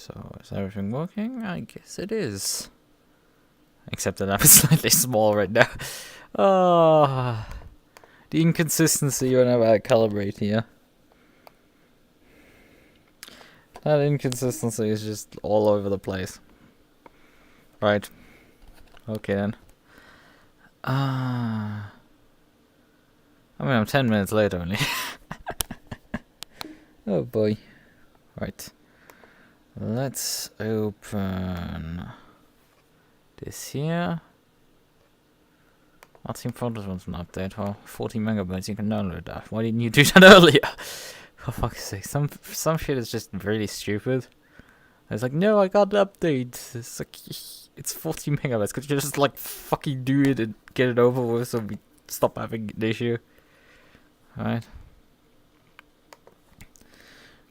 So, is everything working? I guess it is. Except that I'm slightly small right now. Oh, the inconsistency whenever I calibrate here. That inconsistency is just all over the place. Right. Okay then. I mean, I'm 10 minutes late only. Oh boy. Right. Let's open this here. Our team photos wants an update. Oh, 40 megabytes, you can download that. Why didn't you do that earlier? For fuck's sake, some shit is just really stupid. It's like, no, I got the update. It's like, it's 40 megabytes. Could you just like fucking do it and get it over with so we stop having an issue? Alright.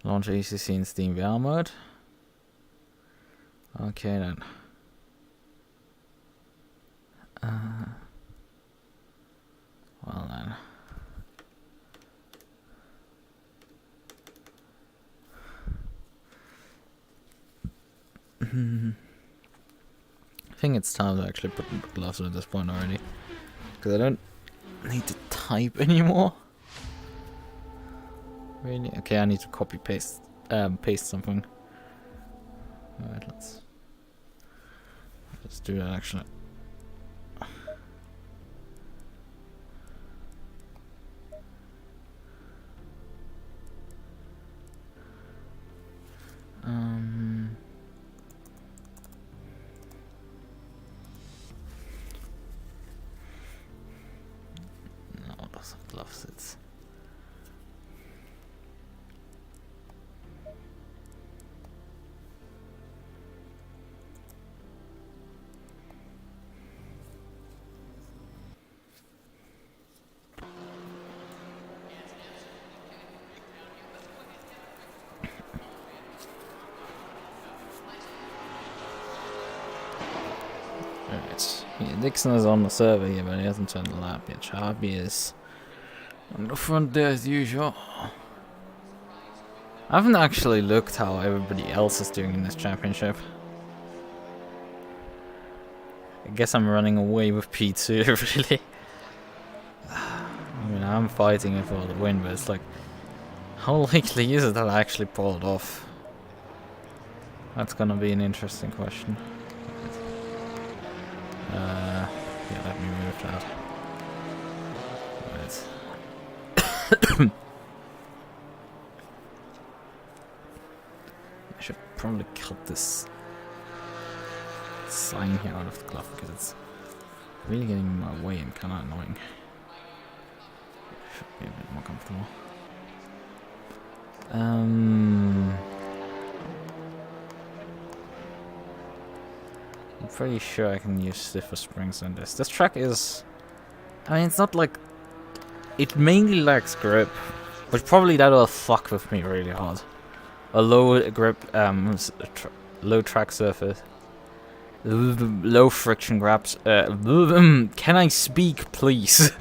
Launch ACC in Steam VR mode. Okay then. Well then. I think it's time to actually put gloves on at this point already. Because I don't need to type anymore. Really? Okay, I need to copy paste something. Alright, let's do that actually. No, lots of gloves. It's yeah, Dixon is on the server here, but he hasn't turned the lap yet. Sharpie is on the front there as usual. I haven't actually looked how everybody else is doing in this championship. I guess I'm running away with P2, really. I mean, I'm fighting it for the win, but it's like, how likely is it that I actually pull it off? That's gonna be an interesting question. Yeah, let me move that. Right. I should probably cut this sign here out of the glove because it's really getting in my way and kind of annoying. Should be a bit more comfortable. I'm pretty sure I can use stiffer springs on this. This track is... I mean, it's not like... It mainly lacks grip, but probably that will fuck with me really hard. A low grip, low track surface. Low friction grabs. Can I speak, please?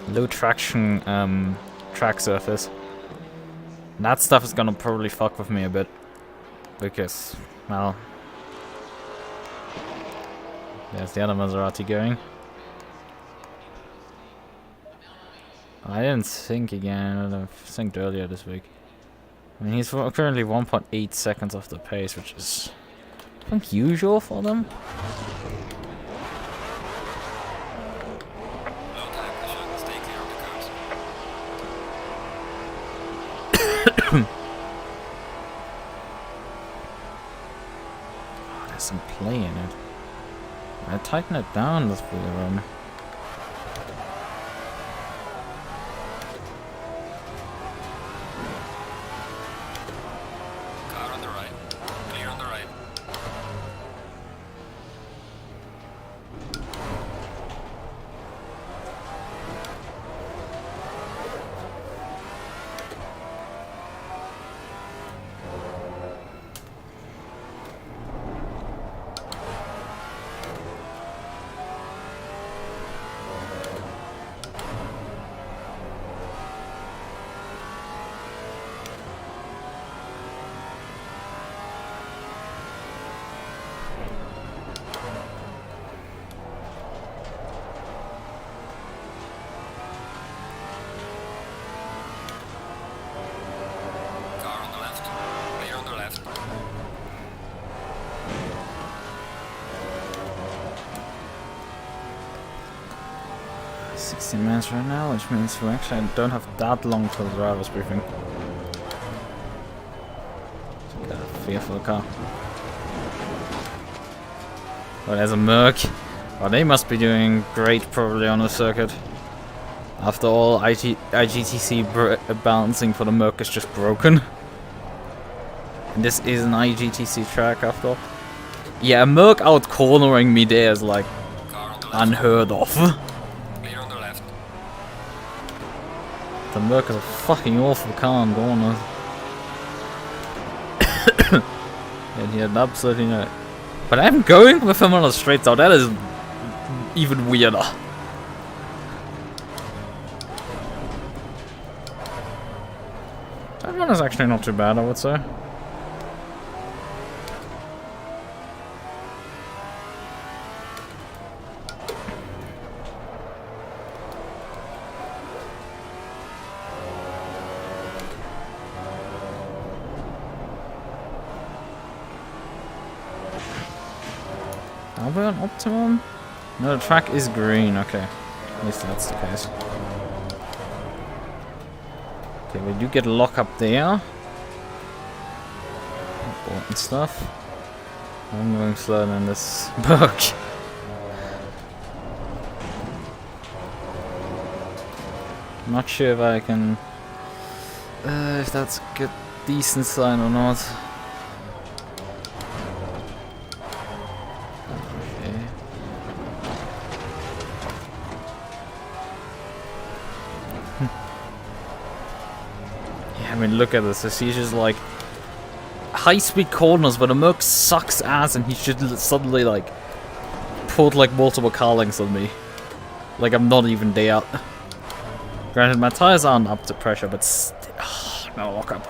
Low traction, track surface. That stuff is gonna probably fuck with me a bit. Because, well, there's the other Maserati going. I didn't sync again, I synced earlier this week. I mean, he's currently 1.8 seconds off the pace, which is, I think, usual for them. Some play in it. I tighten it down this way run. Car on the right. Clear on the right. 16 minutes right now, which means we actually don't have that long till the driver's briefing. Got a fearful car. Oh, there's a MUQU. Oh, they must be doing great probably on the circuit. After all, IGTC balancing for the MUQU is just broken. And this is an IGTC track after all. Yeah, a MUQU out cornering me there is like unheard of. Clear on the left. The MUQU is a fucking awful car on corners. And he had absolutely no. But I'm going with him on the straight out. That is even weirder. That one is actually not too bad, I would say. Are we on optimum? No, the track is green, okay. At least that's the case. Okay, we do get a lock up there. Important stuff. I'm going slower than this MUQU. I'm not sure if I can... if that's a good, decent sign or not. I mean, look at this. He's just like high-speed corners, but the MUQU sucks ass, and he should suddenly like put like multiple car lengths on me. Like I'm not even there. Granted, my tires aren't up to pressure, but still, no lock up.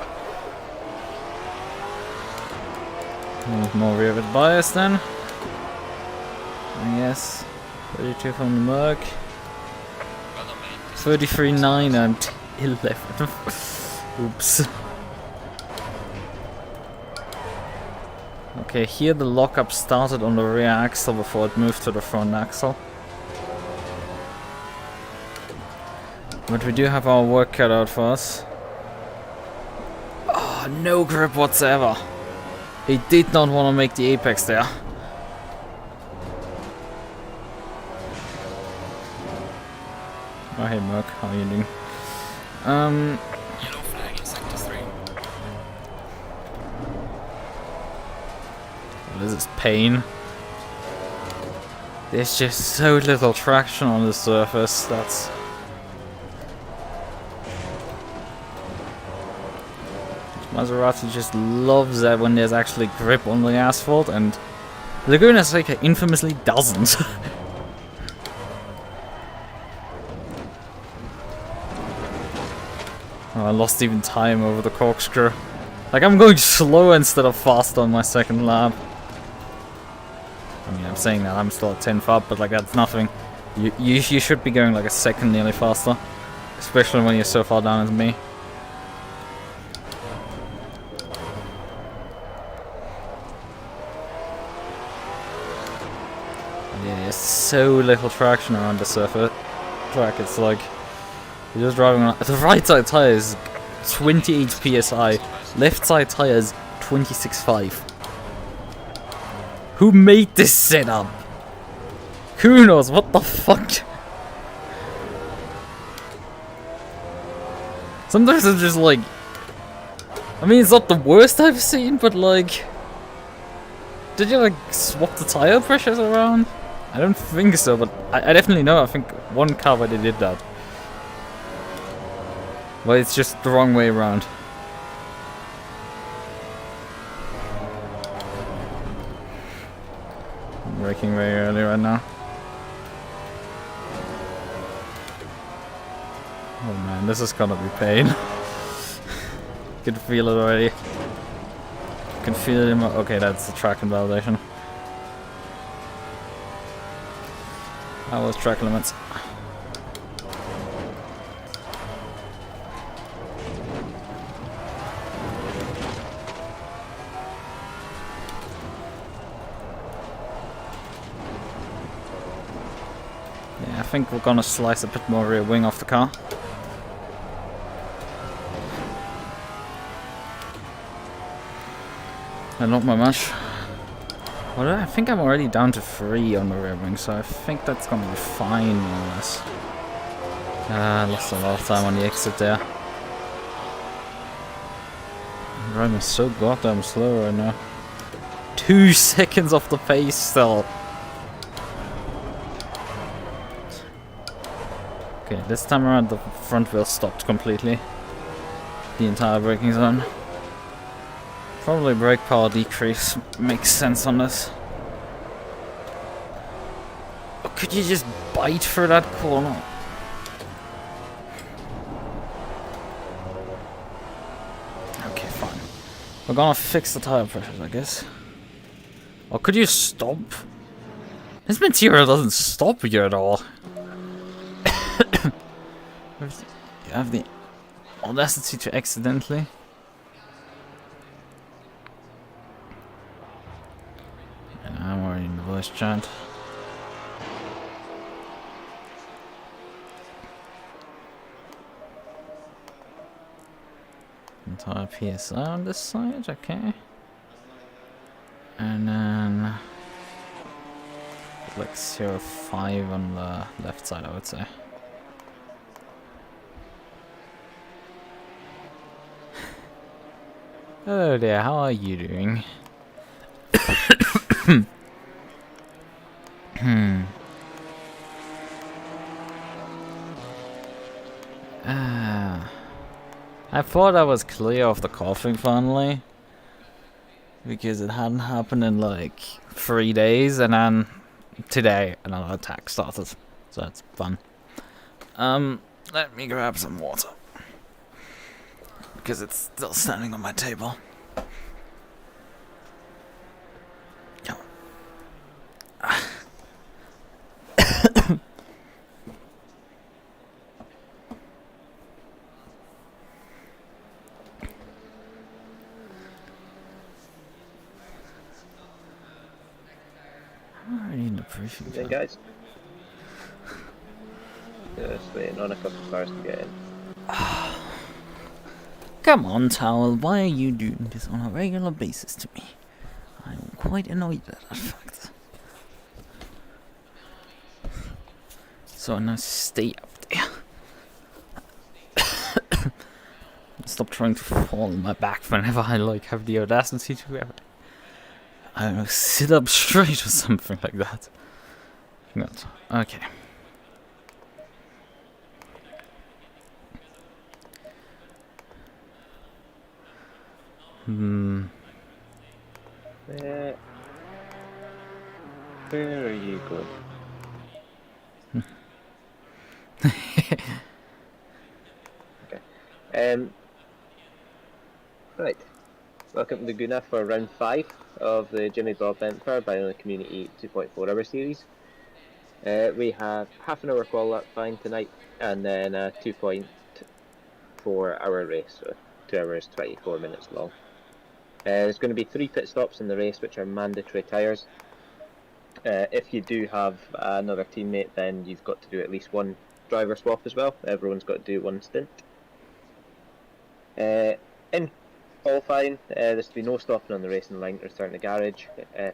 More rear bit bias then. I guess 32 from the MUQU. 33.9 and 11. Oops. Okay, here the lockup started on the rear axle before it moved to the front axle. But we do have our work cut out for us. Oh, no grip whatsoever. He did not want to make the apex there. Oh, hey MUQU, how are you doing? Yellow flag in sector 3. This is pain. There's just so little traction on the surface, that's... Maserati just loves that when there's actually grip on the asphalt, and Laguna Seca infamously doesn't. Oh, I lost even time over the corkscrew. Like, I'm going slow instead of fast on my second lap. I mean, I'm saying that I'm still at 10th up, but like that's nothing. You should be going like a second nearly faster, especially when you're so far down as me. Yeah, there's so little traction around the surface track. It's like you're just driving on. The right side tire is 28 psi, left side tire is 26.5. Who made this setup? Who knows? What the fuck? Sometimes it's just like... I mean, it's not the worst I've seen, but like... Did you like swap the tire pressures around? I don't think so, but I definitely know. I think one car where they did that. But it's just the wrong way around. I'm braking very early right now. Oh man, this is gonna be pain. Can feel it already. Can feel it in my... Okay, that's the track invalidation. That was track limits. Yeah, think we're gonna slice a bit more rear wing off the car. And not by much. Well, I think I'm already down to 3 on the rear wing, so I think that's gonna be fine, more or less. Lost a lot of time on the exit there. I'm driving so goddamn slow right now. 2 seconds off the pace still. Okay, this time around the front wheel stopped completely. The entire braking zone. Probably brake power decrease makes sense on this. Or could you just bite through that corner? Okay, fine. We're gonna fix the tire pressures, I guess. Or could you stop? This material doesn't stop you at all. You have the audacity to accidentally. And I'm already in the voice chat. Entire PSI on this side, okay. And then like 0.5 on the left side, I would say. Hello there, how are you doing? I thought I was clear of the coughing finally, because it hadn't happened in like 3 days, and then today another attack started, so that's fun. Let me grab some water, because it's still standing on my table. Come on. Hey guys. Just waiting on a couple of cars to get in. Come on, Towel, why are you doing this on a regular basis to me? I'm quite annoyed at that fact. So now stay up there. Stop trying to fall on my back whenever I like have the audacity to have it. I don't know, sit up straight or something like that. Not okay. Where are you going? Okay. Right. Welcome to Laguna for round 5 of the Jimmy Bob Empire by the Community 2.4 hour series. We have half an hour qualifying tonight, and then a 2.4 hour race, so 2 hours 24 minutes long. There's going to be 3 pit stops in the race, which are mandatory tyres. If you do have another teammate, then you've got to do at least 1 driver swap as well. Everyone's got to do 1 stint. In qualifying, there's to be no stopping on the racing line to return to the garage,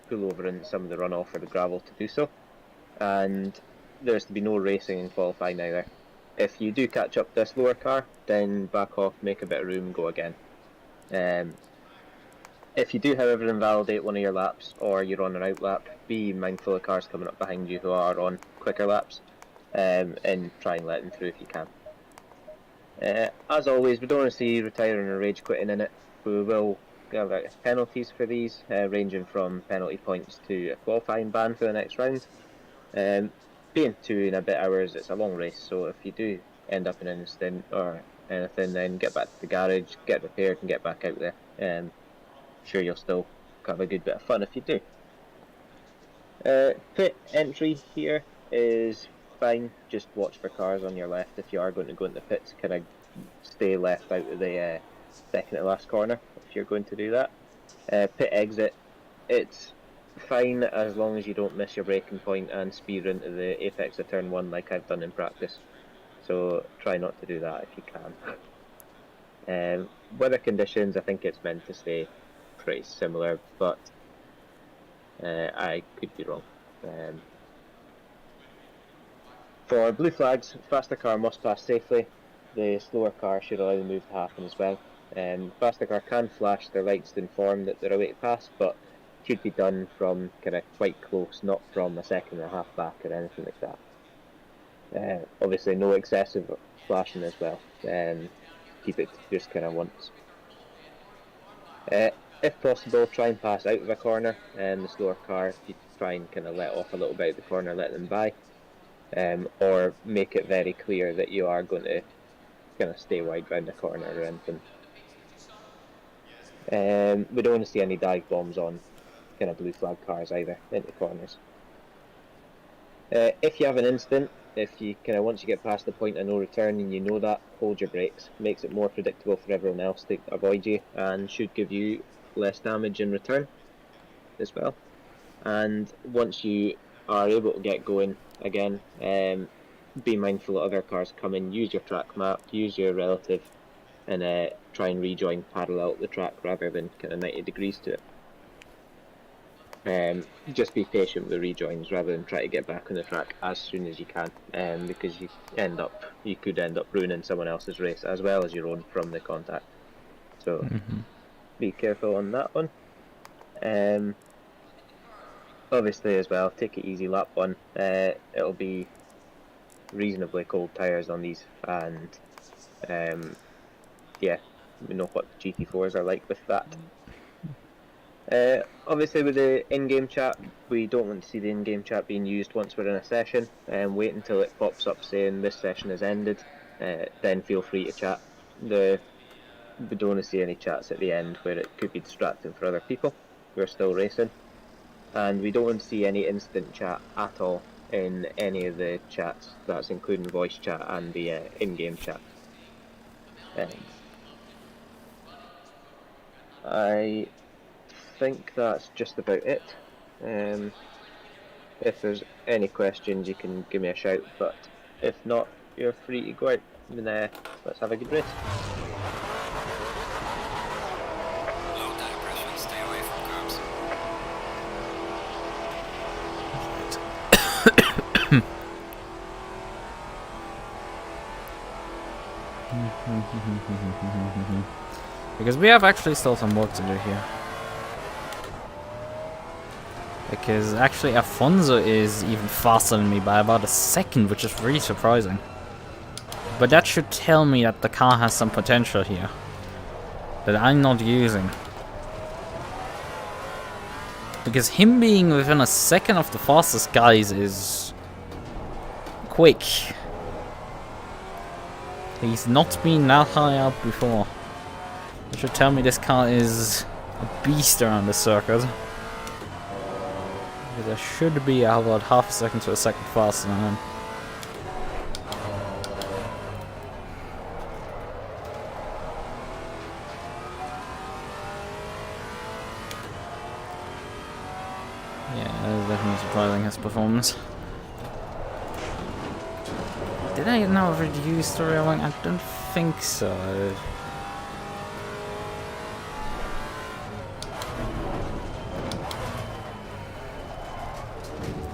pull over in some of the runoff or the gravel to do so, and there's to be no racing in qualifying either. If you do catch up to a slower car, then back off, make a bit of room and go again. If you do however invalidate one of your laps or you're on an out lap, be mindful of cars coming up behind you who are on quicker laps, and try and let them through if you can. As always, we don't want to see retiring or rage quitting in it. We will have penalties for these, ranging from penalty points to a qualifying ban for the next round. Being 2 and a bit hours, it's a long race, so if you do end up in an stint or anything, then get back to the garage, get repaired and get back out there. Sure, you'll still have a good bit of fun if you do. Pit entry here is fine, just watch for cars on your left. If you are going to go into the pits, kind of stay left out of the second to last corner if you're going to do that. Pit exit, it's fine as long as you don't miss your braking point and speed into the apex of turn 1 like I've done in practice. So try not to do that if you can. Weather conditions, I think it's meant to stay pretty similar, but I could be wrong. For blue flags, faster car must pass safely. The slower car should allow the move to happen as well. Faster car can flash their lights to inform that they're away to pass, but should be done from kind of quite close, not from a second and a half back or anything like that. Obviously, no excessive flashing as well. Keep it just kind of once. If possible, try and pass out of a corner. The slower car, you try and kind of let off a little bit of the corner, let them by. Or make it very clear that you are going to kind of stay wide round the corner or anything. We don't want to see any dive bombs on kind of blue flag cars either into corners. If you have an instant, if you kind of once you get past the point of no return and you know that, hold your brakes. Makes it more predictable for everyone else to avoid you and should give you less damage in return as well. And once you are able to get going again, be mindful of other cars coming, use your track map, use your relative, and try and rejoin parallel to the track rather than kind of 90 degrees to it. Just be patient with the rejoins rather than try to get back on the track as soon as you can, because you could end up ruining someone else's race as well as your own from the contact. So be careful on that one. Obviously as well, take it easy lap 1. It'll be reasonably cold tyres on these, and yeah, we know what the GT4s are like with that. Obviously with the in-game chat, we don't want to see the in-game chat being used once we're in a session, and wait until it pops up saying this session has ended, then feel free to chat. We don't want to see any chats at the end where it could be distracting for other people who are still racing. And we don't want to see any instant chat at all in any of the chats. That's including voice chat and the in-game chat. I think that's just about it. If there's any questions, you can give me a shout, but if not, you're free to go out and let's have a good race. Low tire pressure, stay away from curbs. Because we have actually still some work to do here. Because actually Afonso is even faster than me by about a second, which is really surprising. But that should tell me that the car has some potential here that I'm not using. Because him being within a second of the fastest guys is quick. He's not been that high up before. That should tell me this car is a beast around the circuit. Because I should be about half a second to a second faster than him. Yeah, that is definitely surprising, his performance. Did I now reduce the rear wing? I don't think so.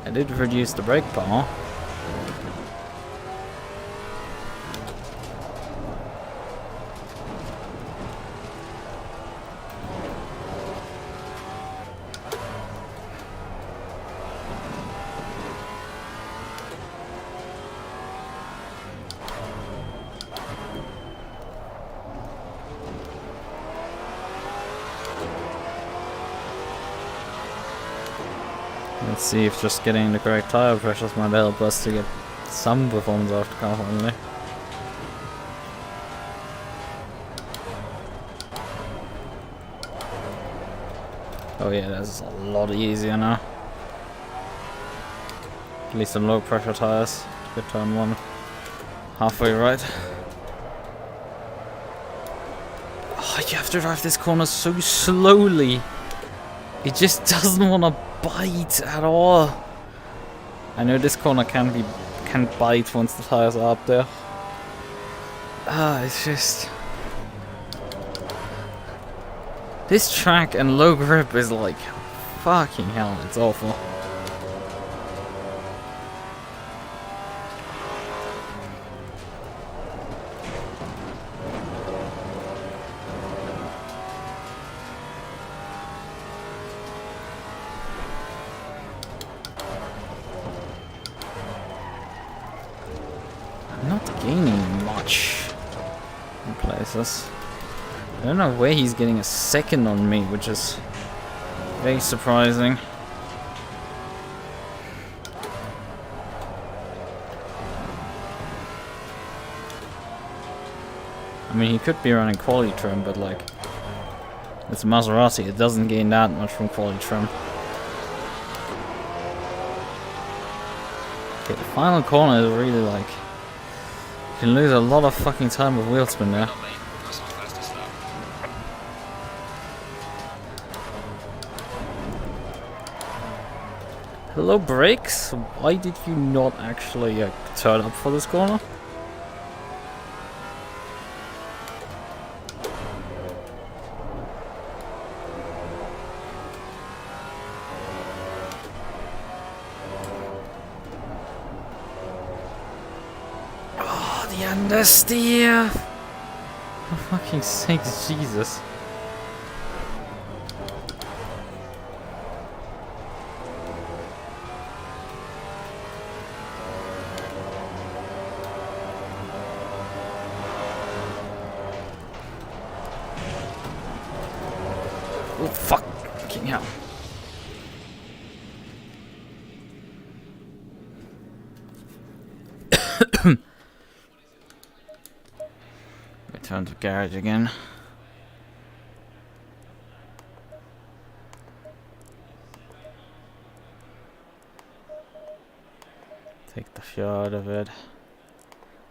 I did reduce the brake power. Let's see if just getting the correct tire pressures might help us to get some performance out of the car only. Oh yeah, that's a lot easier now. At least some low pressure tires. Good turn 1. Halfway right. Oh, you have to drive this corner so slowly. It just doesn't want to bite at all. I know this corner can't bite once the tires are up there. It's just... This track and low grip is like... Fucking hell, it's awful. I'm not gaining much in places. I don't know where he's getting a second on me, which is very surprising. I mean, he could be running Qualy trim, but like, it's Maserati, it doesn't gain that much from Qualy trim. Okay, the final corner is really like, you can lose a lot of fucking time with wheel spin there. Hello brakes, why did you not actually turn up for this corner? Oh, the understeer! For fucking sakes, Jesus. Oh fuck! Fucking hell! Return to garage again. Take the fuel out of it.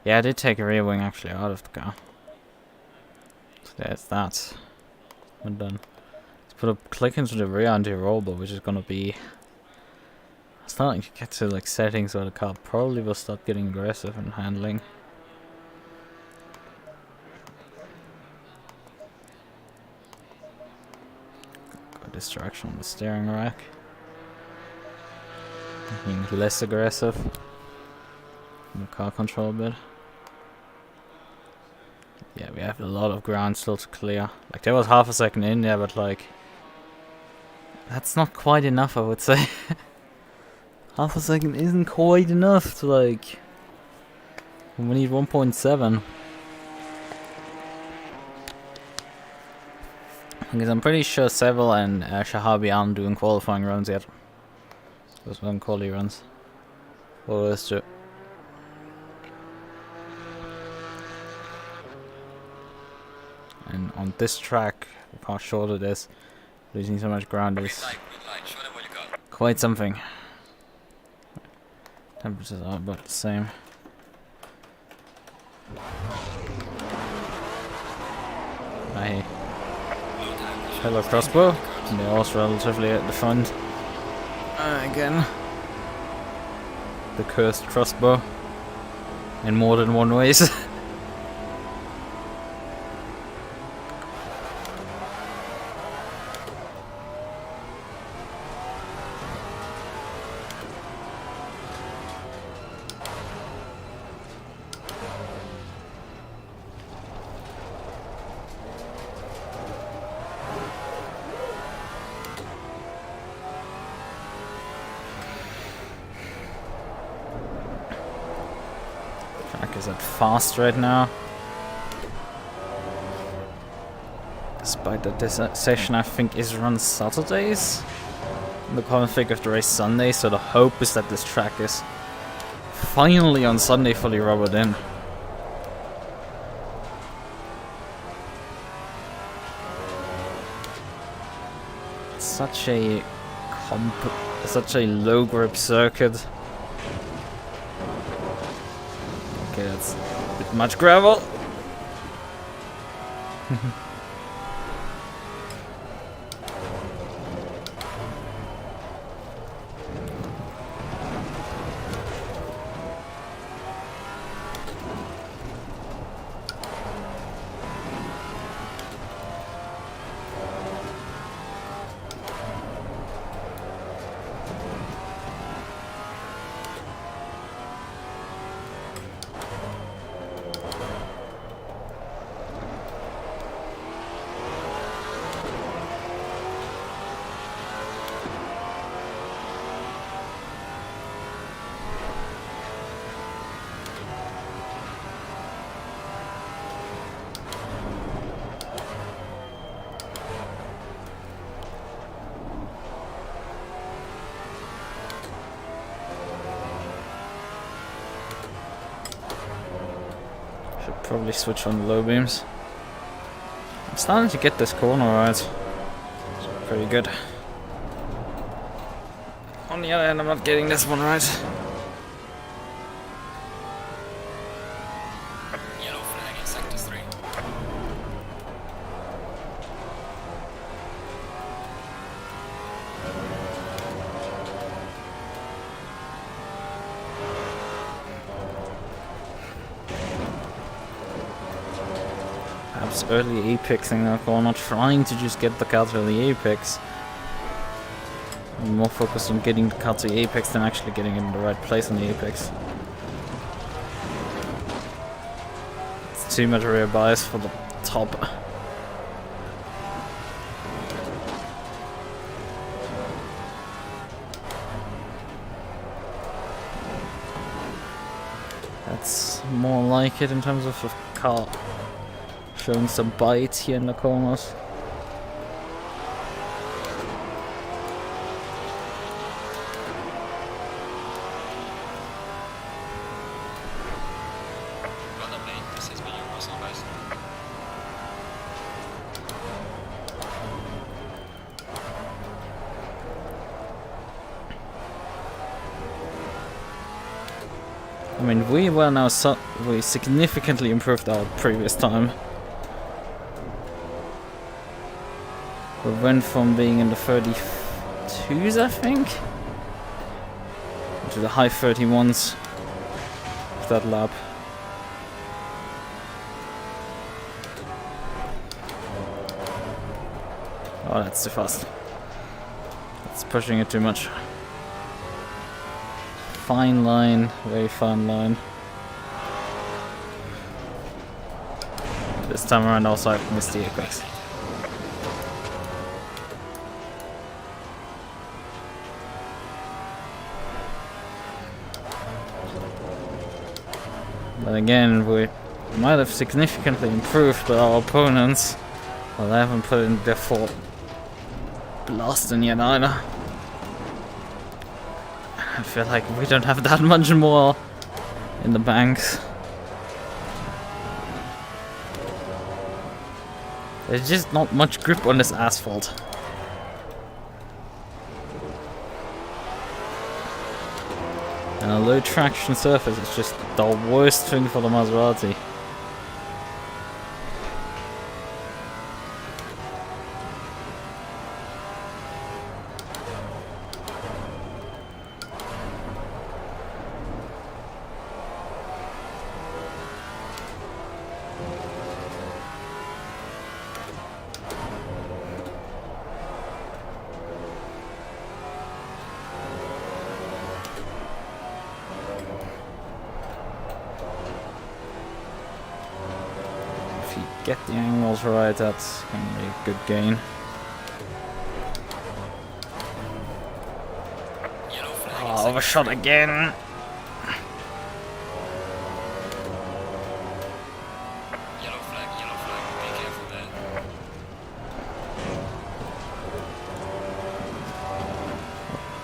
Yeah, I did take a rear wing actually out of the car. So there's that. And done. Put a click into the rear anti-roll, which is gonna be starting to get to like settings where the car probably will start getting aggressive in handling. Got distraction on the steering rack. Being less aggressive. The car control a bit. Yeah, we have a lot of ground still to clear. Like there was half a second in there, but like that's not quite enough, I would say. Half a second isn't quite enough to like... We need 1.7. Because I'm pretty sure Seville and Shahabi aren't doing qualifying runs yet. Those one quality runs. Or is it? And on this track, look how short it is. Losing so much ground is quite something. Temperatures are about the same. Hey. Hello crossbow. And they're also relatively at the front. Again. The cursed crossbow. In more than one ways. Track is at fast right now. Despite that this session I think is run Saturdays. The config of the race Sunday, so the hope is that this track is finally on Sunday fully rubbered in. It's such a low grip circuit. Okay, that's a bit much gravel. Probably switch on the low beams. I'm starting to get this corner right. So pretty good. On the other hand, I'm not getting this one right. Yellow flag in sector 3. Perhaps early apexing that corner, trying to just get the car to the apex. I'm more focused on getting the car to the apex than actually getting it in the right place on the apex. It's too much rear bias for the top. That's more like it in terms of the car showing some bite here in the corners. Well done, mate. This has been your muscle, guys. I mean, we were now we significantly improved our previous time. We went from being in the 32s, I think, to the high 31s of that lap. Oh, that's too fast. That's pushing it too much. Fine line, very fine line. This time around also I missed the apex. But again, we might have significantly improved, but our opponents, well, they haven't put in their full blasting yet either. I feel like we don't have that much more in the banks. There's just not much grip on this asphalt. And a low traction surface is just the worst thing for the Maserati. Get the angles right, that's gonna be a good gain. Yellow flag in Oh, sector overshot 3. again! Yellow flag, be careful there.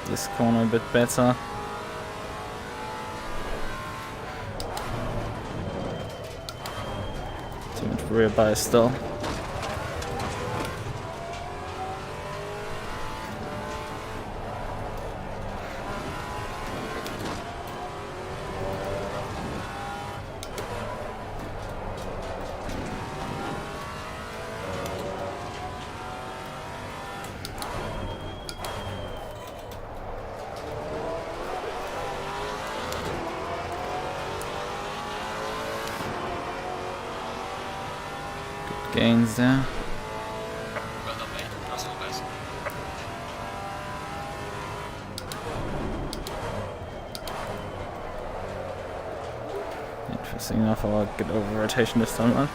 This corner a bit better. Too much rear bias still. Gains there. Well done, mate. Muscle, guys. Interesting enough, I'll get over rotation this time around.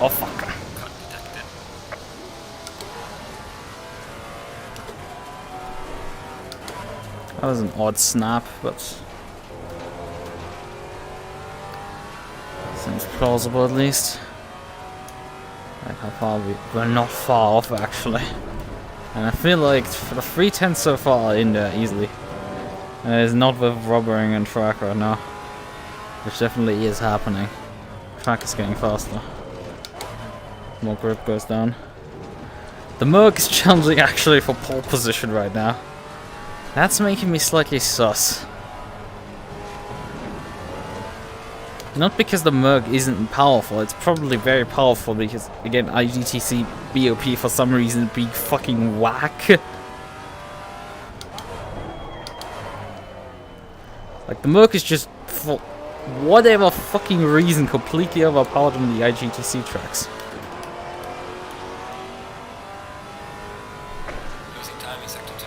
Oh fuck. Cut detected. That was an odd snap, but since plausible at least. Like how far we're not far off actually. And I feel like for the 310 so far in there easily. And it's not with rubbering and track right now. Which definitely is happening. Track is getting faster. More grip goes down. The MUQU is challenging actually for pole position right now. That's making me slightly sus. Not because the MUQU isn't powerful, it's probably very powerful because, again, IGTC BOP for some reason being fucking whack. Like, the MUQU is just, for whatever fucking reason, completely overpowered on the IGTC tracks. Losing time in sector 2.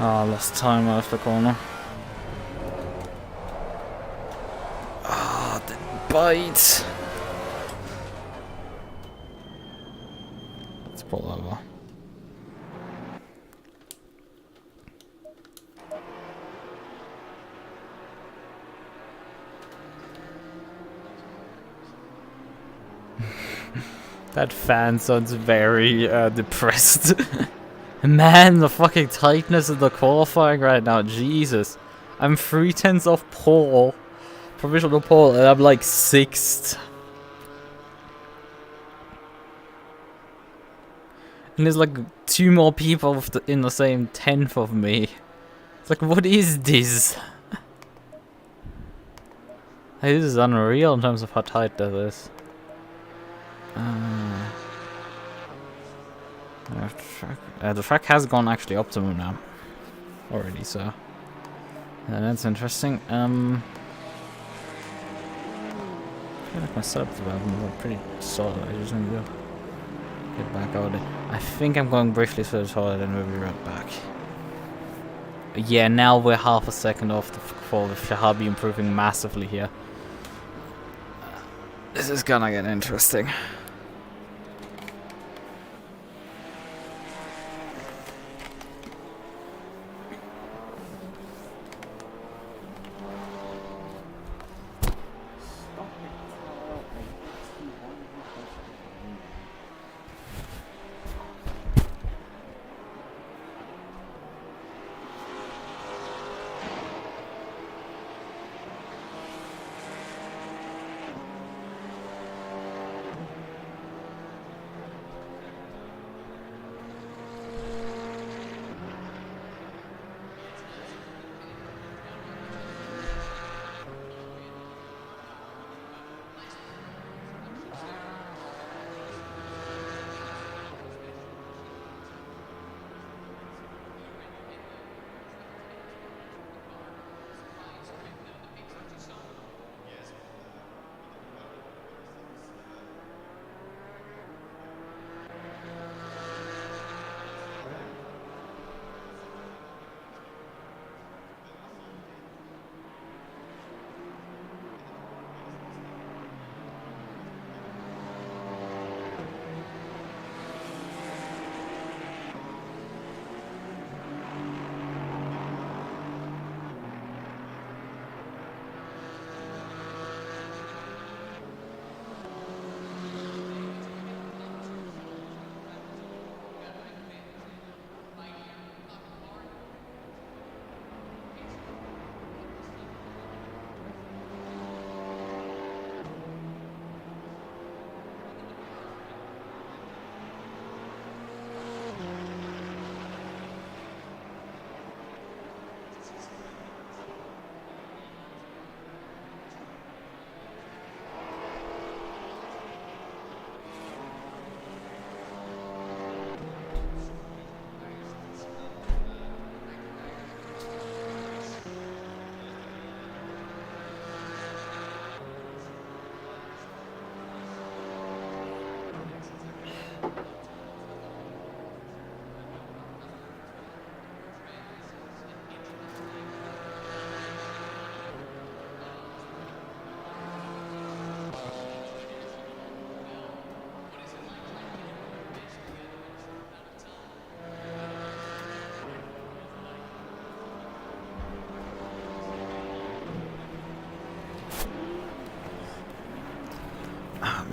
Ah, lost time out of the corner. Ah, the bite. Let's pull over. That fan sounds very depressed. Man, the fucking tightness of the qualifying right now, Jesus. I'm 3/10 off pole, provisional pole, and I'm like 6th. And there's like 2 more people in the same 10th of me. It's like, what is this? Hey, this is unreal in terms of how tight that is. The track has gone actually optimum now. Already, so. That's interesting. I feel like my setup development was pretty solid. I just need to get back out of it. I think I'm going briefly to the toilet and we'll be right back. Yeah, now we're half a second off the fall with Shahabi improving massively here. This is gonna get interesting.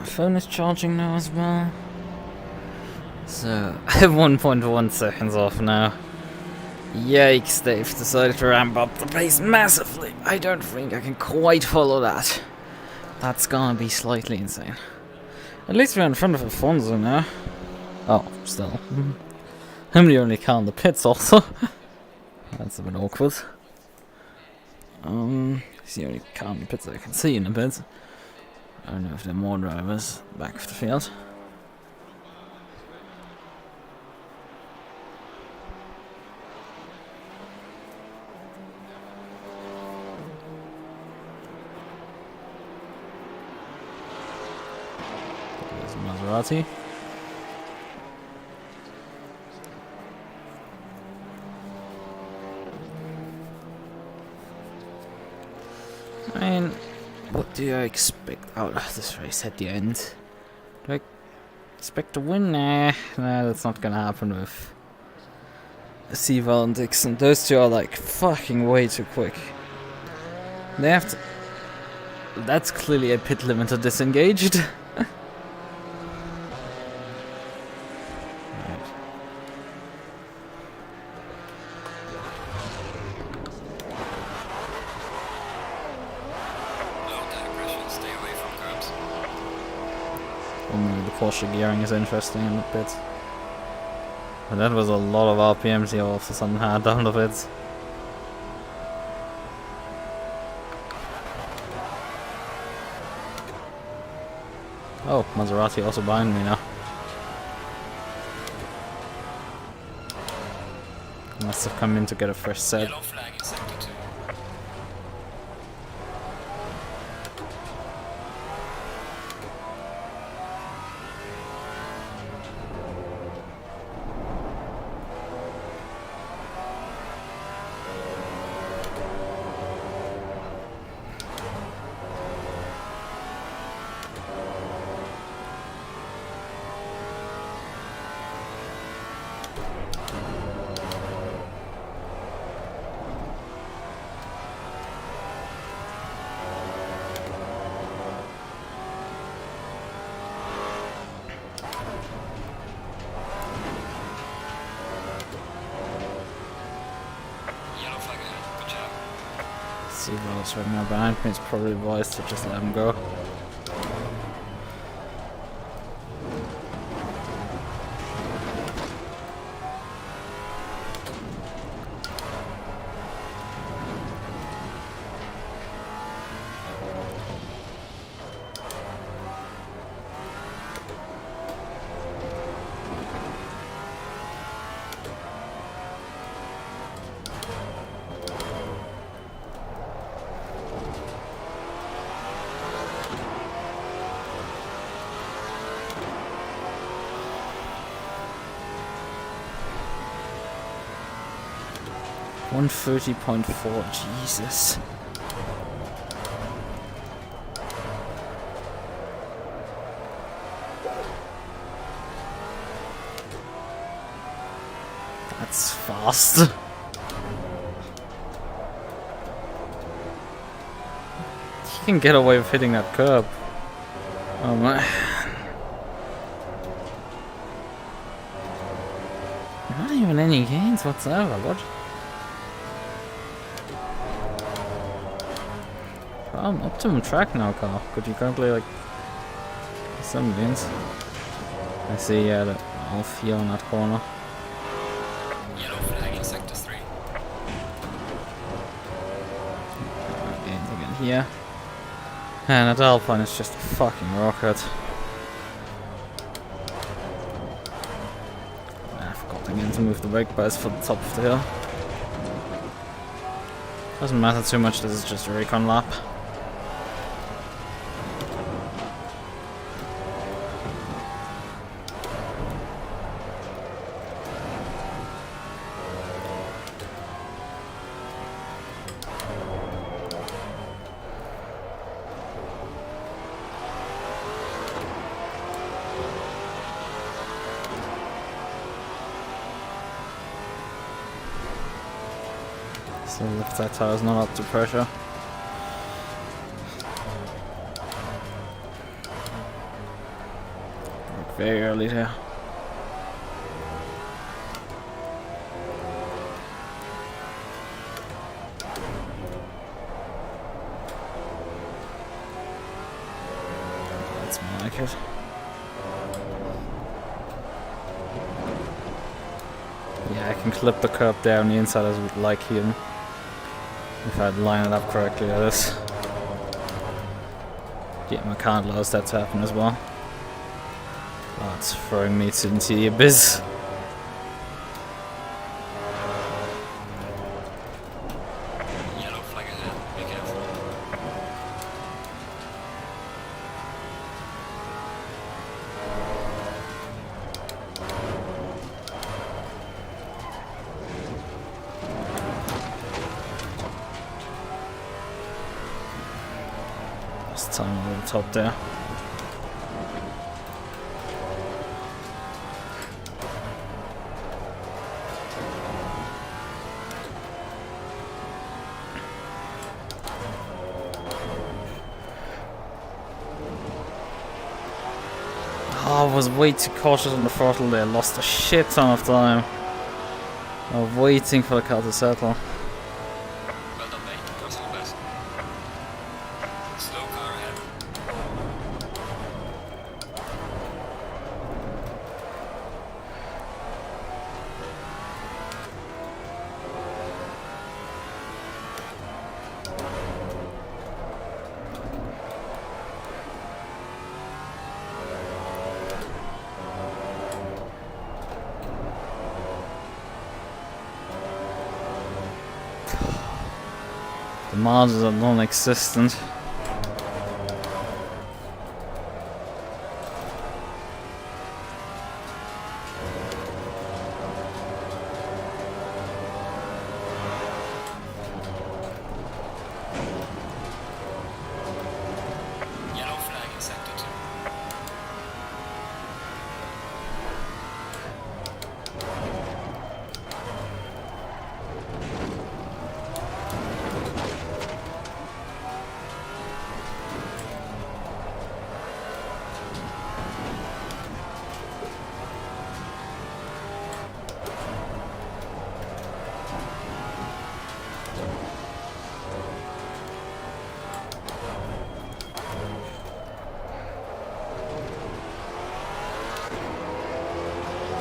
phone is charging now as well. So, I have 1.1 seconds off now. Yikes, they've decided to ramp up the pace massively. I don't think I can quite follow that. That's gonna be slightly insane. At least we're in front of Alfonso now. Oh, still. I'm the only car in the pits also. That's a bit awkward. He's the only car in the pits I can see in the pits. I don't know if there are more drivers back of the field. There's a Maserati. I mean, what do I expect out of this race at the end? Do I expect to win? Nah, that's not gonna happen with Seval and Dixon. Those two are like fucking way too quick. They have to... That's clearly a pit limiter disengaged. Porsche gearing is interesting in the pits. But that was a lot of RPMs he all of a sudden had down the pits. Oh, Maserati also behind me now. Must have come in to get a fresh set. Yellow flag in sector 2. See what's right now behind me. It's probably wise to just let him go. $130.4, Jesus. That's fast. He can get away with hitting that curb. Oh my. Not even any gains whatsoever, what? Optimum track now, car. Could you currently like some gains? I see, yeah, the Alfie on that corner. Yellow flag in sector 3. Gains again here. And that Alpine is just a fucking rocket. I forgot again to move the brake bias for the top of the hill. Doesn't matter too much, this is just a recon lap. So the left side tire is not up to pressure. very early there. That's more like it. Yeah, I can clip the curb there on the inside as I would like here. If I'd line it up correctly, that is. Yeah, I can't allow that to happen as well. Oh, it's throwing me into the abyss. Yellow flag ahead, be careful. This time over the top there. Oh, I was way too cautious on the throttle there, lost a shit ton of time. I was waiting for the car to settle. Well done, mate. Comes to the best. Slow car ahead. The margins are non-existent. Yellow flag in sector 2.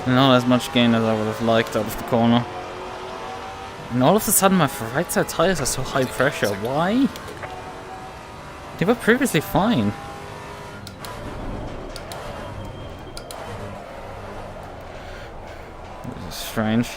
Not as much gain as I would have liked out of the corner. And all of a sudden my right side tires are so high pressure. Why? They were previously fine. This is strange.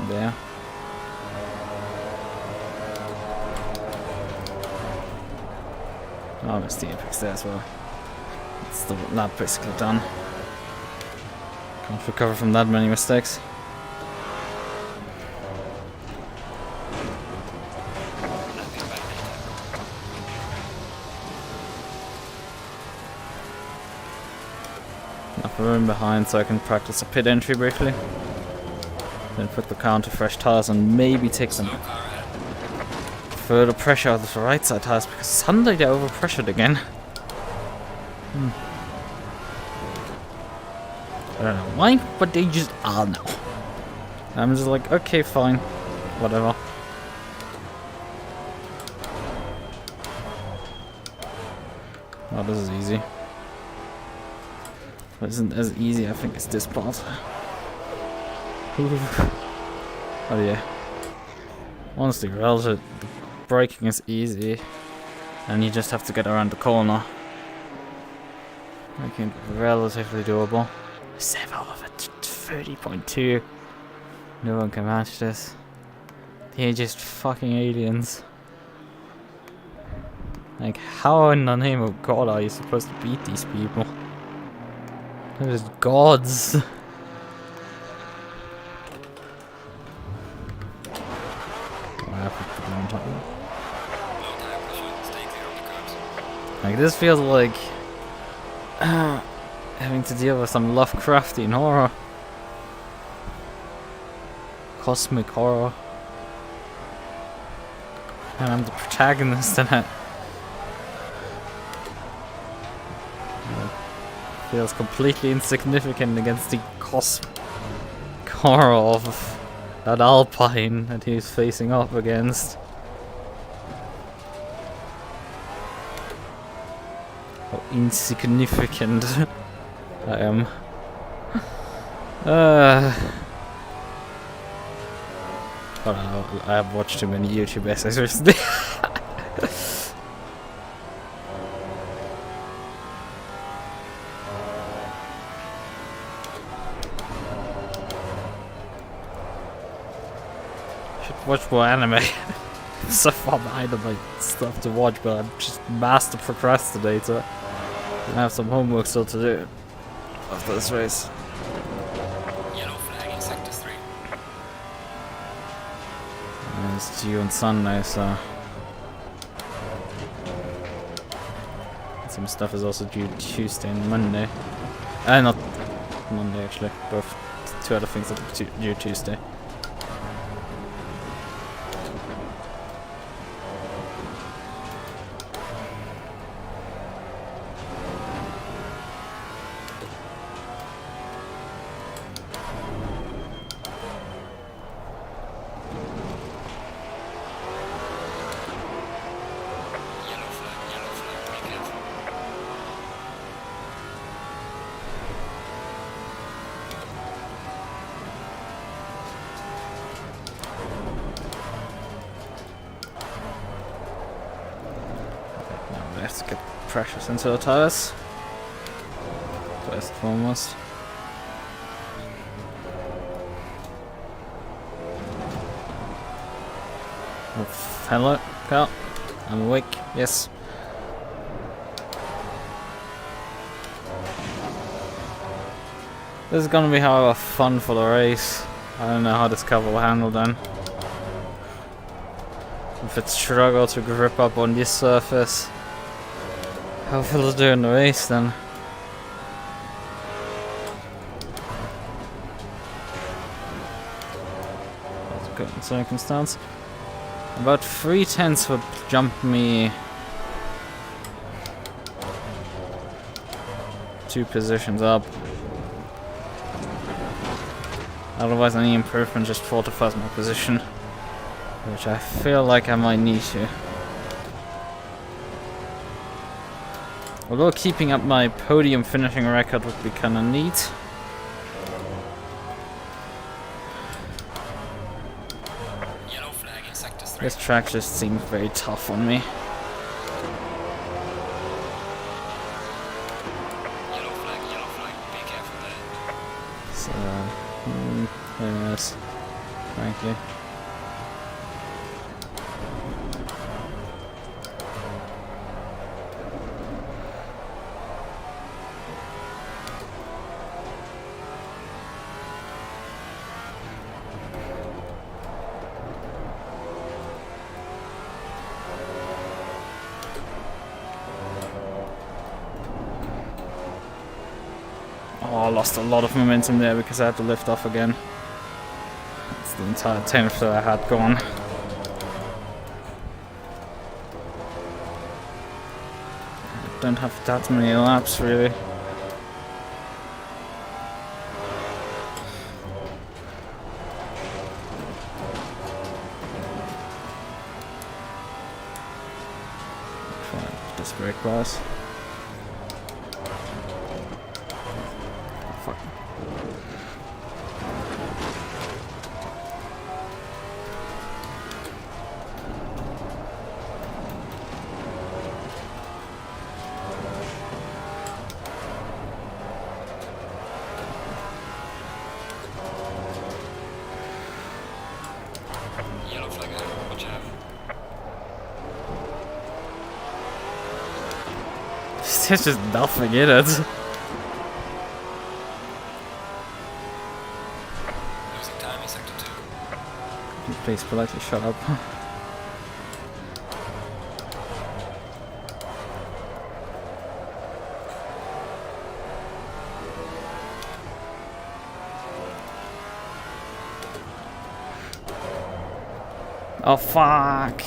There. Oh, there's the apex there as well. It's the lap basically done. Can't recover from that many mistakes. Enough room behind so I can practice a pit entry briefly. Then put the car onto fresh tires and maybe take some further pressure out of the right side tires because suddenly they're overpressured again. I don't know why, but they just are now. I'm just like, okay, fine, whatever. Oh, this is easy. But isn't as easy, I think, as this part. Oh yeah. Honestly, relative braking is easy, and you just have to get around the corner. Making it relatively doable. 7 over 30.2. No one can match this. They're just fucking aliens. Like, how in the name of God are you supposed to beat these people? They're just gods. Like, this feels like having to deal with some Lovecraftian horror. Cosmic horror. And I'm the protagonist in it. Feels completely insignificant against the cosmic horror of that Alpine that he's facing up against. How insignificant I am. But I have watched too many YouTube essays recently. Should watch more anime. So far behind on my stuff to watch, but I'm just master procrastinator. I have some homework still to do after this race. Yellow flag in sector 3. And it's due on Sunday, so some stuff is also due Tuesday and Monday. Not Monday actually, both. Two other things that are due Tuesday. Yellow flag, be careful. Now we have to get pressures into the tires. First and foremost. Oof. Hello, Carl. I'm awake. Yes. This is gonna be however fun for the race. I don't know how this cover will handle then. If it struggles to grip up on this surface, how will it do in the race then? That's a good circumstance. About 3/10 would jump me 2 positions up. Otherwise any improvement just fortifies my position, which I feel like I might need to. Although keeping up my podium finishing record would be kinda neat. Yellow flag in sector 3. This track just seems very tough on me. Yellow flag, be careful there. So, very nice, frankly. Oh, I lost a lot of momentum there because I had to lift off again. That's the entire 10th that I had gone. I don't have that many laps really. Fine, this brake class. Fuck. Yellow flag ahead, watch out. There's just nothing in it. Losing time in sector 2. Please politely shut up. Oh fuck!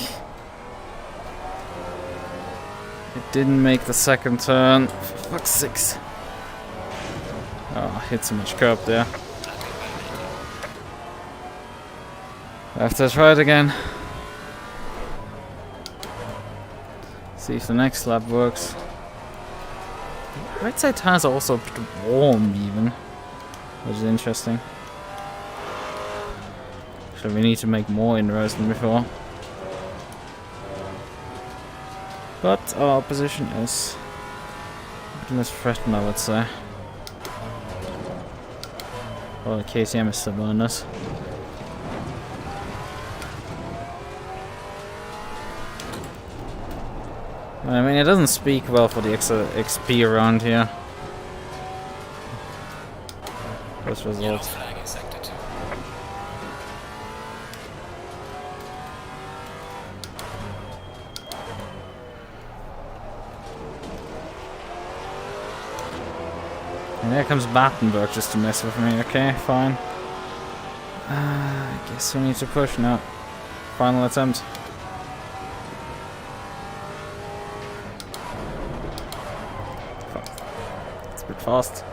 It didn't make the second turn. For fuck's sakes. Oh, I hit so much curb there. I have to try it again. See if the next lap works. Right side tires are also a bit warm even, which is interesting. So we need to make more inroads than before. But our position is a bit less threatened, I would say. Well, the KCM is still on us. I mean, it doesn't speak well for the XP around here. This Yellow result. flag in sector 2. And there comes Battenberg just to mess with me. Okay, fine. I guess we need to push now. Final attempt. It's a bit fast.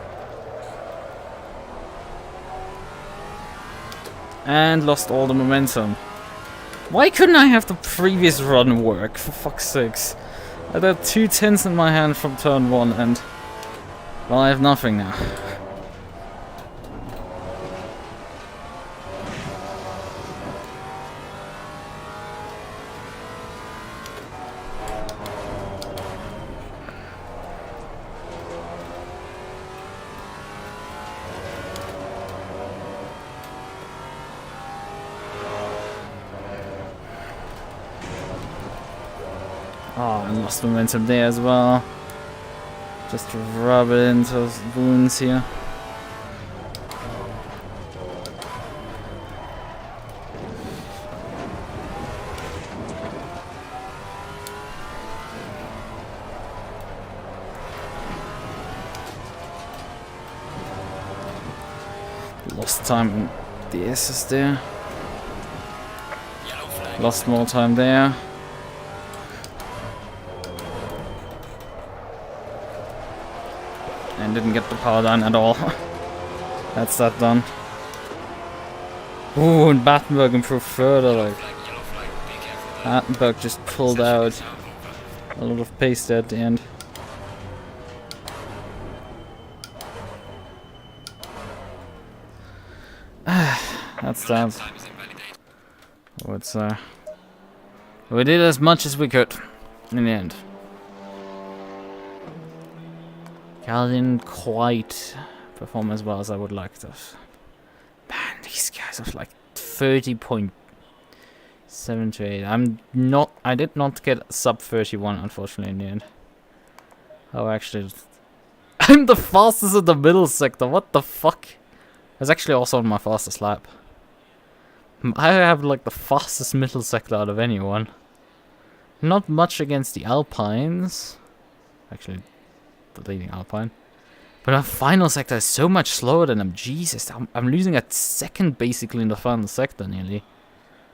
And lost all the momentum. Why couldn't I have the previous run work, for fuck's sakes? I had 2 10s in my hand from turn 1 and... well, I have nothing now. Oh, and lost momentum there as well. Just to rub it into those wounds here. Lost time on the S's there. Yellow flag. Lost more time there. And didn't get the power down at all. That's that done. Ooh, and Battenberg improved further. Like Yellow flag. Be careful. Battenberg just pulled out a lot of pace there at the end. That's that. Time is invalidated. What's we did as much as we could in the end. I didn't quite perform as well as I would like to. Man, these guys have like 30.728. I did not get sub 31 unfortunately in the end. Oh, actually, I'm the fastest in the middle sector. What the fuck? I was actually also on my fastest lap. I have like the fastest middle sector out of anyone. Not much against the Alpines. Actually, the leading Alpine. But our final sector is so much slower than them. Jesus, I'm losing a second basically in the final sector nearly.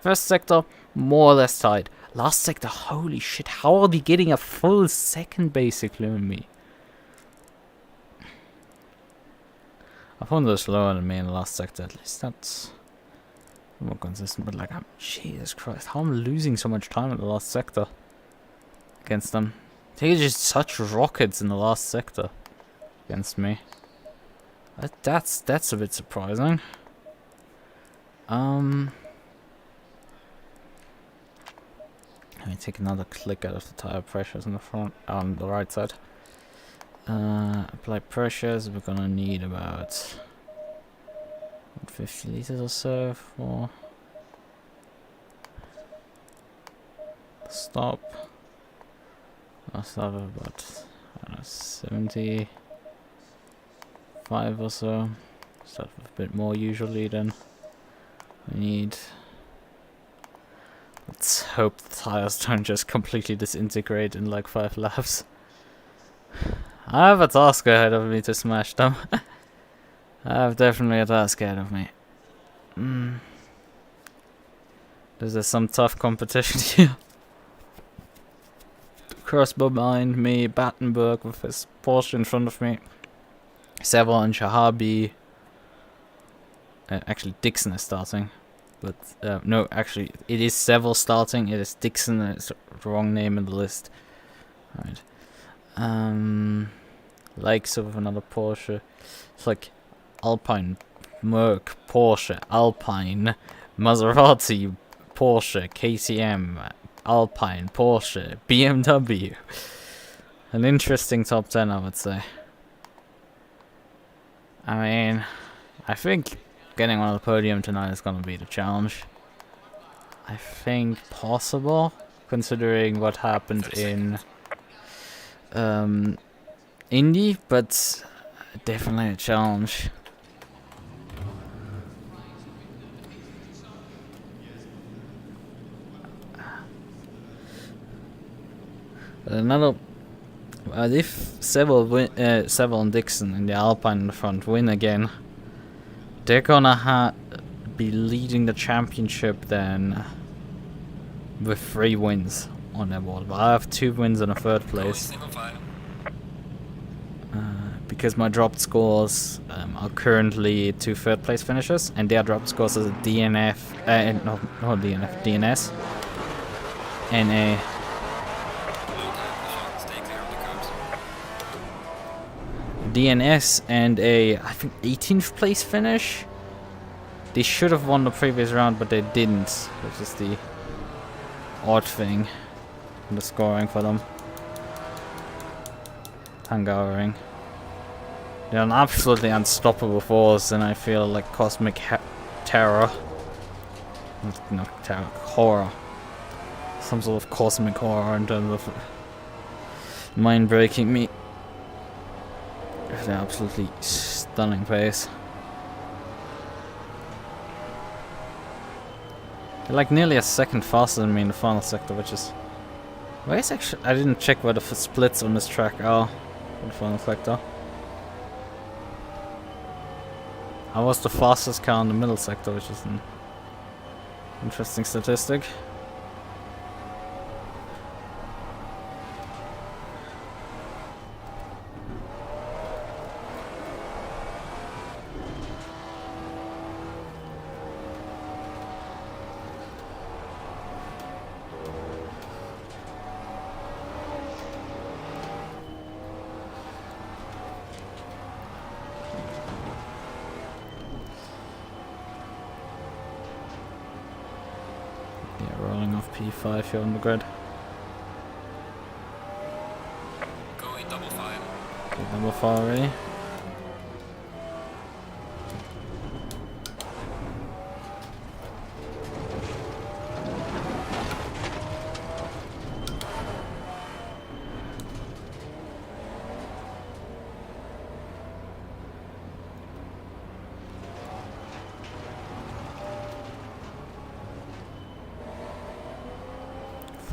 First sector, more or less tied. Last sector, holy shit, how are they getting a full second basically on me? I found they're slower than me in the last sector, at least that's more consistent, but like, Jesus Christ, how am I losing so much time in the last sector against them? They're just such rockets in the last sector against me. That's a bit surprising. Let me take another click out of the tire pressures on the front, on the right side. Apply pressures. We're gonna need about 50 liters or so for the stop. I'll start at about, I don't know, 75 or so. Start with a bit more usually then. We need. Let's hope the tires don't just completely disintegrate in like 5 laps. I have a task ahead of me to smash them. I have definitely a task ahead of me. This is some tough competition here. Crossbow behind me, Battenberg with his Porsche in front of me. Seville and Shahabi. Actually, Dixon is starting. But, no, actually, it is Seville starting. It is Dixon. It's the wrong name in the list. Alright. Likes of another Porsche. It's like Alpine, MUQU, Porsche, Alpine, Maserati, Porsche, KTM, Alpine, Porsche, BMW. An interesting top 10, I would say. I mean, I think getting on the podium tonight is gonna be the challenge. I think possible, considering what happened in Indy, but definitely a challenge. Another, if Seville and Dixon in the Alpine in the front win again, they're gonna be leading the championship then with 3 wins on their board. But I have 2 wins and a 3rd place. Because my dropped scores are currently 2 3rd place finishes, and their dropped scores is a DNF, DNS, and a DNS and a, I think, 18th place finish. They should have won the previous round, but they didn't, which is the odd thing in the scoring for them. Hungaroring. They're an absolutely unstoppable force, and I feel like cosmic terror. Not terror, horror. Some sort of cosmic horror in terms of mind breaking me. With an absolutely stunning pace. They're like nearly a second faster than me in the final sector, which is... Where is actually... I didn't check where the splits on this track are for the final sector. I was the fastest car in the middle sector, which is an interesting statistic. Rolling off P5 here on the grid. Going double file. Okay, double file already.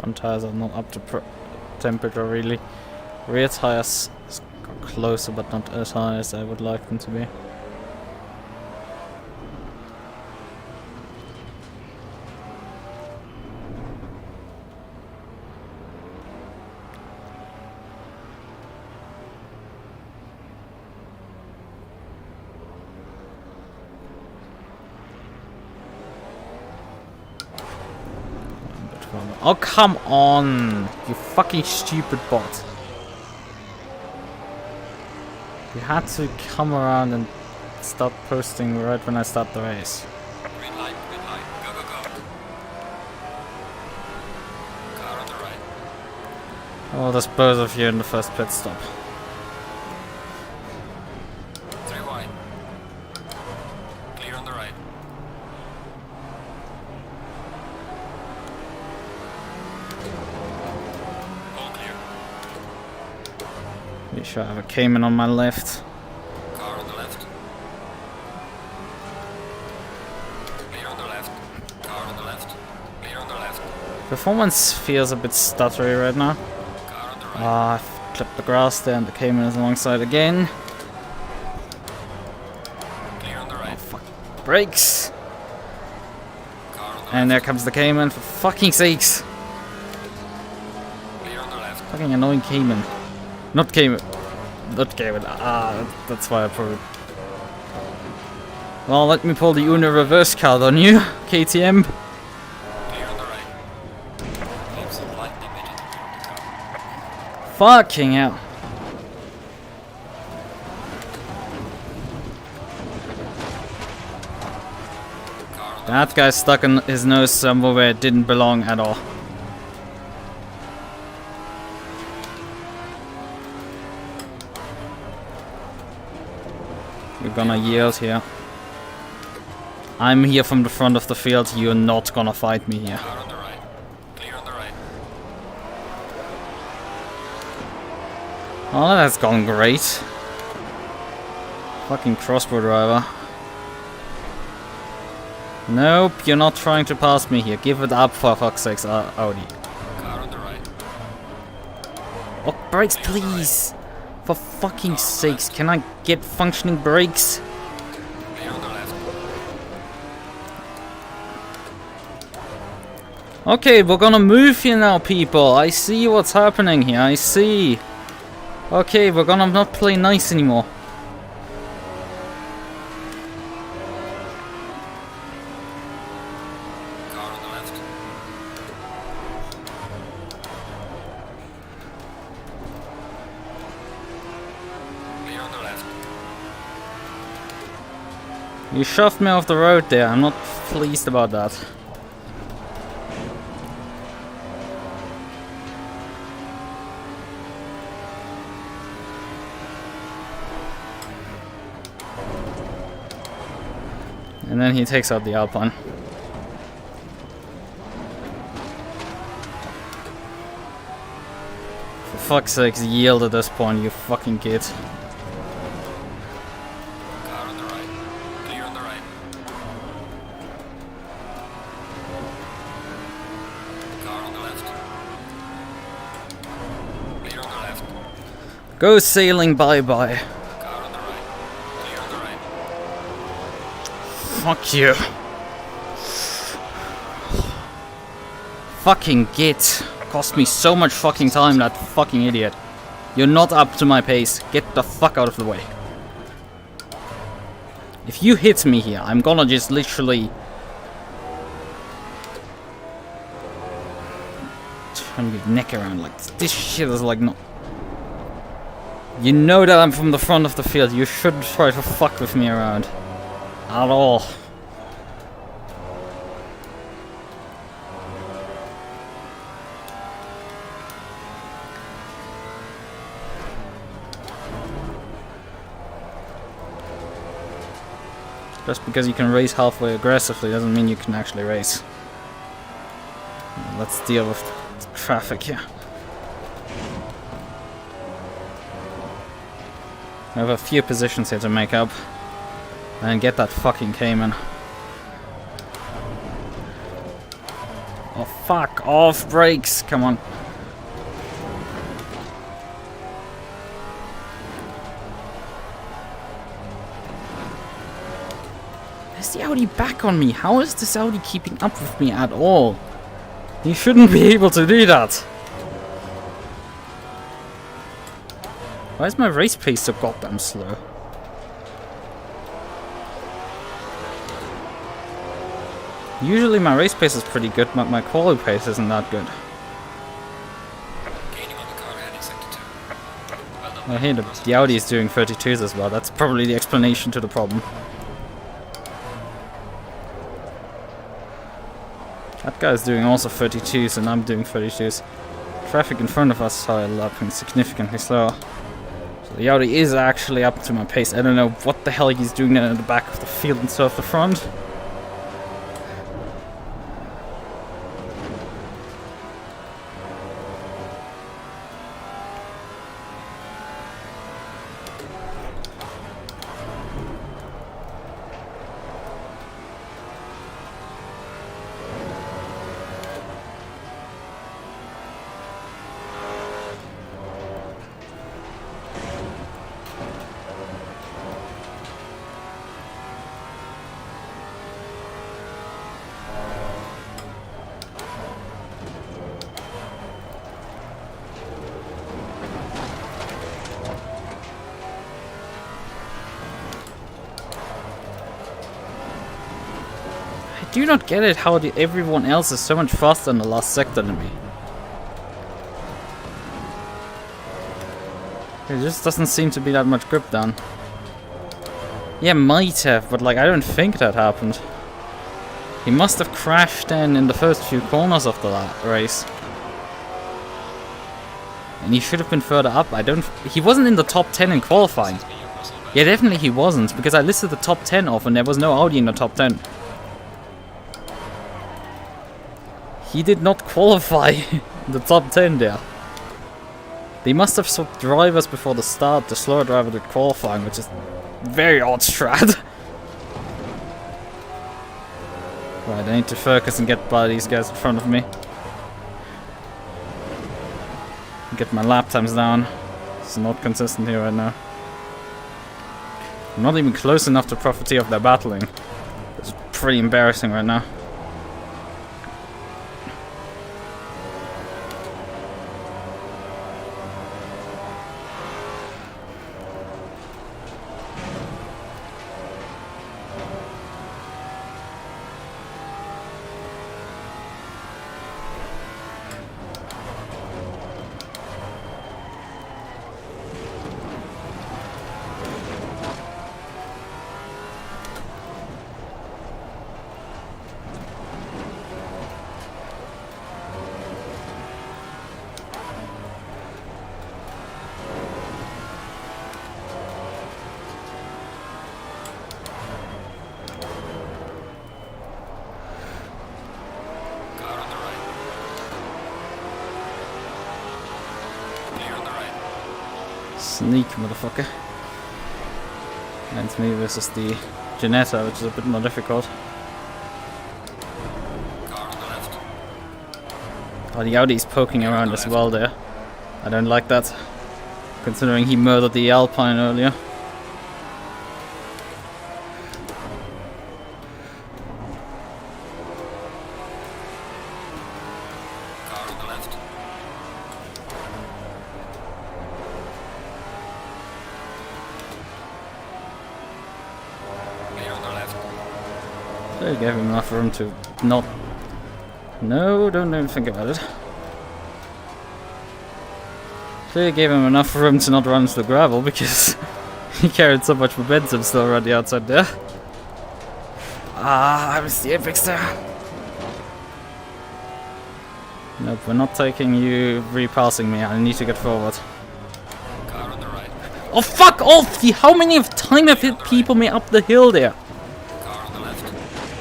Front tires are not up to temperature really. Rear tires are closer but not as high as I would like them to be. Oh, come on! You fucking stupid bot. You had to come around and start posting right when I start the race. Green light, go, go, go. Car on the right. I'll dispose of you in the first pit stop. 3 wide. Clear on the right. All clear. Make sure I have a Cayman on my left. Car on the left. Clear on the left. Car on the left. Clear on the left. Performance feels a bit stuttery right now. Car on the right. I've clipped the grass there and the Cayman is alongside again. Clear on the right. Brakes! Car on the And there comes the Cayman, for fucking sakes. Clear on the left. Fucking annoying Cayman. Not Cayman. Not Cayman. Ah, that's why I probably... Well, let me pull the Uno reverse card on you, KTM. Clear on the right. Leave some light damage in the rear of the car. Fucking hell. Car on the That guy's stuck in his nose somewhere where it didn't belong at all. You're gonna yield here. I'm here from the front of the field, you're not gonna fight me here. car on the right. Clear on the right. Oh, that's gone great. Fucking crossbow driver. Nope, you're not trying to pass me here. Give it up for fuck's sakes, Audi. Car on the right. Oh, brakes, please! For fucking sakes, can I get functioning brakes? Clear on the left. Okay, we're gonna move here now, people. I see what's happening here, I see. Okay, we're gonna not play nice anymore. Car on the left. Clear on the left. You shoved me off the road there, I'm not pleased about that. And then he takes out the Alpine. For fuck's sake, yield at this point, you fucking kid. Car on the right. Clear on the right. Car on the left. Clear on the left. Go sailing, bye-bye. Car on the right. Clear on the right. Fuck you. Fucking git. Cost me so much fucking time, that fucking idiot. You're not up to my pace. Get the fuck out of the way. If you hit me here, I'm gonna just literally... turn your neck around like this. This shit is like not... You know that I'm from the front of the field. You shouldn't try to fuck with me around. At all. Just because you can race halfway aggressively doesn't mean you can actually race. Let's deal with traffic here. I have a few positions here to make up. And get that fucking Cayman. Oh, fuck off, brakes! Come on. Is the Audi back on me? How is this Audi keeping up with me at all? He shouldn't be able to do that. Why is my race pace so goddamn slow? Usually my race pace is pretty good, but my quality pace isn't that good. Gaining on the car ahead in sector 2. Well done. I hear the Audi is doing 32s as well. That's probably the explanation to the problem. That guy's doing also 32s and I'm doing 32s. Traffic in front of us are lapping significantly slower. So the Audi is actually up to my pace. I don't know what the hell he's doing there in the back of the field instead of the front. do not get it how everyone else is so much faster in the last sector than me. There just doesn't seem to be that much grip down. Yeah, might have, but like I don't think that happened. He must have crashed then in the first few corners of the race. And he should have been further up. He wasn't in the top 10 in qualifying. Yeah, definitely he wasn't, because I listed the top 10 off and there was no Audi in the top 10. He did not qualify in the top 10 there. They must have swapped drivers before the start. The slower driver did qualifying, which is very odd strat. Right, I need to focus and get by these guys in front of me. Get my lap times down. It's not consistent here right now. I'm not even close enough to property of their battling. It's pretty embarrassing right now. Sneak, motherfucker. And me versus the Janetta, which is a bit more difficult. Oh, the Audi's poking around as well there. I don't like that, considering he murdered the Alpine earlier. They gave him enough room to not... No, don't even think about it. They gave him enough room to not run into the gravel because he carried so much momentum still around the outside there. Ah, I missed the apex there. Nope, we're not taking you repassing me. I need to get forward. Car on the right. Oh, fuck off! How many of time have hit people me up the hill there? Car on the left.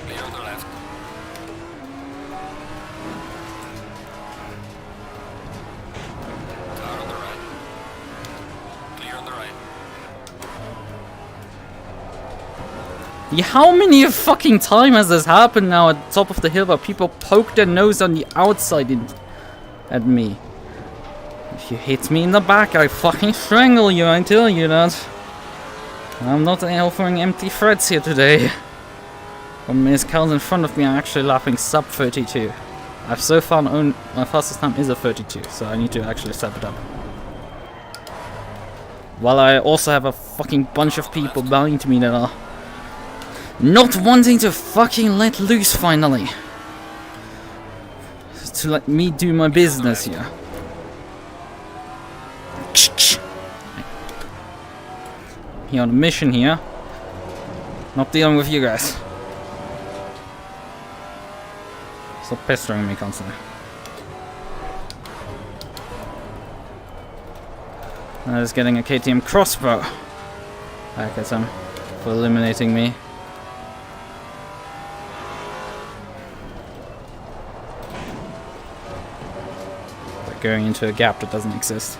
Clear on the left. Car on the right. Clear on the right. Yeah, how many fucking time has this happened now at the top of the hill where people poke their nose on the outside at me? If you hit me in the back, I fucking strangle you, I tell you that. I'm not offering empty threats here today. When Miss Cal's in front of me, I'm actually lapping sub 32. I've so far known my fastest time is a 32, so I need to actually step it up. While I also have a fucking bunch of people bowing to me that are not wanting to fucking let loose finally. To let me do my business here. Here on a mission here. Not dealing with you guys. Stop pestering me constantly. I was getting a KTM crossbow back at him for eliminating me. But going into a gap that doesn't exist.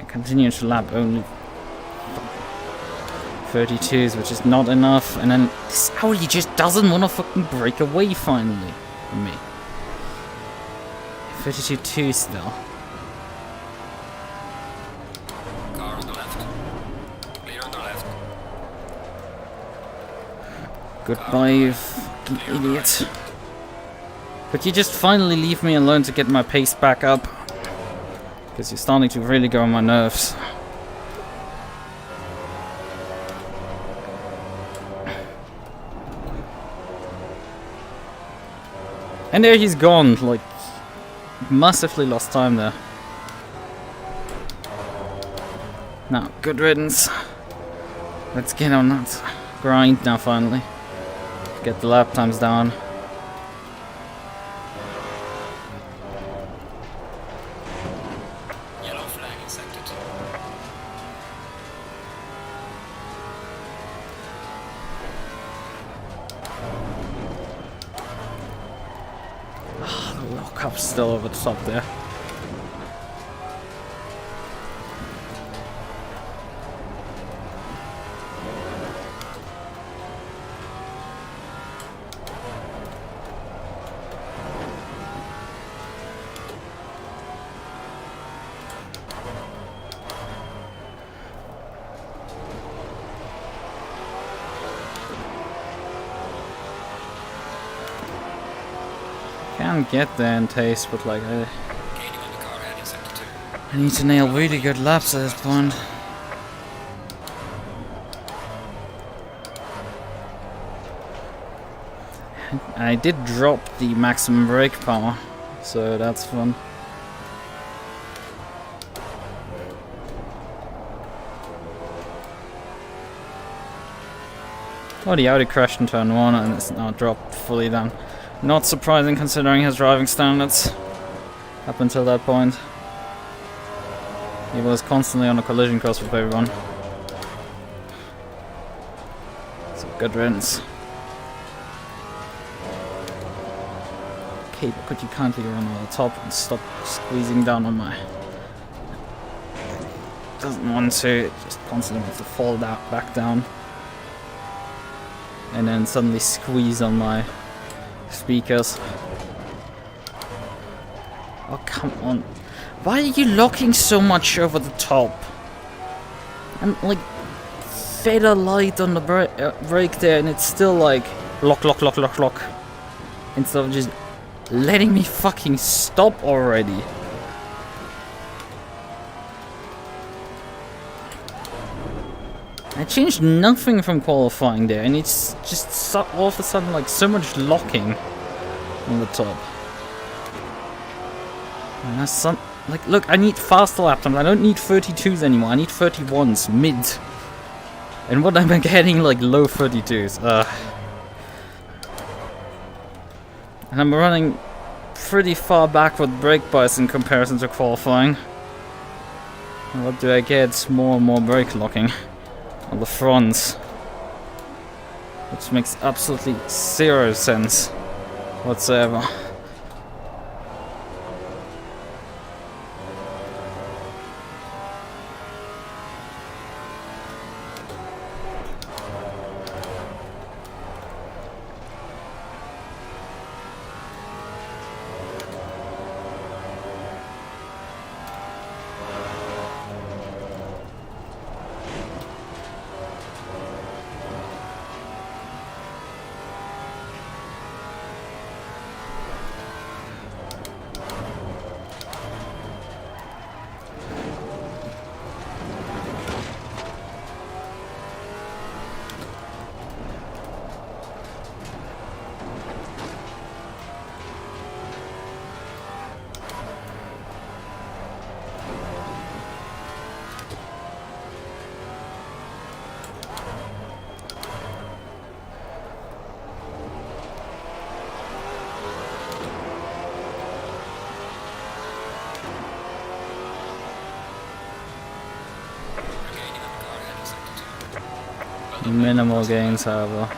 Continue to lap only 32s, which is not enough, and then this Audi just doesn't want to fucking break away finally from me. 32-2 still. Car on the left. Clear on the left. Goodbye, you fucking idiot. Could you just finally leave me alone to get my pace back up? Because you're starting to really go on my nerves. And there he's gone, like, massively lost time there. Now, good riddance. Let's get on that grind now finally. Get the lap times down. Yellow flag in sector 2. The lockup's still over the top there. Can get there in taste, but like Gaining on the car ahead in sector 2. I need to nail really good laps at this point. I did drop the maximum brake power, so that's fun. Oh, the Audi crashed in turn 1 and it's now dropped fully down. Not surprising considering his driving standards up until that point. He was constantly on a collision course with everyone. So good riddance. Okay, but could you kindly run on the top and stop squeezing down on my... Doesn't want to, it just constantly wants to fall back down. And then suddenly squeeze on my speakers. Oh, come on. Why are you locking so much over the top? I'm like feather light on the brake there and it's still like lock. Instead of just letting me fucking stop already. I changed nothing from qualifying there, and it's just so, all of a sudden like so much locking on the top. And that's some like, look, I need faster lap times. I don't need 32s anymore. I need 31s mid. And what am I getting? Like low 32s. And I'm running pretty far back with brake bias in comparison to qualifying. And what do I get? More and more brake locking on the fronts, which makes absolutely zero sense whatsoever. Minimal gains, however.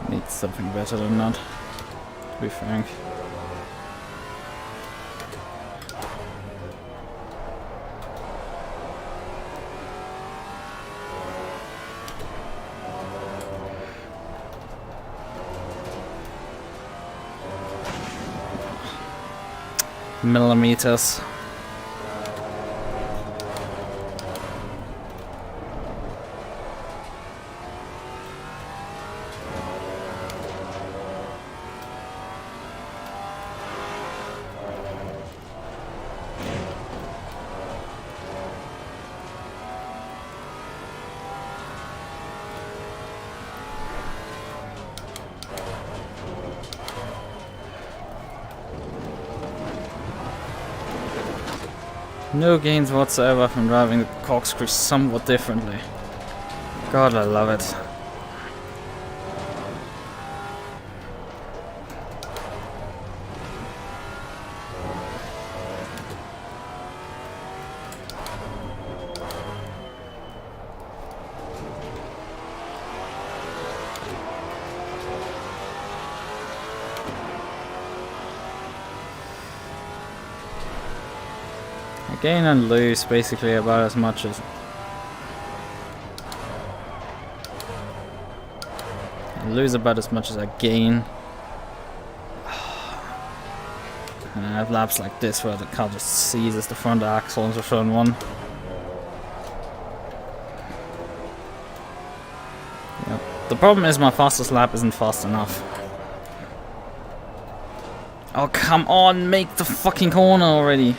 Needs something better than that, to be frank. millimeters. No gains whatsoever from driving the corkscrew somewhat differently. God, I love it. I gain and lose basically about as much as... I lose about as much as I gain. And I have laps like this where the car just seizes the front axle into turn 1. Yep. The problem is my fastest lap isn't fast enough. Oh, come on, make the fucking corner already.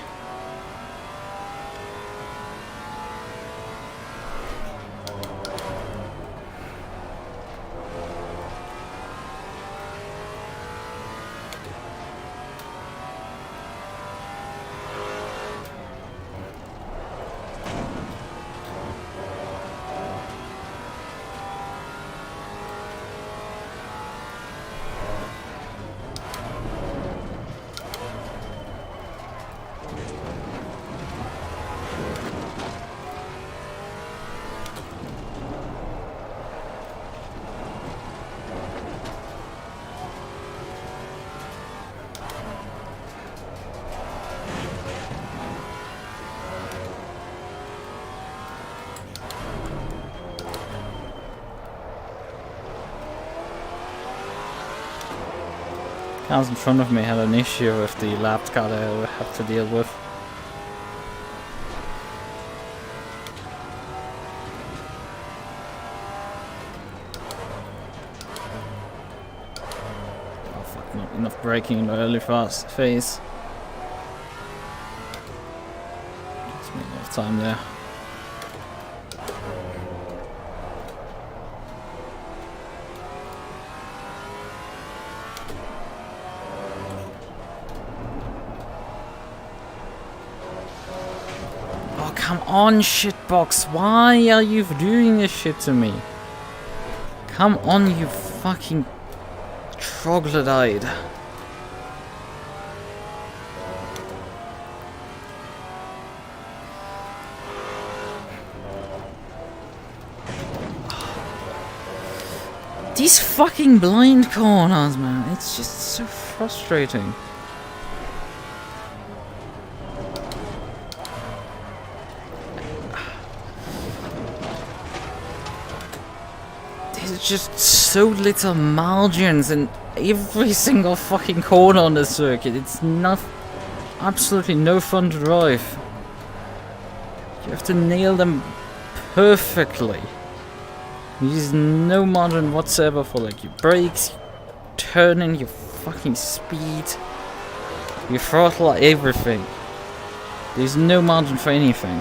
Cars in front of me had an issue with the lapped car that I have to deal with. Oh fuck, not enough braking in the early fast phase. Just made enough time there. Come on, shitbox, why are you doing this shit to me? Come on, you fucking troglodyte. These fucking blind corners, man, it's just so frustrating. There's just so little margins in every single fucking corner on the circuit. It's not absolutely no fun to drive. You have to nail them perfectly. There's no margin whatsoever for like your brakes, your turning, your fucking speed, your throttle, everything. There's no margin for anything.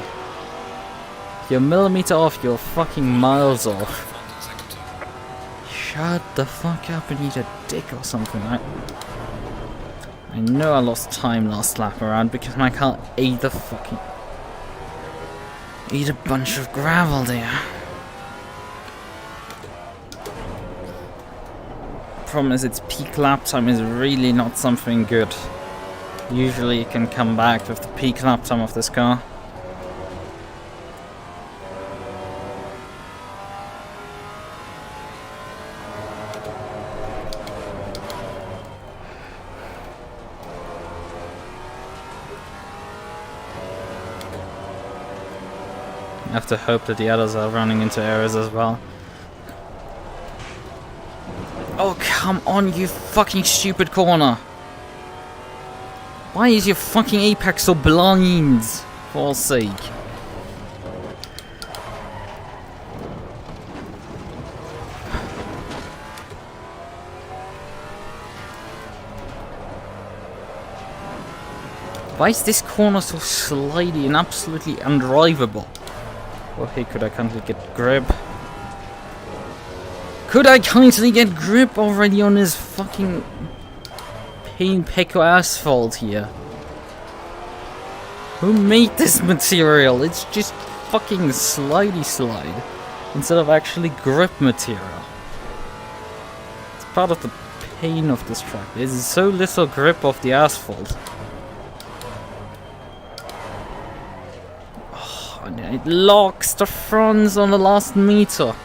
You're a millimeter off, you're fucking miles off. Shut the fuck up and eat a dick or something. I know I lost time last lap around because my car ate a bunch of gravel there. Problem is its peak lap time is really not something good. Usually you can come back with the peak lap time of this car. I have to hope that the others are running into errors as well. Oh, come on, you fucking stupid corner! Why is your fucking apex so blind? For all sake. Why is this corner so slidey and absolutely undrivable? Oh hey, could I kindly get grip? Could I kindly get grip already on this fucking pain Pecco asphalt here? Who made this material? It's just fucking slidey slide instead of actually grip material. It's part of the pain of this track. There's so little grip of the asphalt. And it locks the fronts on the last meter.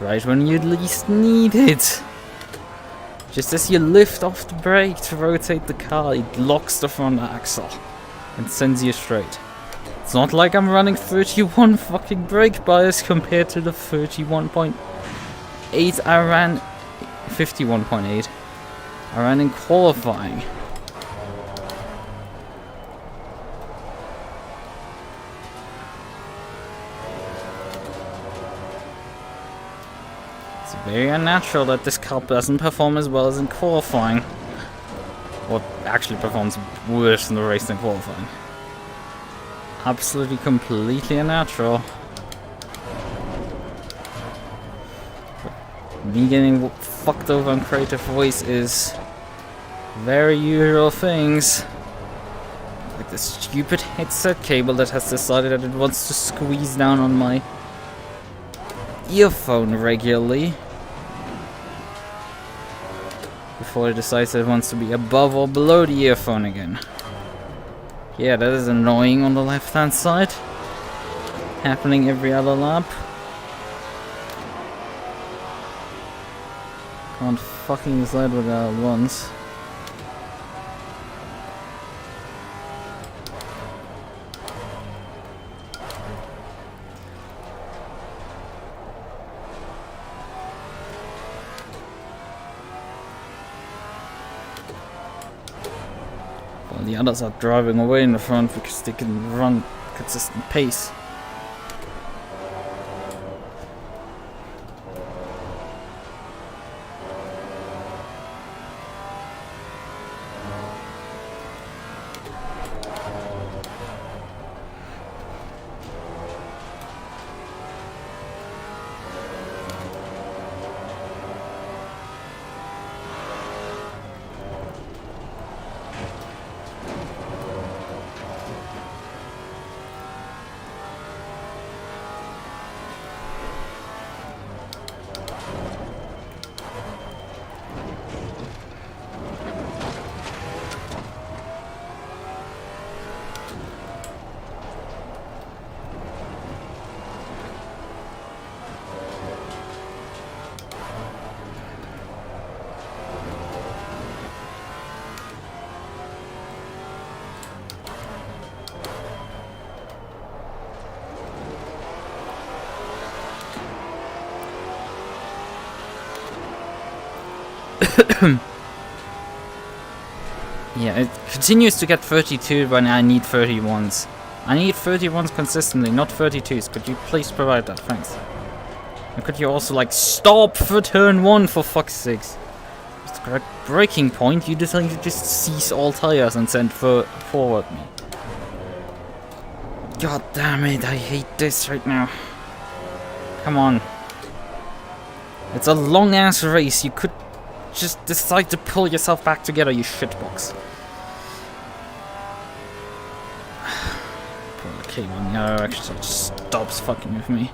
Right when you least need it. Just as you lift off the brake to rotate the car, it locks the front axle. And sends you straight. It's not like I'm running 31 fucking brake bias compared to the 31.8 I ran... 51.8 I ran in qualifying. Very unnatural that this car doesn't perform as well as in qualifying. Or actually performs worse in the race than qualifying. Absolutely, completely unnatural. Me getting fucked over on creative voice is very usual things. Like the stupid headset cable that has decided that it wants to squeeze down on my earphone regularly. Before it decides that it wants to be above or below the earphone again. Yeah, that is annoying on the left hand side. Happening every other lap. Can't fucking decide what that wants. The others are driving away in the front because they can run consistent pace. Yeah, it continues to get 32 when I need 31s. I need 31s consistently, not 32s. Could you please provide that? Thanks. And could you also, like, stop for turn 1 for fuck's sakes? It's the correct braking point. You decide to just seize all tires and send forward me. God damn it, I hate this right now. Come on. It's a long ass race. You could just decide to pull yourself back together, you shitbox. Okay, well, no, actually, it stops fucking with me.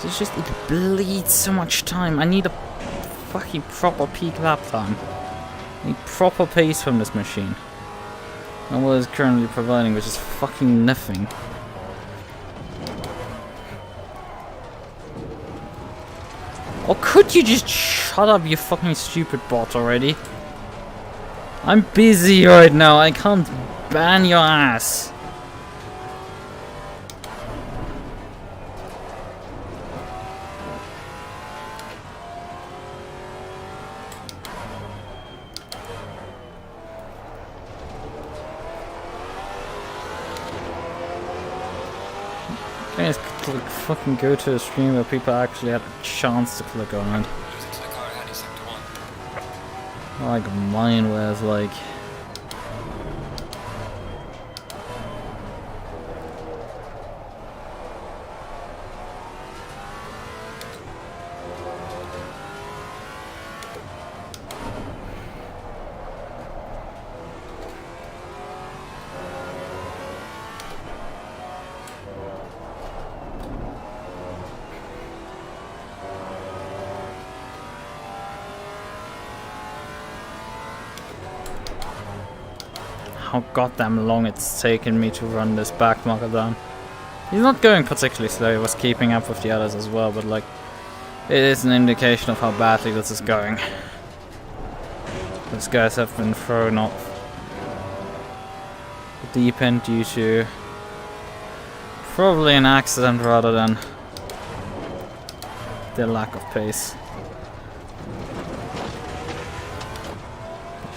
It's just, it bleeds so much time. I need a fucking proper peak lap time. I need proper pace from this machine. Not what it's currently providing, which is fucking nothing. Or could you just shut up, you fucking stupid bot already? I'm busy right now, I can't ban your ass. It's like fucking go to a stream where people actually had a chance to click on it. Losing to the car ahead is sector 1. Like mine was like... How goddamn long it's taken me to run this back marker down. He's not going particularly slow, he was keeping up with the others as well, but like, it is an indication of how badly this is going. These guys have been thrown off the deep end due to probably an accident rather than their lack of pace.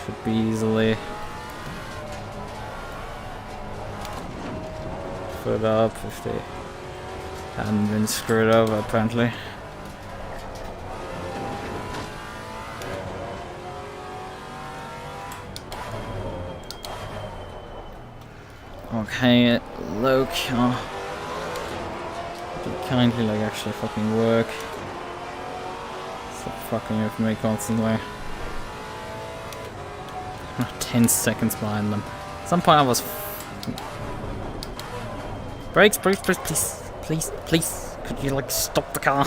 Should be easily further up if they hadn't been screwed over apparently. Okay, Lukas, kindly like actually fucking work. Stop fucking with me constantly. I'm 10 seconds behind them. At some point I was brakes, brakes, brakes, please, please, please. Could you like stop the car?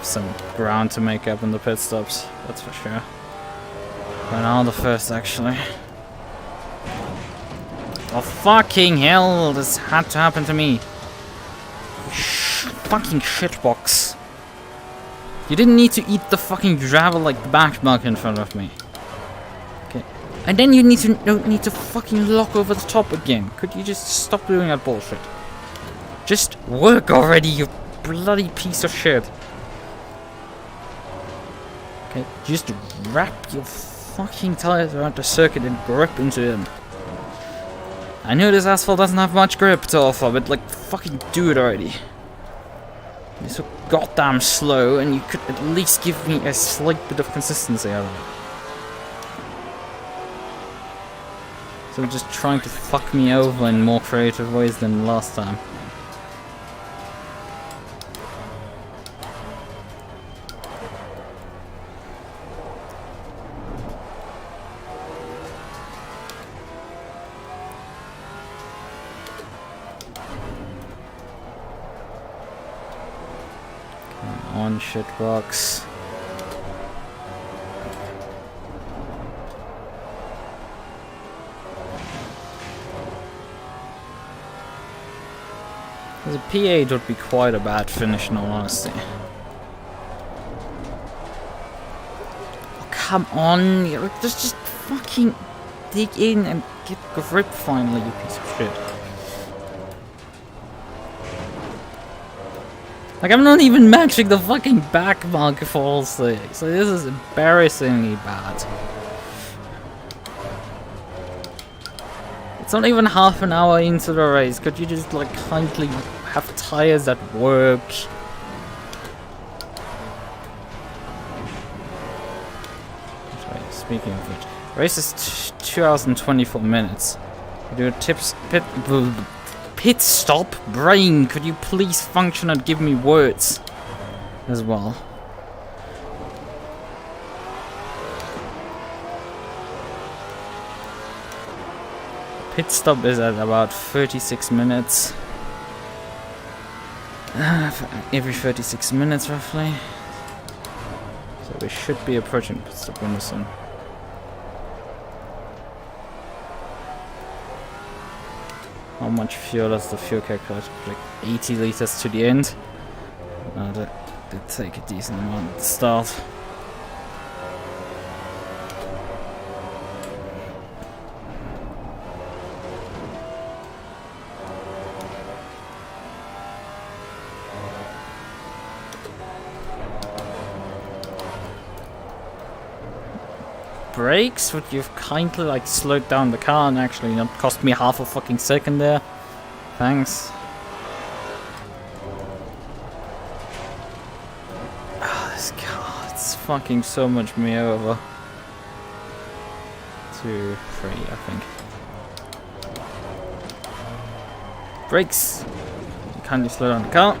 Some ground to make up in the pit stops, that's for sure. But now the first actually. Oh fucking hell, this had to happen to me. Fucking shitbox. You didn't need to eat the fucking gravel like the backmark in front of me. Okay. And then you don't need to fucking lock over the top again. Could you just stop doing that bullshit? Just work already, you bloody piece of shit. Okay, just wrap your fucking tires around the circuit and grip into them. I know this asphalt doesn't have much grip to offer, but like, fucking do it already. You're so goddamn slow, and you could at least give me a slight bit of consistency out of it. So just trying to fuck me over in more creative ways than last time. On shitbox. As a P8 would be quite a bad finish in all honesty. Oh, come on, just fucking dig in and get grip finally, you piece of shit. Like, I'm not even matching the fucking back mark for all sakes. So this is embarrassingly bad. It's not even half an hour into the race. Could you just, like, kindly have tires that work? Sorry, speaking of which, race is 2 hours and 24 minutes. We do a pit stop? Brain, could you please function and give me words as well? Pit stop is at about 36 minutes. Every 36 minutes roughly. So we should be approaching pit stop window soon. How much fuel does the fuel calculator? Like 80 liters to the end. That did take a decent amount at the start. Brakes, would you've kindly like slowed down the car and actually not cost me half a fucking second there. Thanks. This car, it's fucking so much me over. 2, 3, I think. Brakes! Kindly slow down the car.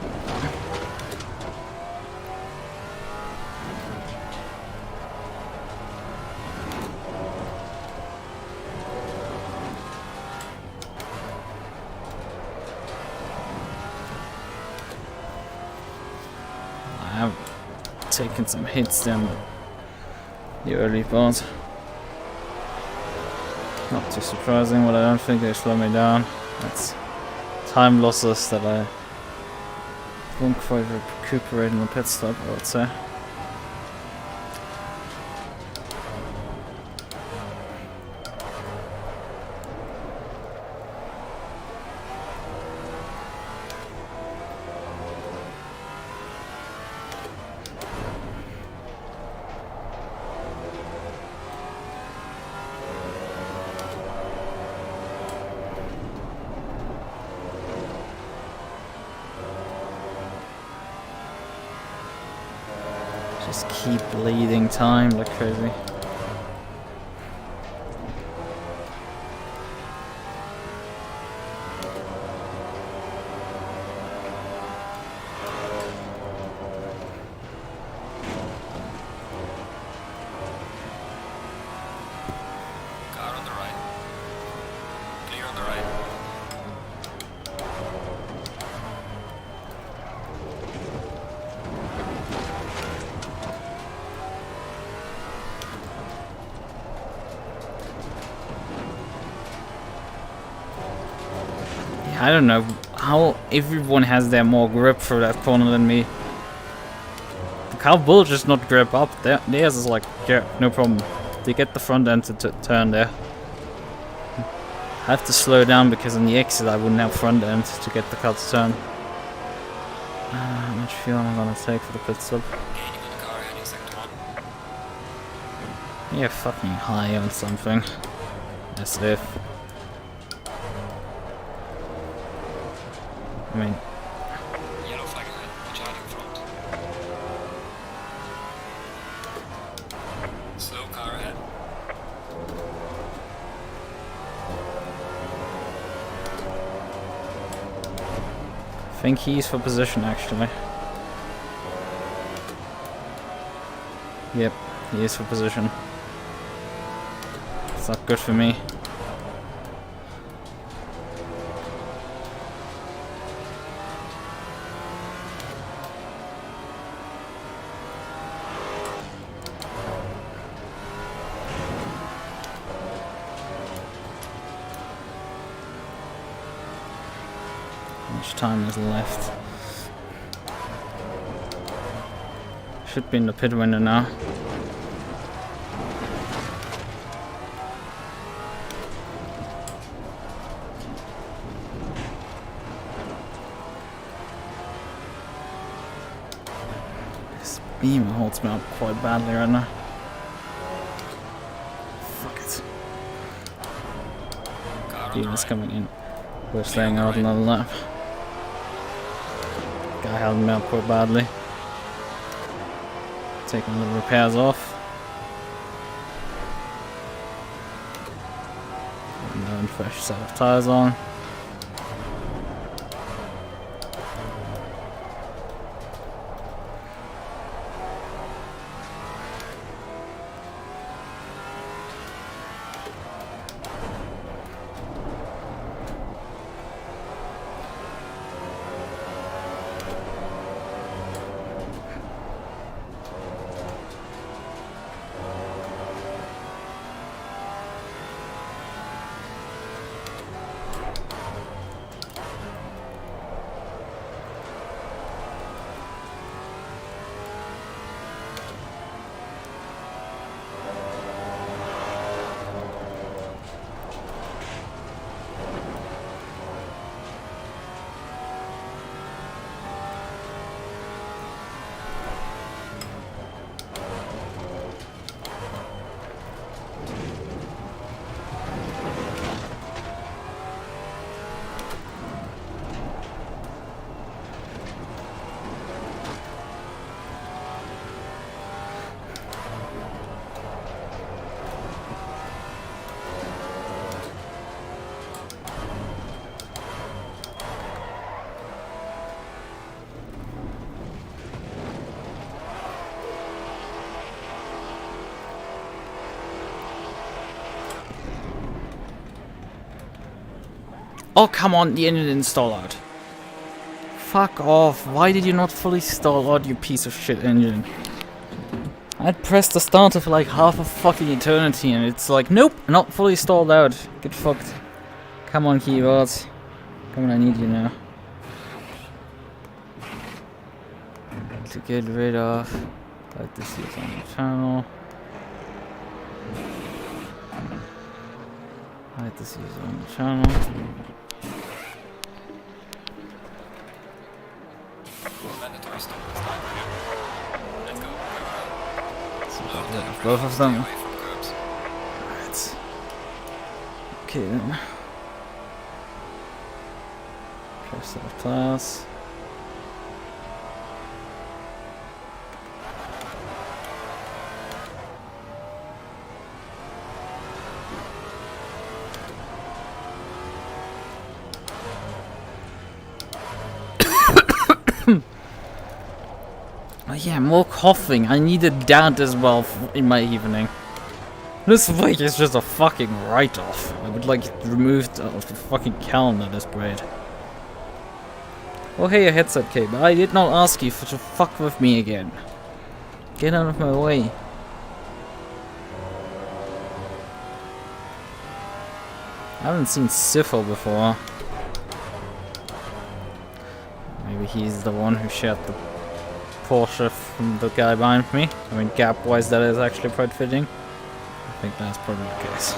Taken some hits down the early part. Not too surprising, but I don't think they slow me down. That's time losses that I won't quite recuperate in the pit stop, I would say. Just keep bleeding time like crazy. Car on the right. Clear on the right. I don't know how everyone has their more grip for that corner than me. The car will just not grip up. Theirs is like, yeah, no problem. They get the front end to turn there. I have to slow down because on the exit I wouldn't have front end to get the car to turn. How much fuel am I gonna take for the pit stop? Gaining on the car heading sector 1. Yeah, fucking high on something. As if. I mean, Yellow flag ahead. Watch out in front. Slow car ahead. I think he's for position actually. Yep, he is for position. It's not good for me. How much time is left? Should be in the pit window now. This beam holds me up quite badly right now. Fuck it. Car on Beam the is right. coming in. We're staying out another lap. Guy held me up quite badly. Taking the repairs off. And then fresh set of tires on. Oh, come on, the engine didn't stall out. Fuck off. Why did you not fully stall out, you piece of shit engine? I'd pressed the starter for like half a fucking eternity and it's like, nope, not fully stalled out. Get fucked. Come on, keyboards. Come on, I need you now. To get rid of. Like this is on the channel. Like this is on the channel. Mandatory stop this time. Let's go. Both of them. Away from curbs. Right. Okay then. Press that class. Oh yeah, more coughing. I needed that as well in my evening. This week is just a fucking write-off. I would like it removed off the fucking calendar, this grade. Oh hey, a headset cable. I did not ask you to fuck with me again. Get out of my way. I haven't seen Sifo before. Maybe he's the one who shared the Porsche from the guy behind me. I mean, gap-wise, that is actually quite fitting. I think that's probably the case.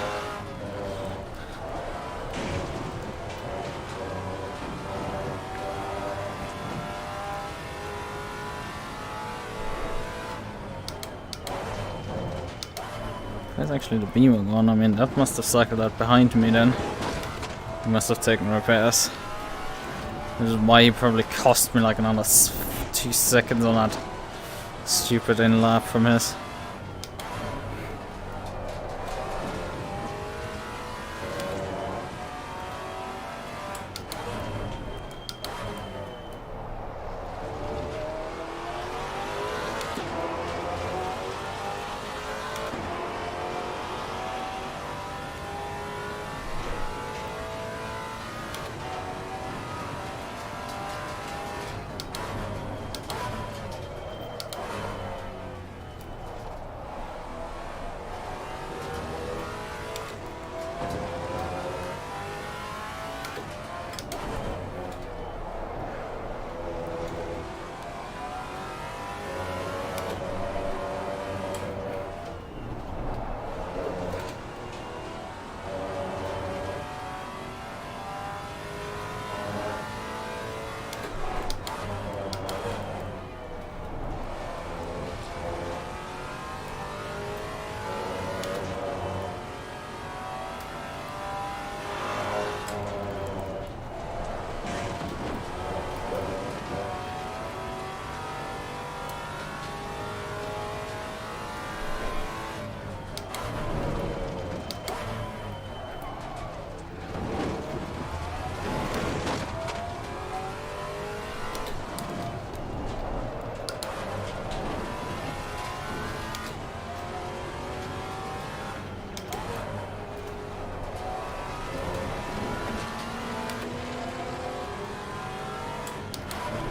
That's actually the beamer gone. I mean, that must have cycled out behind me then. He must have taken repairs. This is why he probably cost me like another 2 seconds on that stupid in-lap from his.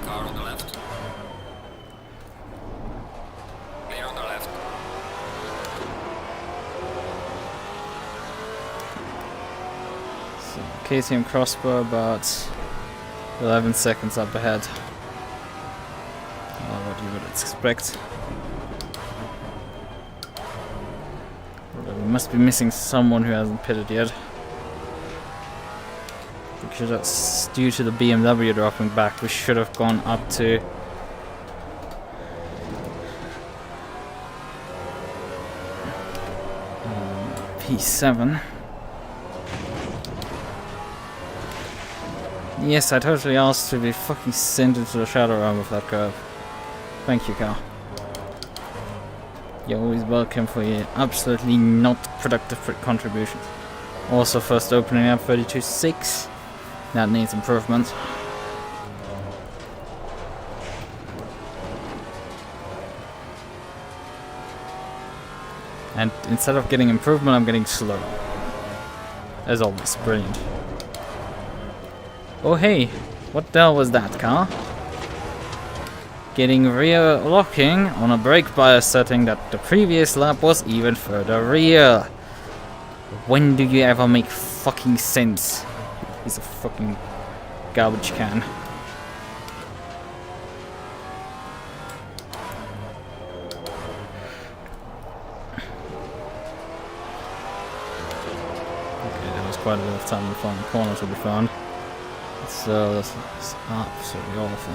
Car on the left. Clear on the left. So, KTM crossbar about 11 seconds up ahead. Well, what you would expect. We must be missing someone who hasn't pitted yet. Because that's due to the BMW dropping back. We should have gone up to P7. Yes, I totally asked to be fucking sent into the shadow realm of that curve. Thank you, Cal. You're always welcome for your absolutely not productive contributions. Also, first opening up 32.6. That needs improvement. And instead of getting improvement, I'm getting slow. As always, brilliant. Oh hey, what the hell was that, car? Getting rear locking on a brake bias setting that the previous lap was even further rear. When do you ever make fucking sense? He's a fucking garbage can. Quite a bit of time to find the corner to be found. So this is absolutely awful.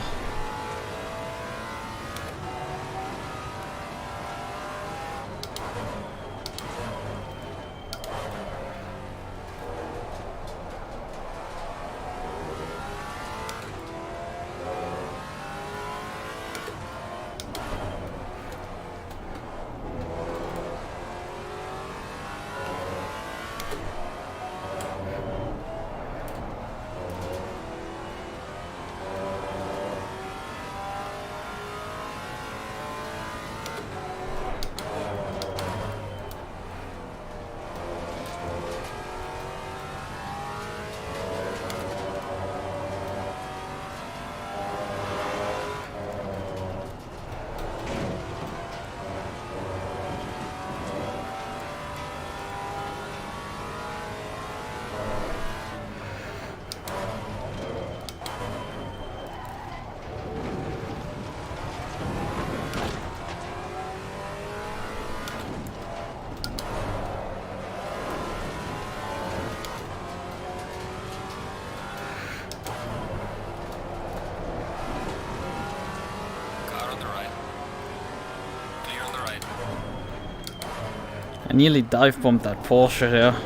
I nearly dive bombed that Porsche there. Car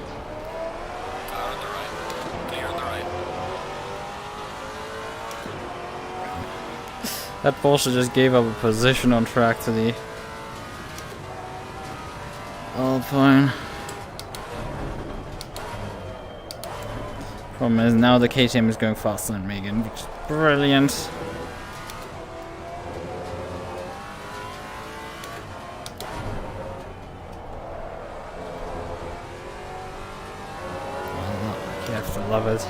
on the right. Clear on the right. That Porsche just gave up a position on track to the Alpine. Problem is now the KTM is going faster than Megan, which is brilliant. You have to love it.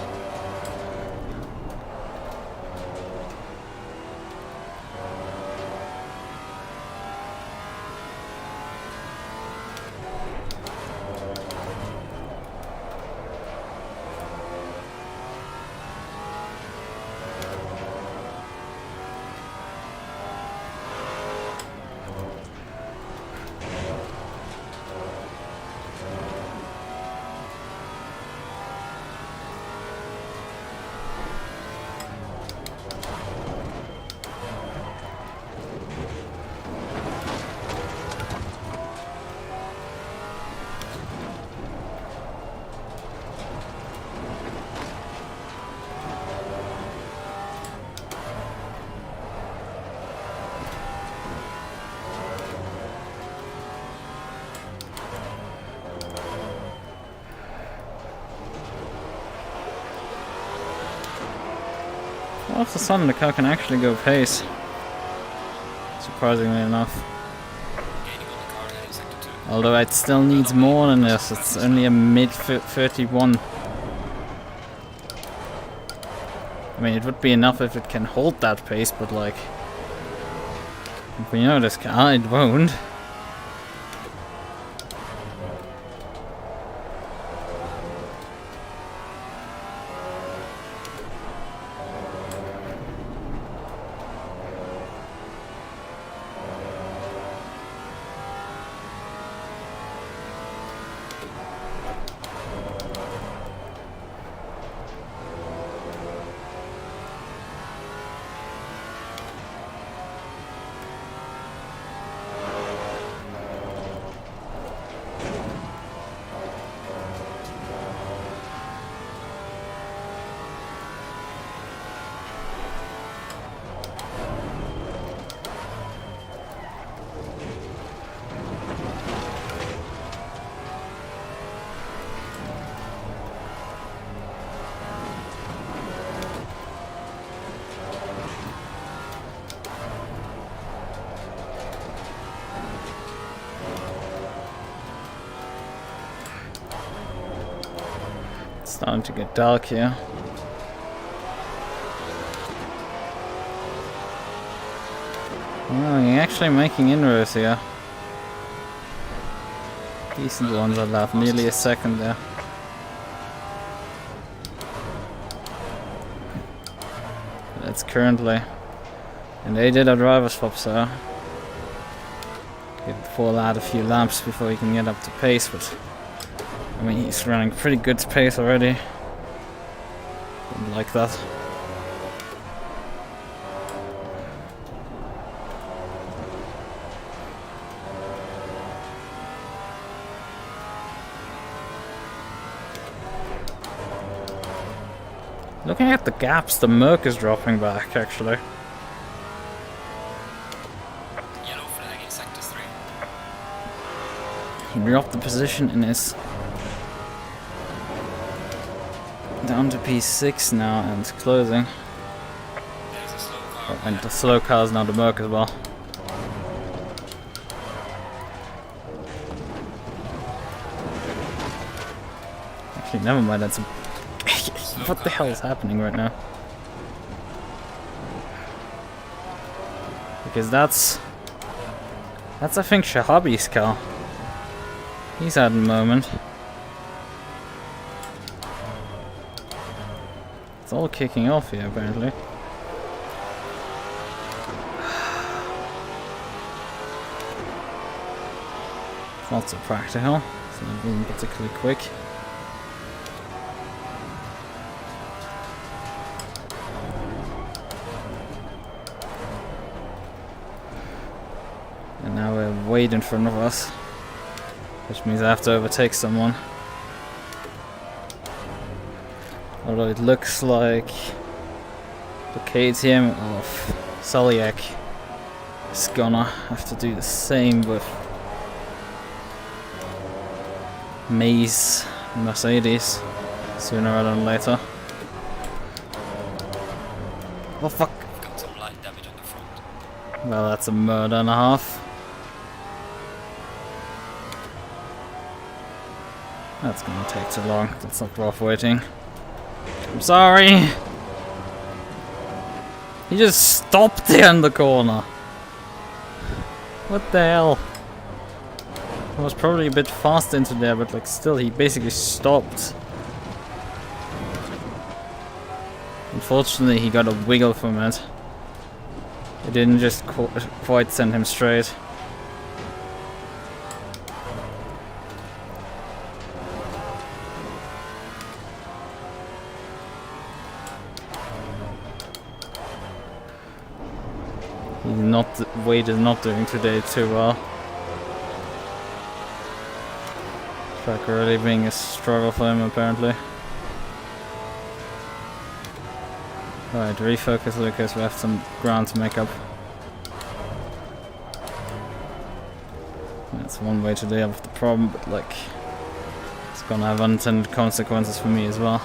All of a sudden the car can actually go pace. Surprisingly enough. Gaining on the car ahead in sector 2. Although it still needs more than this, it's only a mid 31. I mean, it would be enough if it can hold that pace, but like, if we know this car, it won't. Starting to get dark here. Oh, you're actually making inroads here. Decent ones I love, nearly a second there. That's currently. And they did a driver swap, so he'd fall out a few laps before he can get up to pace, but I mean he's running pretty good pace already. Don't like that. Looking at the gaps, the MUQU is dropping back actually. Yellow flag in sector 3. He dropped the position and is down to P6 now and closing. There's a slow car. Oh, and the slow car is now the MUQU as well. Actually, never mind, that's a... What the hell is happening right now? Because that's I think Shahabi's car. He's had a moment. It's all kicking off here apparently. It's not so practical. It's not being particularly quick. And now we're way in front of us, which means I have to overtake someone. Although it looks like the KTM of Saliak is gonna have to do the same with May's Mercedes sooner rather than later. Oh fuck! Got some light damage on the front. Well, that's a murder and a half. That's gonna take too long. That's not worth waiting. I'm sorry! He just stopped there in the corner. What the hell? I was probably a bit fast into there, but like still, he basically stopped. Unfortunately, he got a wiggle from it. It didn't just quite send him straight. Wade is not doing today too well. Track really being a struggle for him apparently. Alright, refocus Lukas, we have some ground to make up. That's one way to deal with the problem, but like it's gonna have unintended consequences for me as well.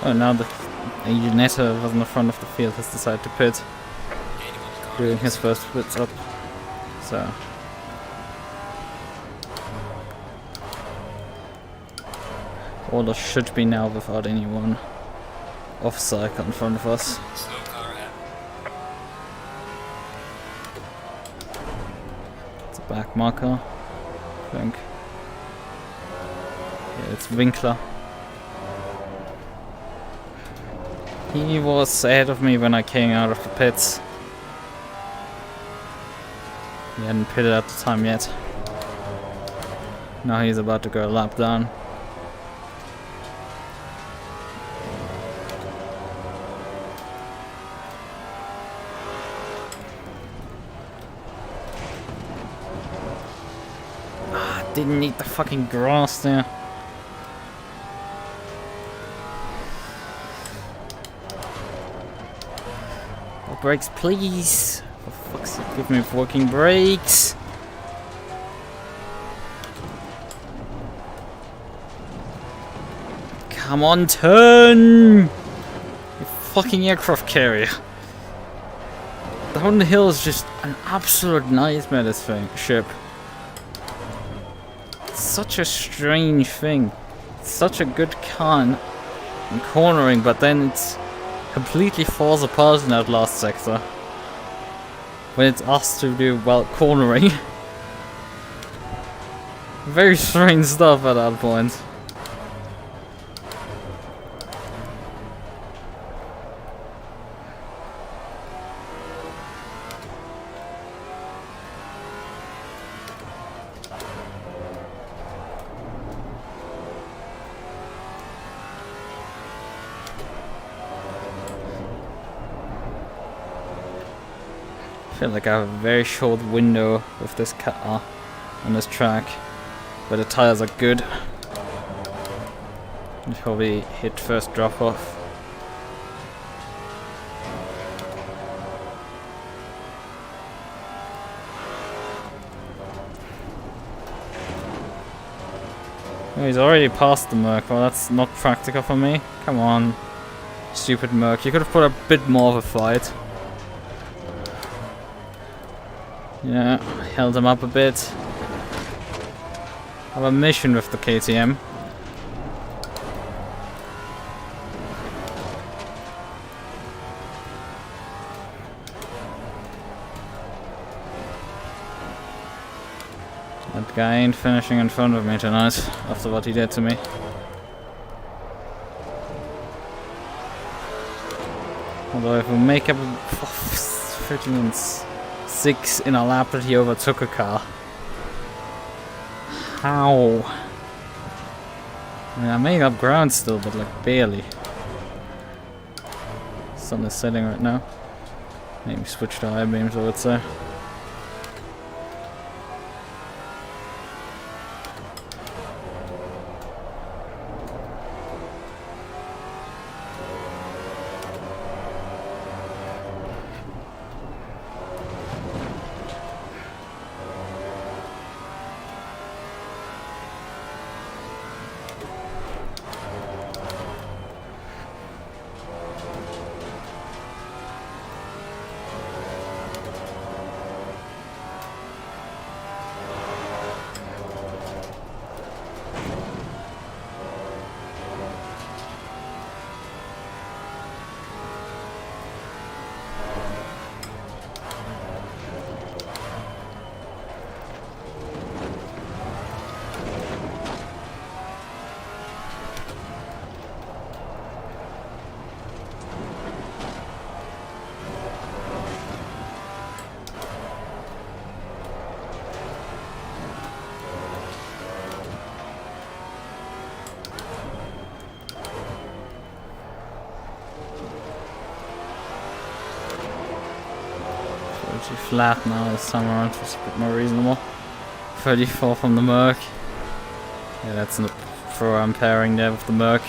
Oh, now the Junetta was in the front of the field has decided to pit, doing his first pit up. So order should be now without anyone off cycle in front of us. Slow car ahead. It's a back marker. I think. Yeah, it's Winkler. He was ahead of me when I came out of the pits. He hadn't pitted at the time yet. Now he's about to go a lap down. Didn't need the fucking grass there. Oh, brakes, please. For fuck's sake, give me working brakes. Come on, turn! You fucking aircraft carrier. Down the hill is just an absolute nightmare, this thing, ship. Such a strange thing. It's such a good con in cornering, but then it's completely falls apart in that last sector. When it's asked to do, well, cornering. Very strange stuff at that point. I feel like I have a very short window with this car on this track, but the tires are good. I'll probably hit first drop off. Oh, he's already past the MUQU. Well, that's not practical for me. Come on, stupid MUQU. You could have put a bit more of a fight. Yeah, held him up a bit. Have a mission with the KTM. That guy ain't finishing in front of me tonight after what he did to me. Although if we make up 13.6 in a lap that he overtook a car. How? I mean, I made up ground still, but like barely. Sun is setting right now. Maybe switch to high beams, I would say. Flat now this time around, it's a bit more reasonable. 34 from the MUQU. Yeah, that's the pro I'm pairing there with the MUQU.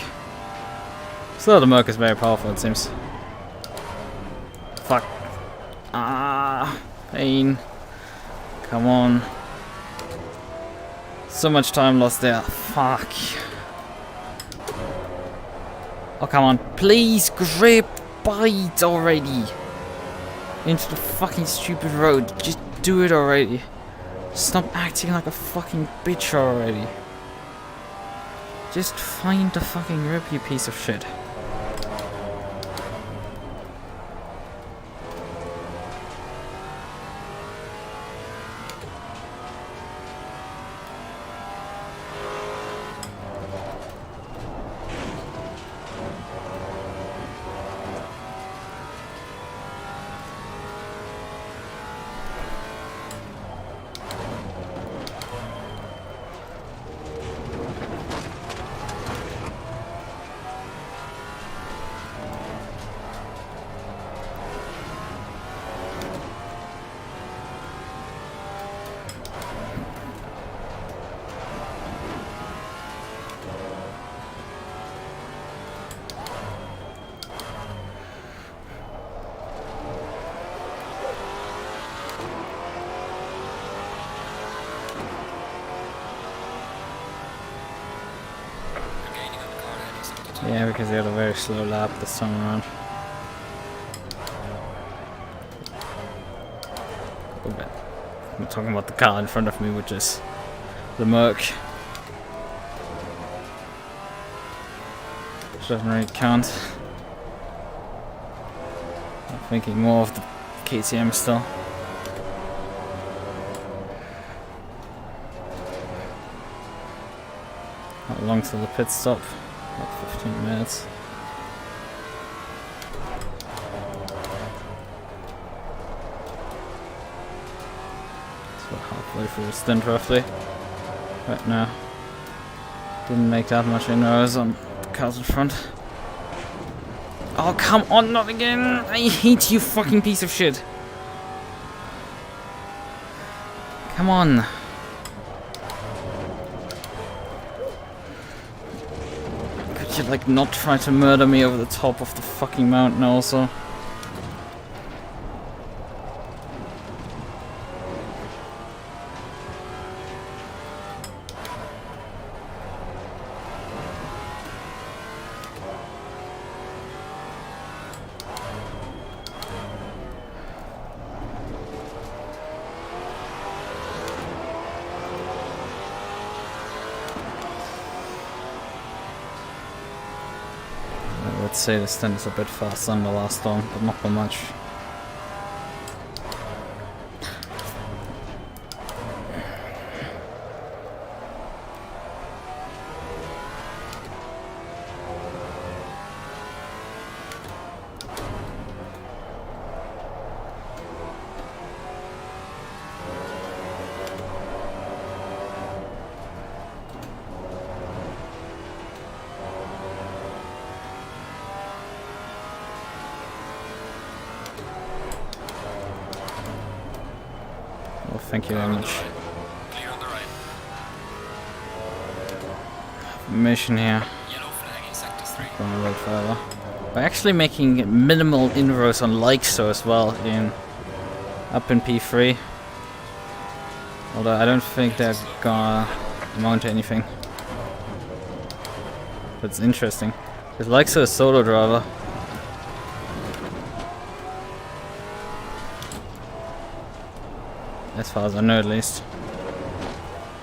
Still, the MUQU is very powerful, it seems. Fuck. Ah, pain. Come on. So much time lost there. Fuck. Oh, come on. Please grip bite already. Into the fucking stupid road. Just do it already. Stop acting like a fucking bitch already. Just find the fucking grip, you piece of shit. because he had a very slow lap this time around. Okay. I'm talking about the car in front of me, which is the MUQU. Which doesn't really count. I'm thinking more of the KTM still. How long till the pit stop? About 15 minutes. So halfway through the stint roughly. Right now. Didn't make that much inroads on the cars in front. Oh, come on, not again! I hate you, fucking piece of shit! Come on! Could you, like, not try to murder me over the top of the fucking mountain also? I'd say this stint is a bit faster than the last one, but not by much. Well, thank you very much. Clear on the right. Mission here. Yellow flag in sector 3. Going a little further. We're actually making minimal inroads on Lichten as well up in P3. Although I don't think they're gonna amount to anything. But it's interesting. Because Lichten is a solo driver. As far as I know, at least.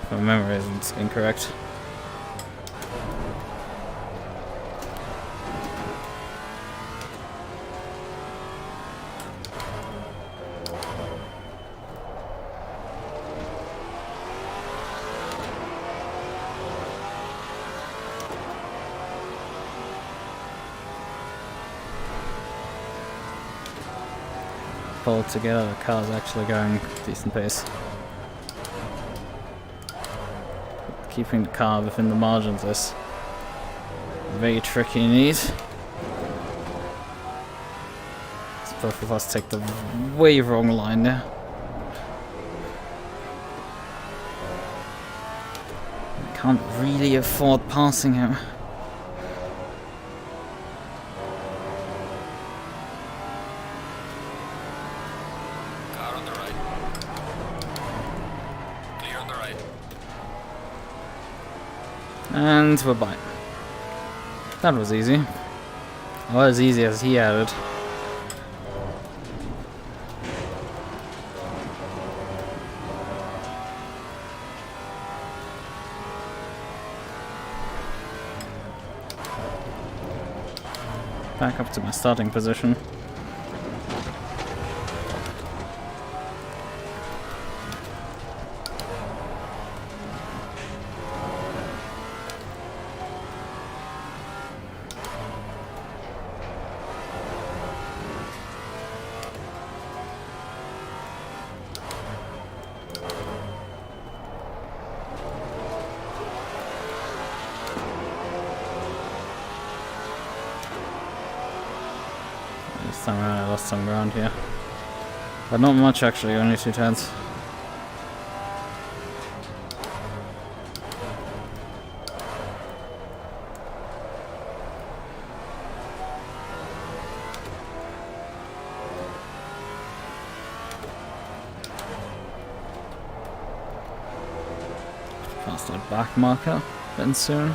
If my memory isn't incorrect. Pull it together, the car's actually going decent pace. Keeping the car within the margins is very tricky indeed. Both of us take the way wrong line there. Can't really afford passing him. And we're by. That was easy. Well, as easy as he had it. Back up to my starting position. This time around I lost some ground here. But not much actually, only 2/10. Past that back marker then soon.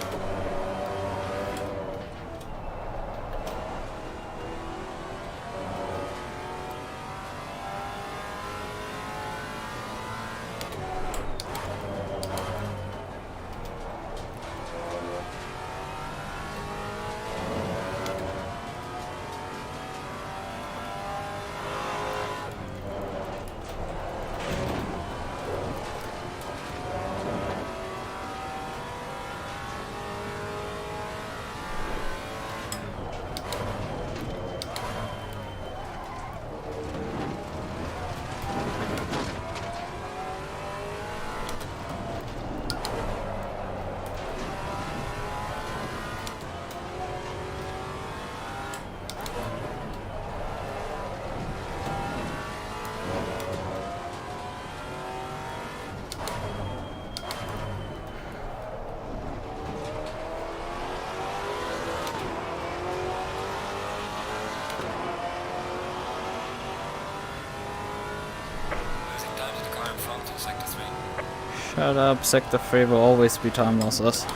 Shut up, Sector 3 will always be time losses.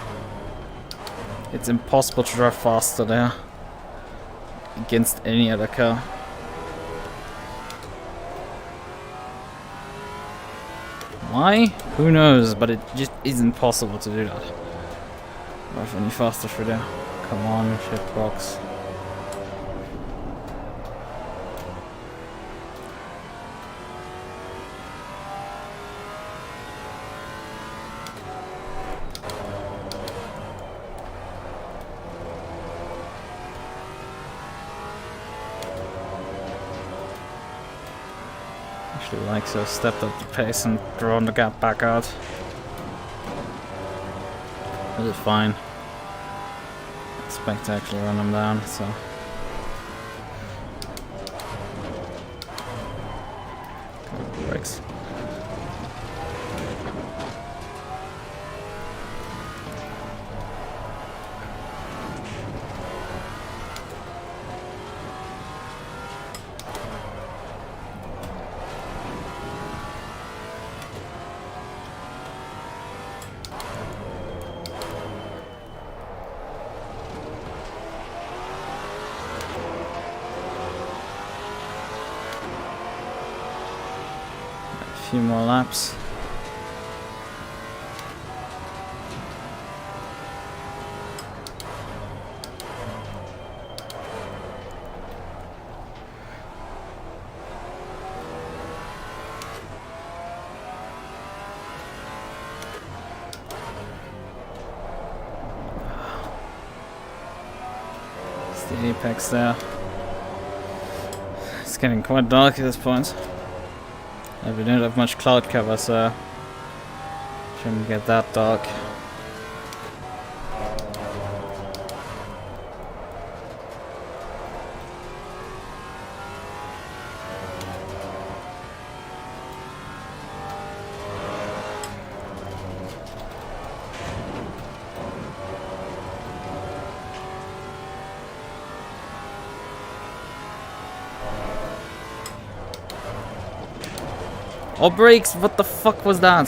It's impossible to drive faster there against any other car. Why? Who knows, but it just isn't possible to do that. Drive any faster through there. Come on, shitbox. Actually like so stepped up the pace and drawn the gap back out. This is fine. Expect to actually run them down, so. Brakes. Few more laps. It's the apex there. It's getting quite dark at this point. We don't have much cloud cover, so shouldn't get that dark. Oh, brakes! What the fuck was that?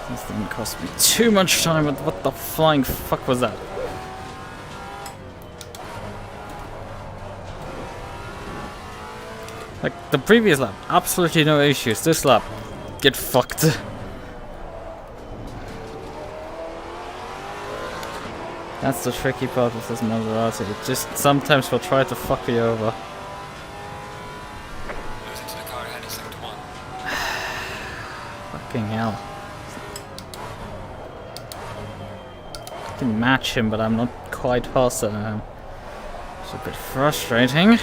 This didn't cost me too much time, but what the flying fuck was that? Like, the previous lap, absolutely no issues. This lap, get fucked. That's the tricky part with this Maserati. It just sometimes will try to fuck you over. Losing to the car ahead in sector 1. Fucking hell. I can match him, but I'm not quite faster than him. It's a bit frustrating.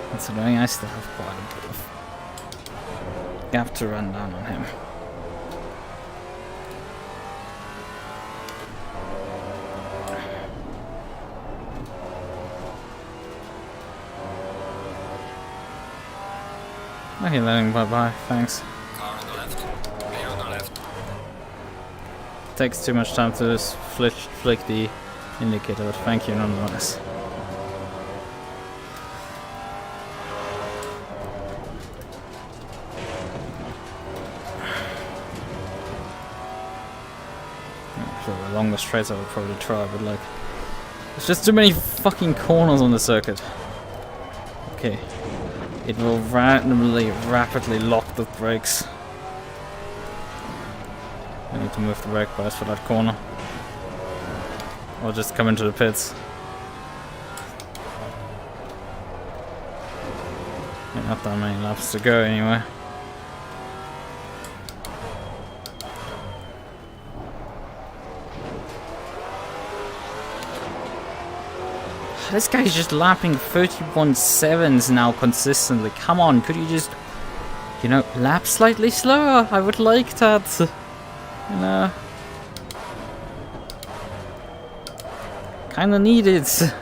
Considering I still have quite a bit of gap to run down on him. Okay, letting bye-bye, thanks. Car on the left. Player on the left. Takes too much time to just flick the indicator, but thank you nonetheless. For the longest straights I would probably try, but like, there's just too many fucking corners on the circuit. Okay. It will randomly, rapidly lock the brakes. I need to move the brake bias for that corner. Or just come into the pits. Not that many laps to go anyway. This guy's just lapping 31.7s now consistently. Come on, could you just, you know, lap slightly slower? I would like that. You know. Kinda need it.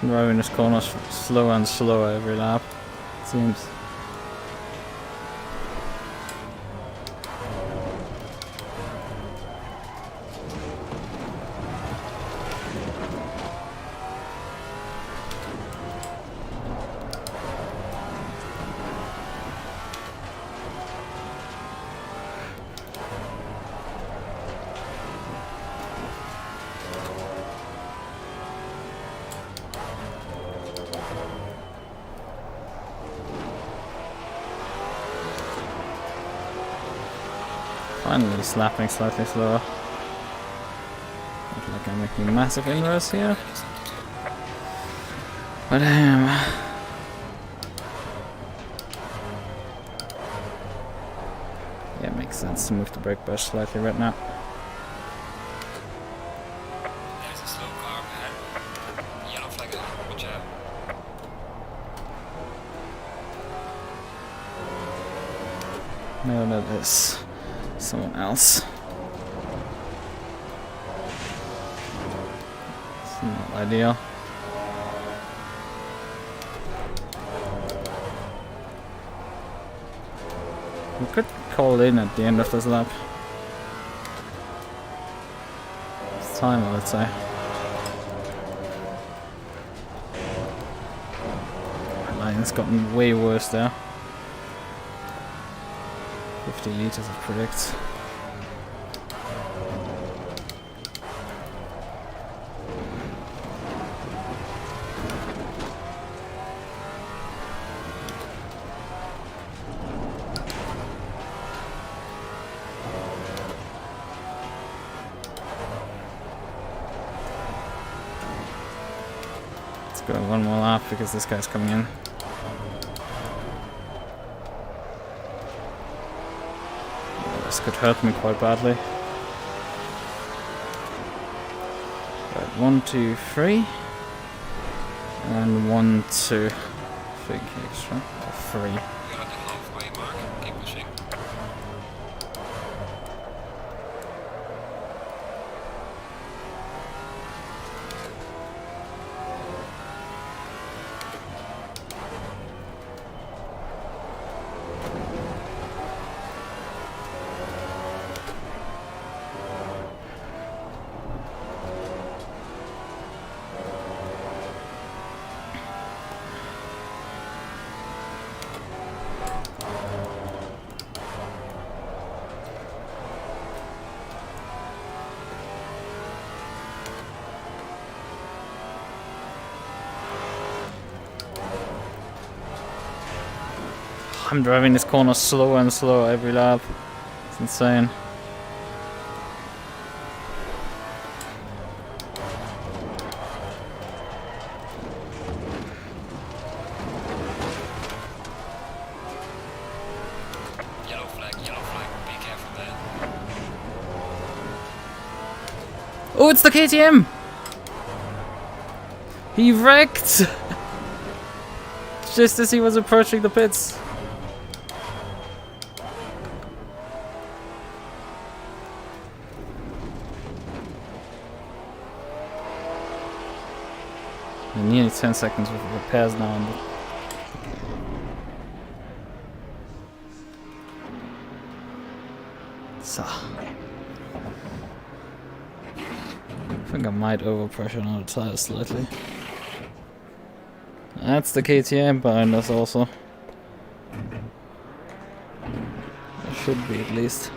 Driving this corner slower and slower every lap, it seems. Finally slapping slightly slower. Not like I'm making massive inroads here. But I am. Yeah, it makes sense to move the brake brush slightly right now. There's a slow car behind. Yellow flag, watch out. No, that is someone else. It's not ideal. We could call in at the end of this lap. It's time, I would say. My line's gotten way worse there. 50 liters it predicts. Let's go one more lap because this guy's coming in. This could hurt me quite badly. Right, 1, 2, 3. And 1, 2. Think extra. Or 3. You're at the halfway mark, keep pushing. I'm driving this corner slower and slower every lap. It's insane. Yellow flag, be careful there. Oh, it's the KTM! He wrecked! Just as he was approaching the pits. Nearly 10 seconds with repairs now. So, I think I might overpressure on the tires slightly. That's the KTM behind us also. There should be at least.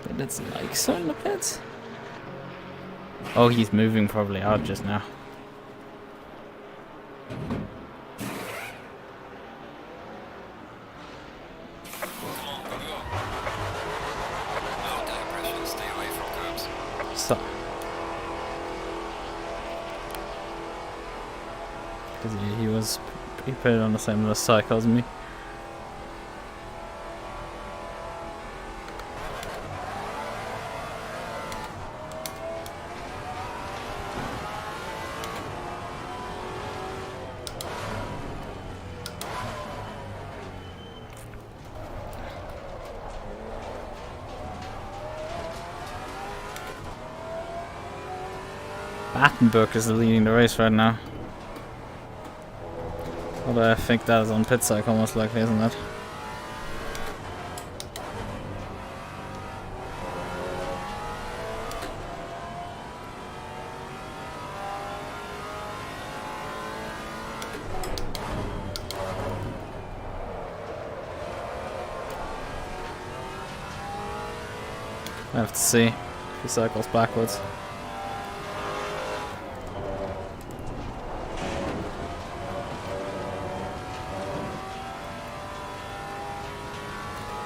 But it's like so in the pits. Oh, he's moving probably out just now. Low tire pressure, stay away from curbs. So. Because he put it on the same cycle as me. Battenberg is leading the race right now. Although I think that is on pit cycle most likely, isn't it? I have to see if he cycles backwards.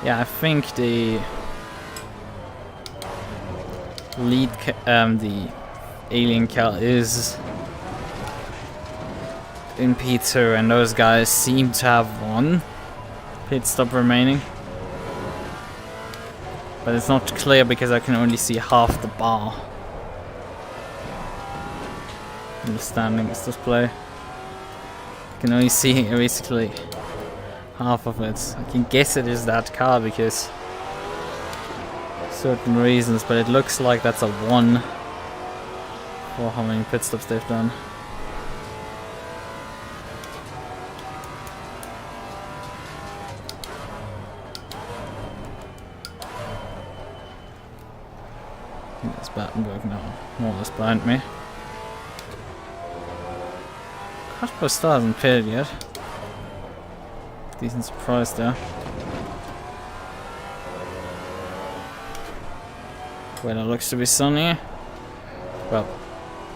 Yeah, I think the lead, the alien car is in P2, and those guys seem to have one pit stop remaining. But it's not clear because I can only see half the bar in the standings display. I can only see basically half of it. I can guess it is that car because certain reasons, but it looks like that's a 1 for how many pit stops they've done. There's Battenberg now, more or less behind me. Casper still hasn't pitted yet. Decent surprise there. Weather looks to be sunny. Well,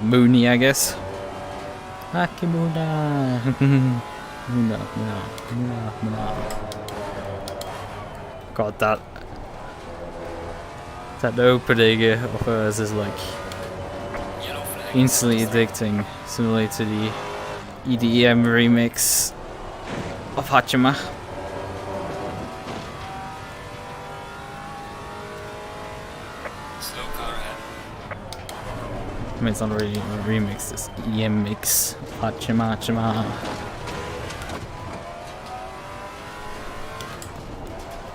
moony, I guess. Hakimuna. God, that opening of hers is like instantly addicting, similar to the EDM remix of Hachima. Slow car ahead. I mean, it's not really a remix, it's EDM mix of Hachima.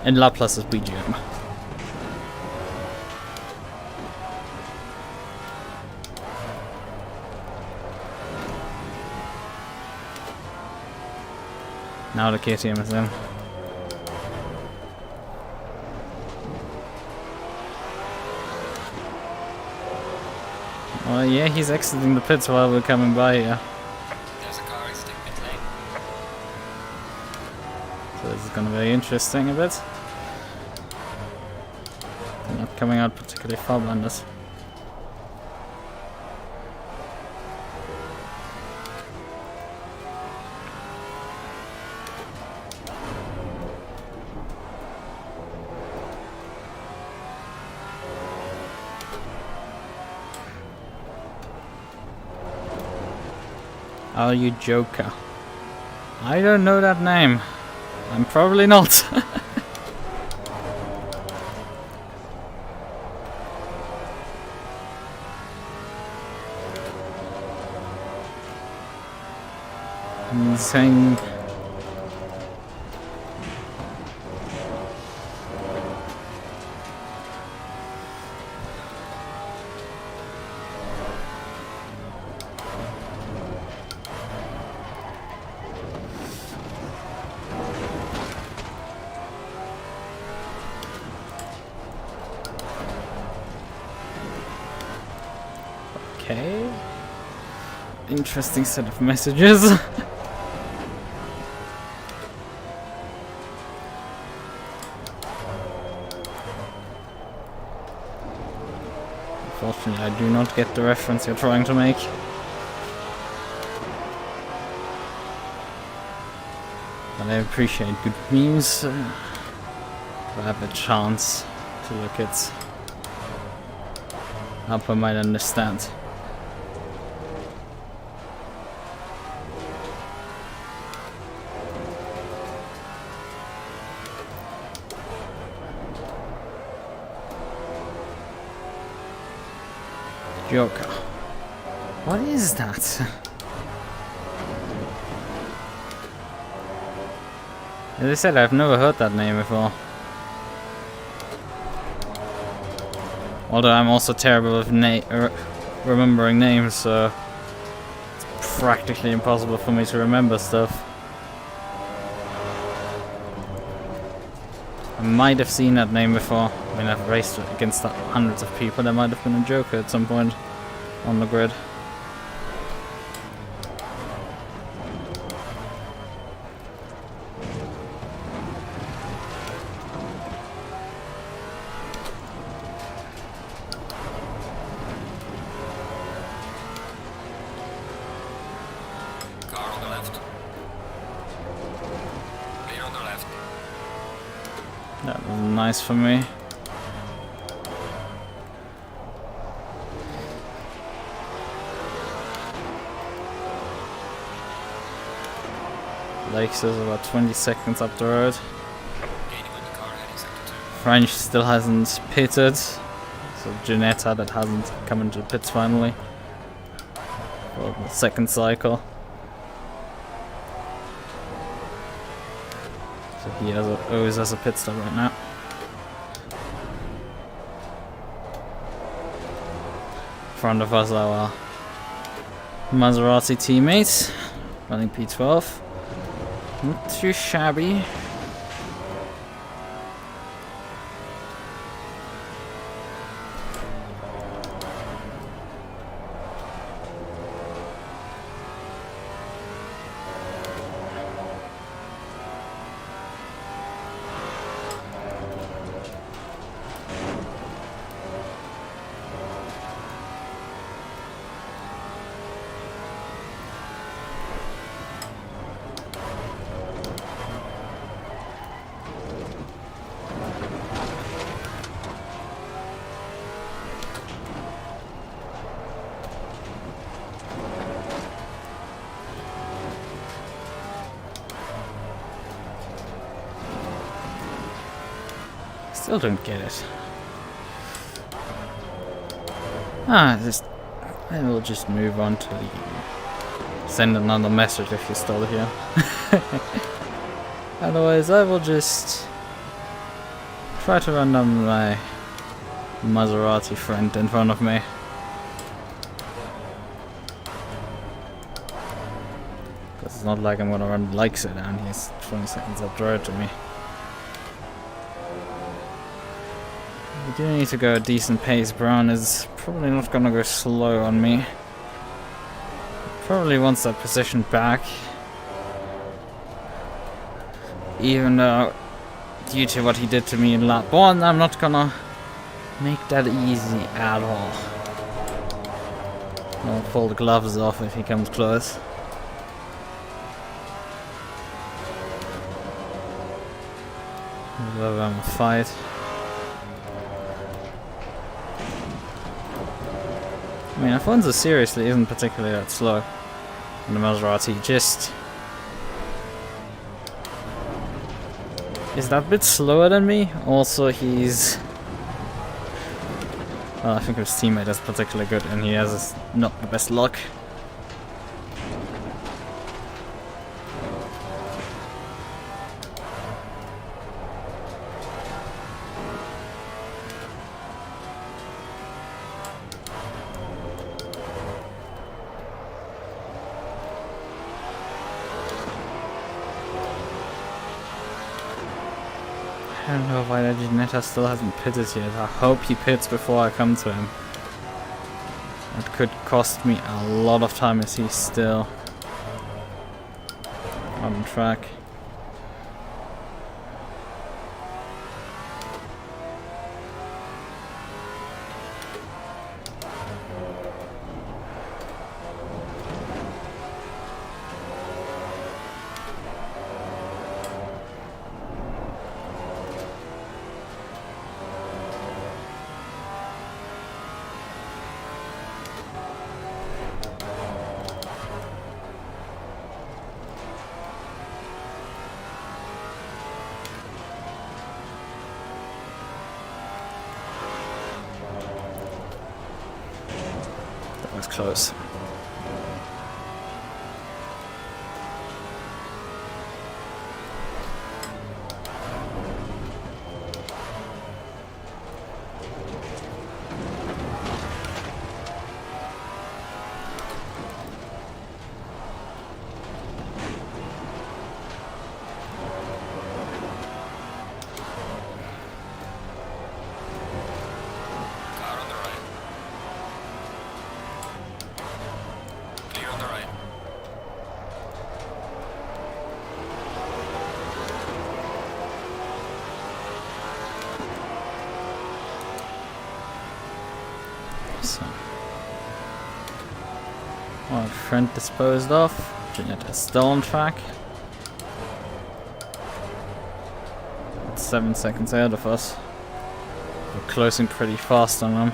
And Laplace's BGM. Now the KTM is in. Well, yeah, he's exiting the pits while we're coming by here. There's a car exiting pit lane. So this is gonna be interesting a bit. They're not coming out particularly far behind us. Are you Joker? I don't know that name. I'm probably not. I'm saying. Okay. Interesting set of messages. Unfortunately, I do not get the reference you're trying to make. But I appreciate good memes. If I have a chance to look at up, I might understand. Joker. What is that? As I said, I've never heard that name before. Although I'm also terrible with remembering names, so it's practically impossible for me to remember stuff. I might have seen that name before. I mean, I've raced against hundreds of people. There might have been a Joker at some point on the grid. Car on the left. Clear on the left. That was nice for me. Lakes is about 20 seconds up the road. Gaining on the car heading sector 2. French still hasn't pitted. So Junetta that hasn't come into the pits finally. For the second cycle. So he always has a pit stop right now. In front of us our Maserati teammates running P12. Not too shabby. Still don't get it. I will just move on to send another message if you're still here. Otherwise, I will just try to run down my Maserati friend in front of me. Because it's not like I'm gonna run like sedan. He's 20 seconds up the road to me. We do need to go a decent pace. Brown is probably not gonna go slow on me. Probably wants that position back. Even though, due to what he did to me in lap 1, I'm not gonna make that easy at all. I'll pull the gloves off if he comes close. We'll have a fight. I mean, Alfonso seriously isn't particularly that slow in the Maserati, just is that bit slower than me. Also, he's well, I think his teammate is particularly good and he has not the best luck. I don't know why DerGeneralFluff still hasn't pitted yet. I hope he pits before I come to him. It could cost me a lot of time as he's still on track. That was close. Alright, friend disposed of. Jeanette is still on track. It's 7 seconds ahead of us. We're closing pretty fast on them.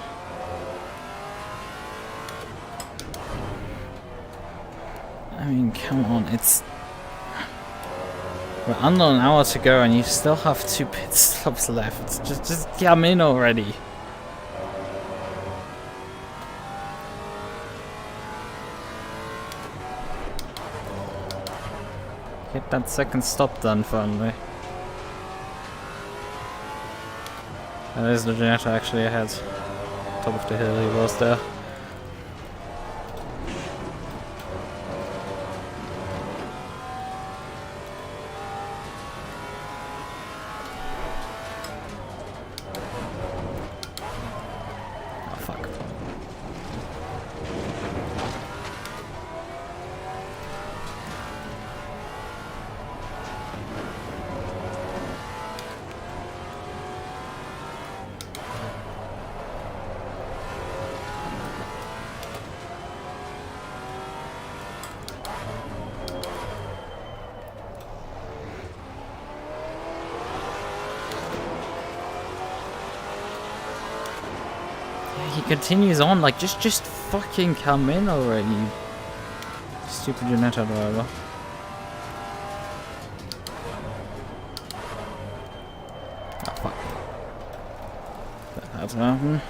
I mean, come on, it's... We're under an hour to go and you still have 2 pit stops left. Just come in already. Get that second stop done finally. That is the generator actually ahead. Top of the hill he was there. Oh fuck. He continues on, like, just fucking come in already, you stupid generator driver. Oh fuck. That had to happen.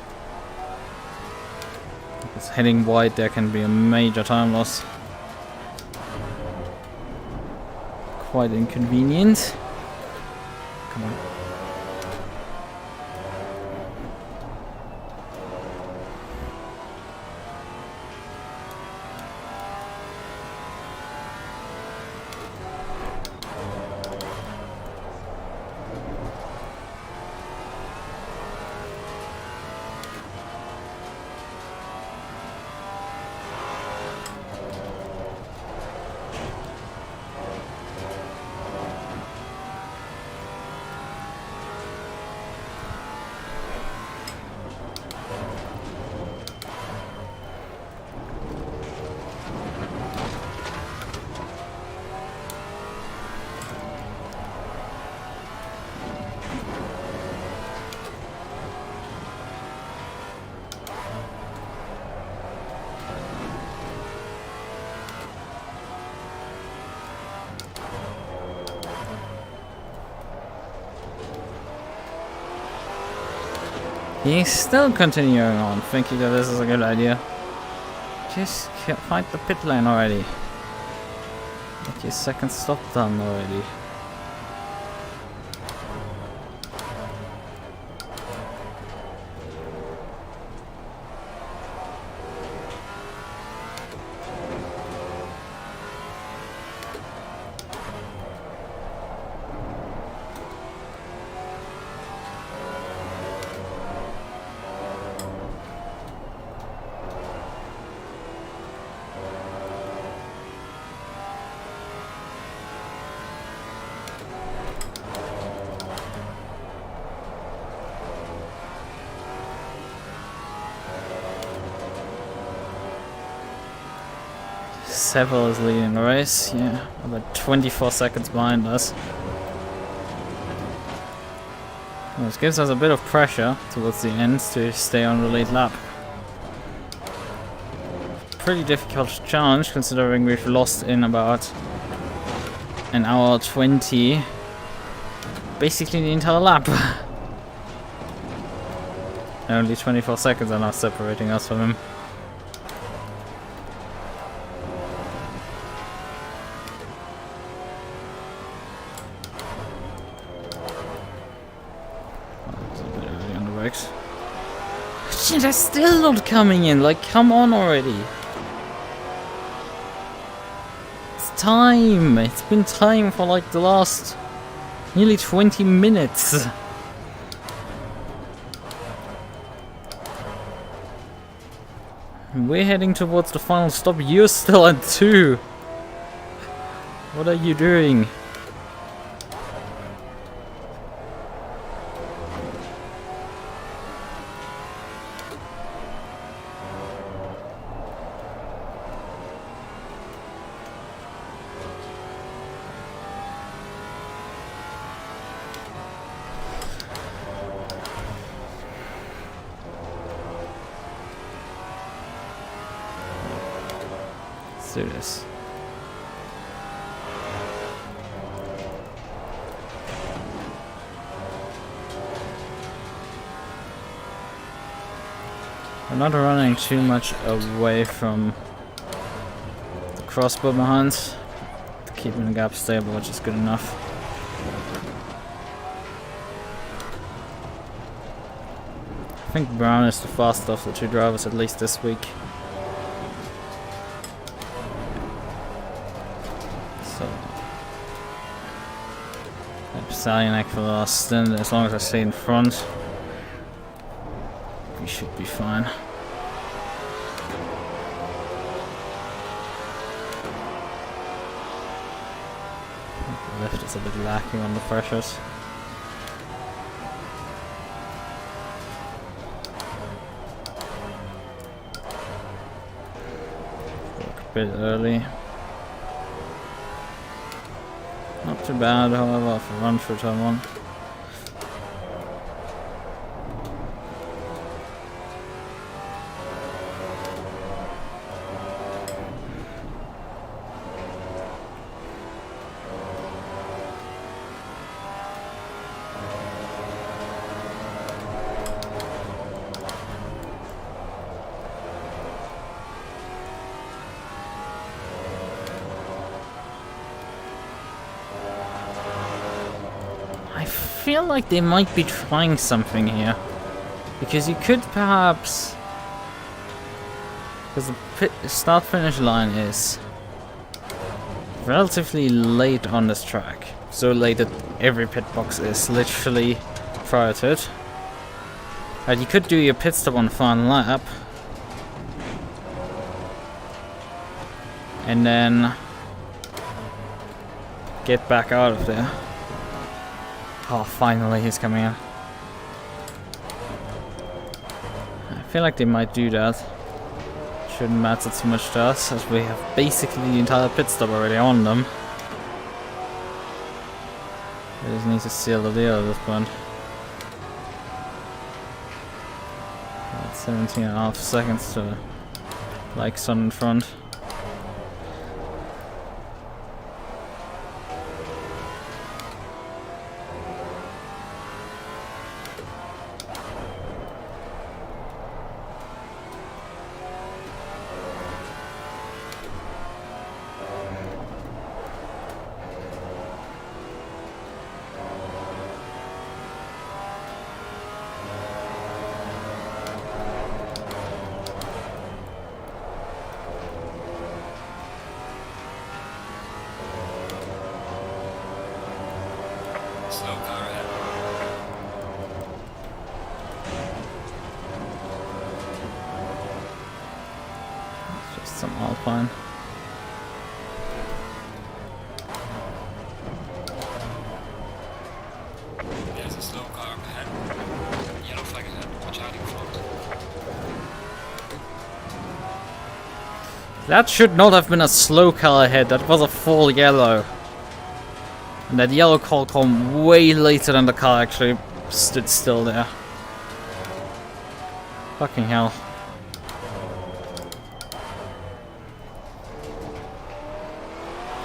Because heading wide there can be a major time loss. Quite inconvenient. Come on. He's still continuing on, thinking that this is a good idea. Just find the pit lane already. Get your second stop done already. Several is leading the race, yeah, about 24 seconds behind us. Well, this gives us a bit of pressure towards the end to stay on the lead lap. Pretty difficult challenge considering we've lost in about an hour 20, basically the entire lap. Only 24 seconds are now separating us from him. Shit, they're still not coming in, like, come on already. It's time, it's been time for like the last nearly 20 minutes. We're heading towards the final stop, you're still at 2. What are you doing? do this. I'm not running too much away from the crossbow behind, keeping the gap stable, which is good enough. I think Brown is the fastest of the two drivers, at least this week. So, I'm Stalionek for the last stint. As long as I stay in front, we should be fine. The left is a bit lacking on the pressures. Work a bit early. Not too bad, however, for run through turn 1. I feel like they might be trying something here, because you could perhaps, because the start-finish line is relatively late on this track, so late that every pit box is literally prior to it. And you could do your pit stop on the final lap, and then get back out of there. Oh, finally he's coming in. I feel like they might do that. Shouldn't matter too much to us, as we have basically the entire pit stop already on them. We just need to seal the deal at this point. About 17.5 seconds to like sun in front. Slow car ahead. It's just some Alpine. There's a slow car up ahead. Yellow flag ahead. Watch out in front. That should not have been a slow car ahead, that was a full yellow. And that yellow call come way later than the car actually stood still there. Fucking hell.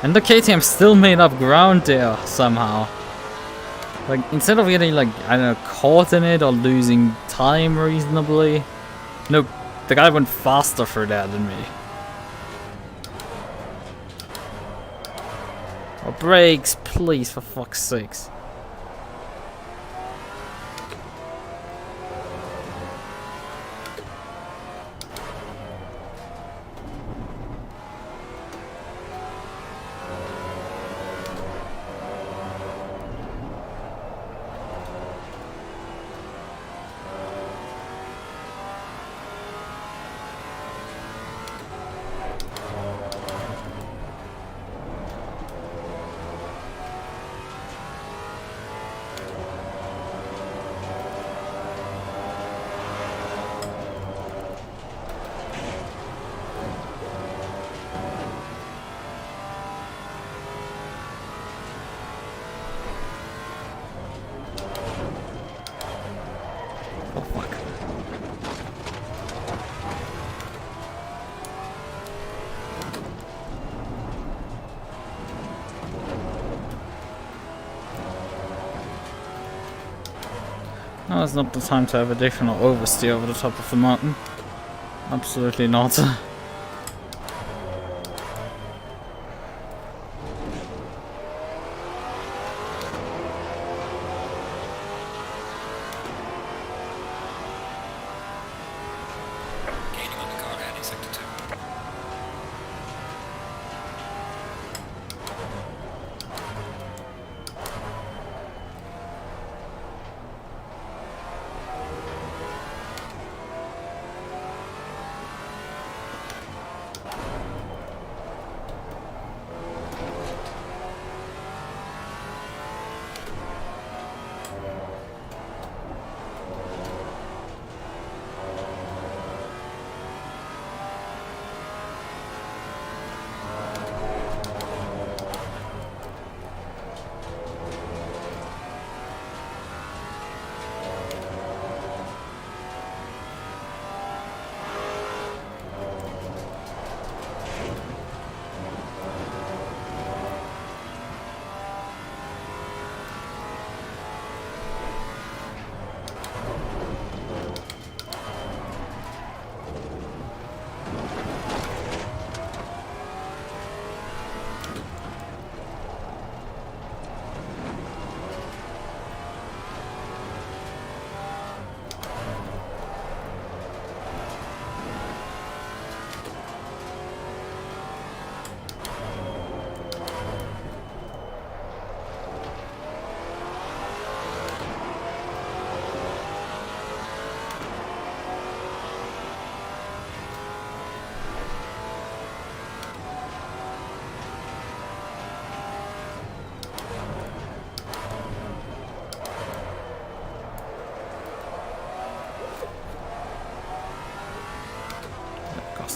And the KTM still made up ground there somehow. Like, instead of getting, like, I don't know, caught in it or losing time reasonably. No, the guy went faster through that than me. Oh, brakes, please, for fuck's sakes. Now is not the time to have additional oversteer over the top of the mountain. Absolutely not. Gaining on the car heading sector 2.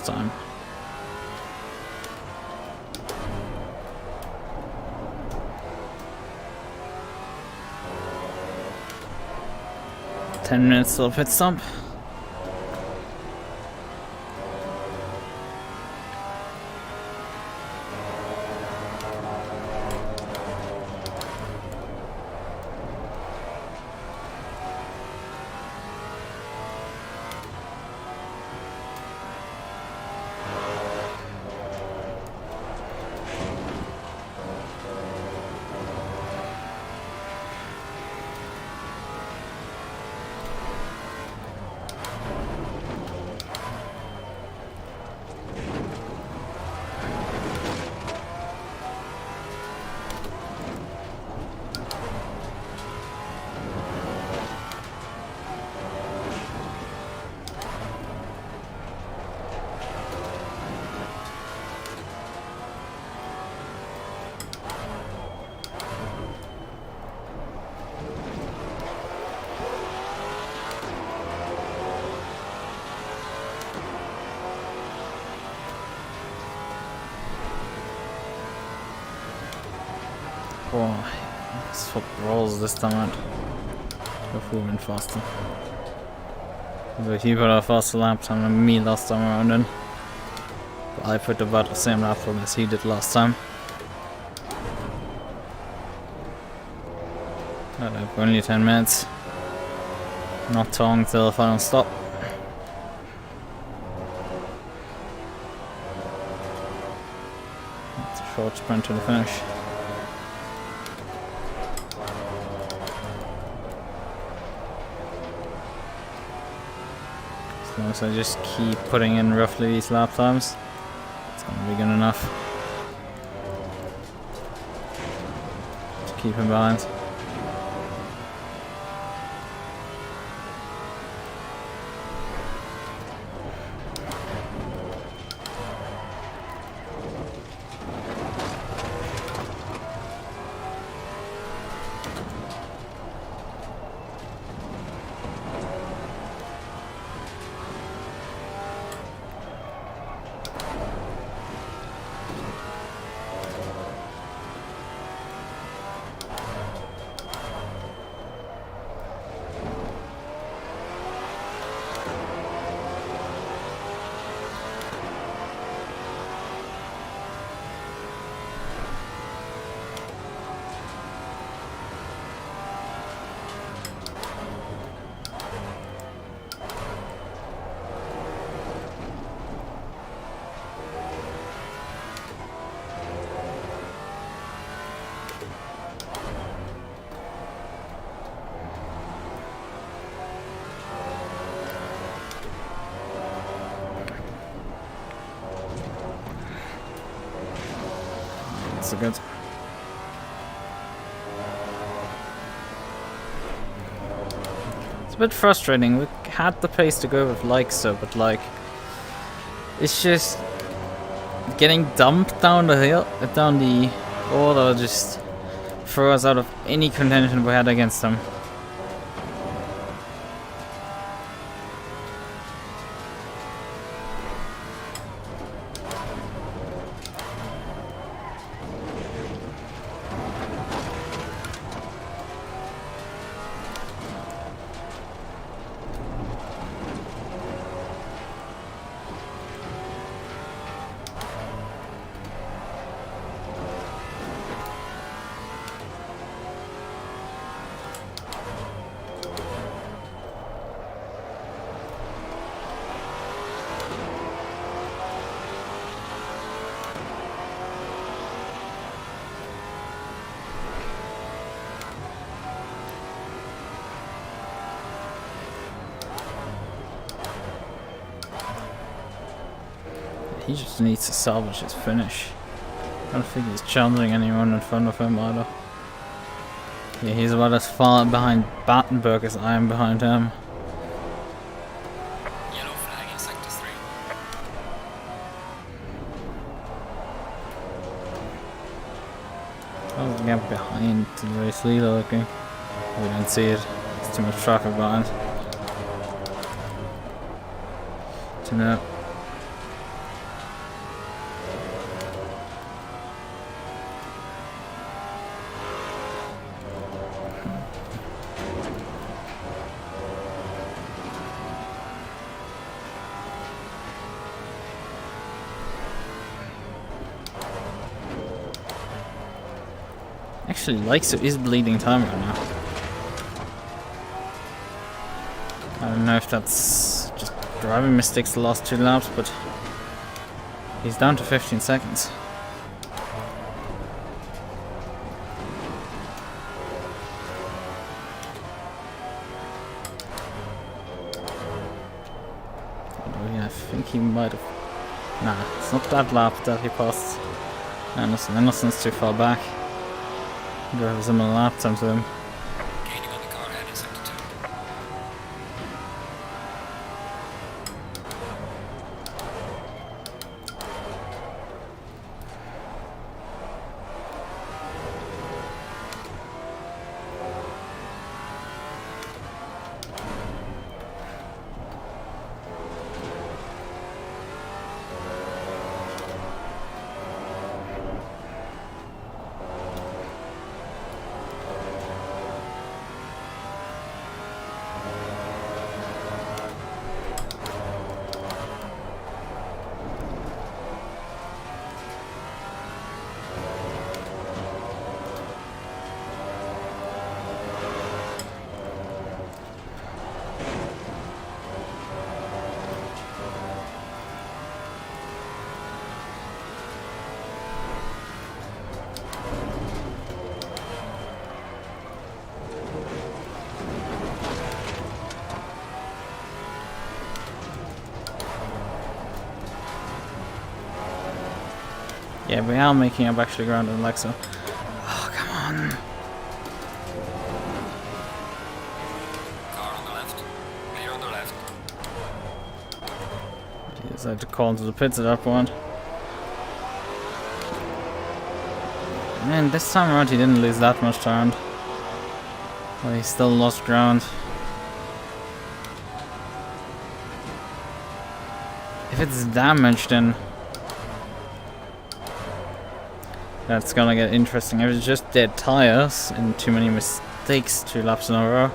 Time. Ten minutes till pit stop. Oh, swap rolls this time out. Go moving faster. But he put a faster lap time than me last time around then. But I put about the same lap time as he did last time. Only 10 minutes. Not too long till the final stop. It's a short sprint to the finish. As long as I just keep putting in roughly these lap times, it's gonna be good enough to keep him behind. not so good. It's a bit frustrating. We had the pace to go with Lichten, but like, it's just getting dumped down the hill, down the order, just throw us out of any contention we had against them. He just needs to salvage his finish. I don't think he's challenging anyone in front of him either. Yeah, he's about as far behind Battenberg as I am behind him. Yellow flag in sector 3. I was getting behind the race leader looking. We didn't see it. There's too much traffic behind. To know. Actually, Lichten is bleeding time right now. I don't know if that's just driving mistakes the last 2 laps, but he's down to 15 seconds. Although, yeah, I think he might have. Nah, it's not that lap that he passed. Anderson's too far back. Drive a similar lap time to him. Gaining on the car ahead in sector 2. Yeah, we are making up actually ground on Alexa. Oh, come on. Car on the left. Clear on the left. He decided to call into the pits at that point. Man, this time around he didn't lose that much time. But he still lost ground. If it's damaged, then that's gonna get interesting. If it's just dead tires and too many mistakes 2 laps in a row,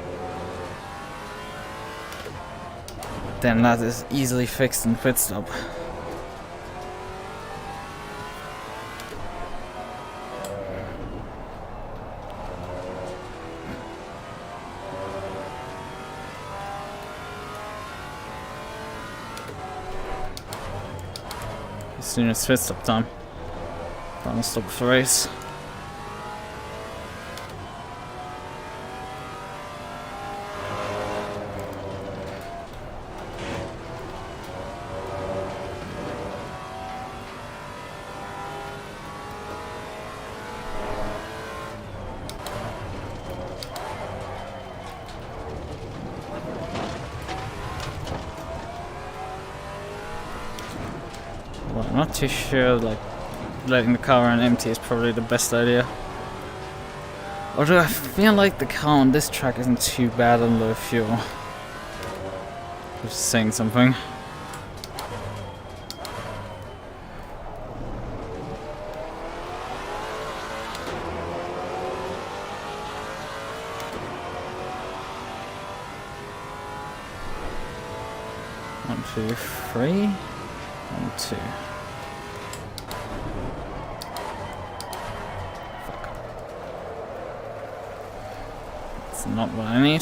then that is easily fixed in pit stop. As soon as pit stop time, final stop of the race. I'm not too sure, like, letting the car run empty is probably the best idea. Although I feel like the car on this track isn't too bad on low fuel. Just saying something. One, two, three. 1, 2. Fuck. That's not what I need.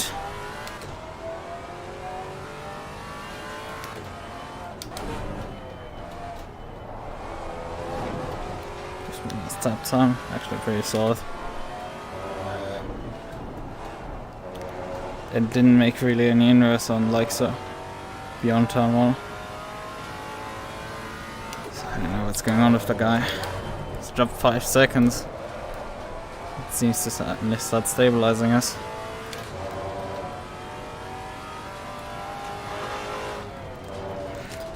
Just minutes tap time. Actually pretty solid. It didn't make really any inroads on like so beyond turn 1. I don't know what's going on with the guy. It's dropped 5 seconds. It seems to start stabilizing us.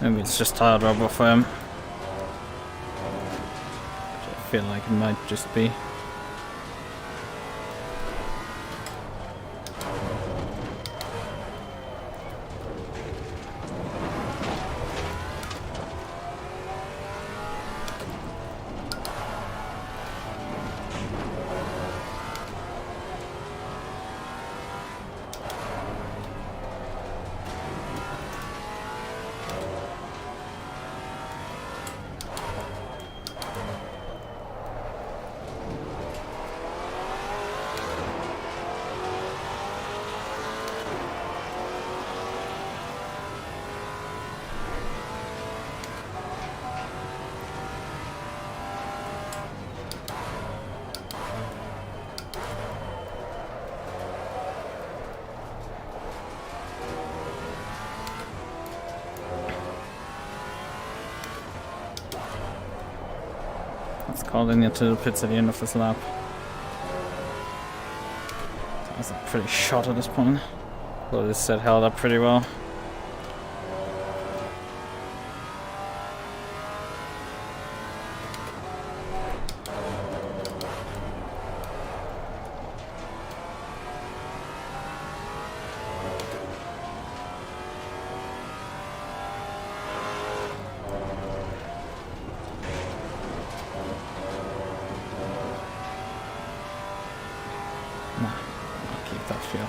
Maybe it's just tire rubber for him. Which I feel like it might just be. Let's call in into the pits at the end of this lap. That's a pretty shot at this point. Although this set held up pretty well. Nah, I'll keep that fuel.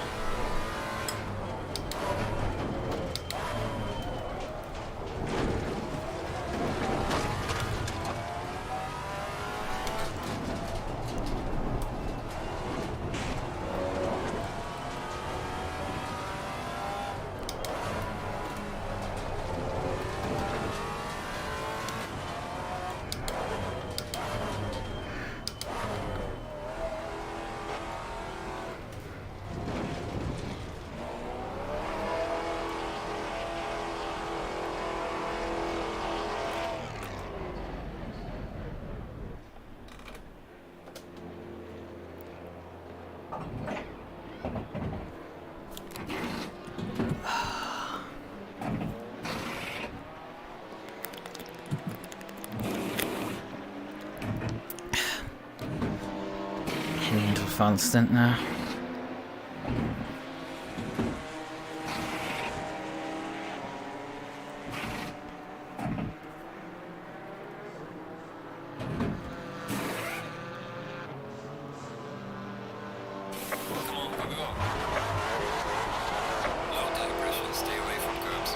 Heading into the final stint now. Come on, go, go, go. Low tire pressure, stay away from curbs.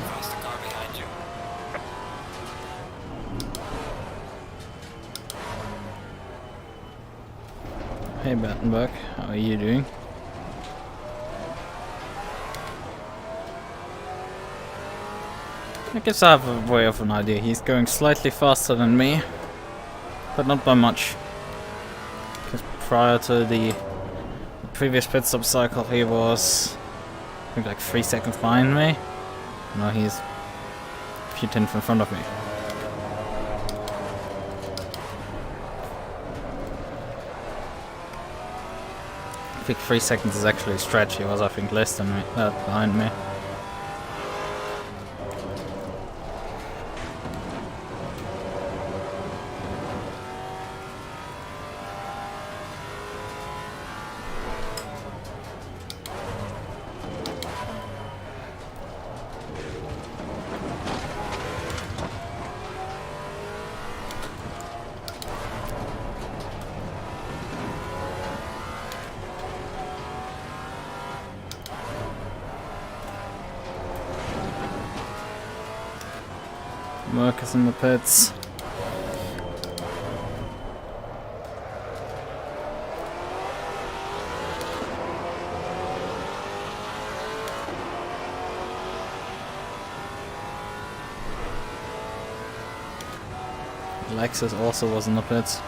Faster car behind you. Hey Battenberg, how are you doing? I guess I have a way of an idea. He's going slightly faster than me, but not by much. Because prior to the previous pit stop cycle he was, I think, like 3 seconds behind me. Now he's a few tenths in front of me. I think 3 seconds is actually a stretch. He was, I think, less than me, behind me. Workers in the pits. Lexus also was in the pits.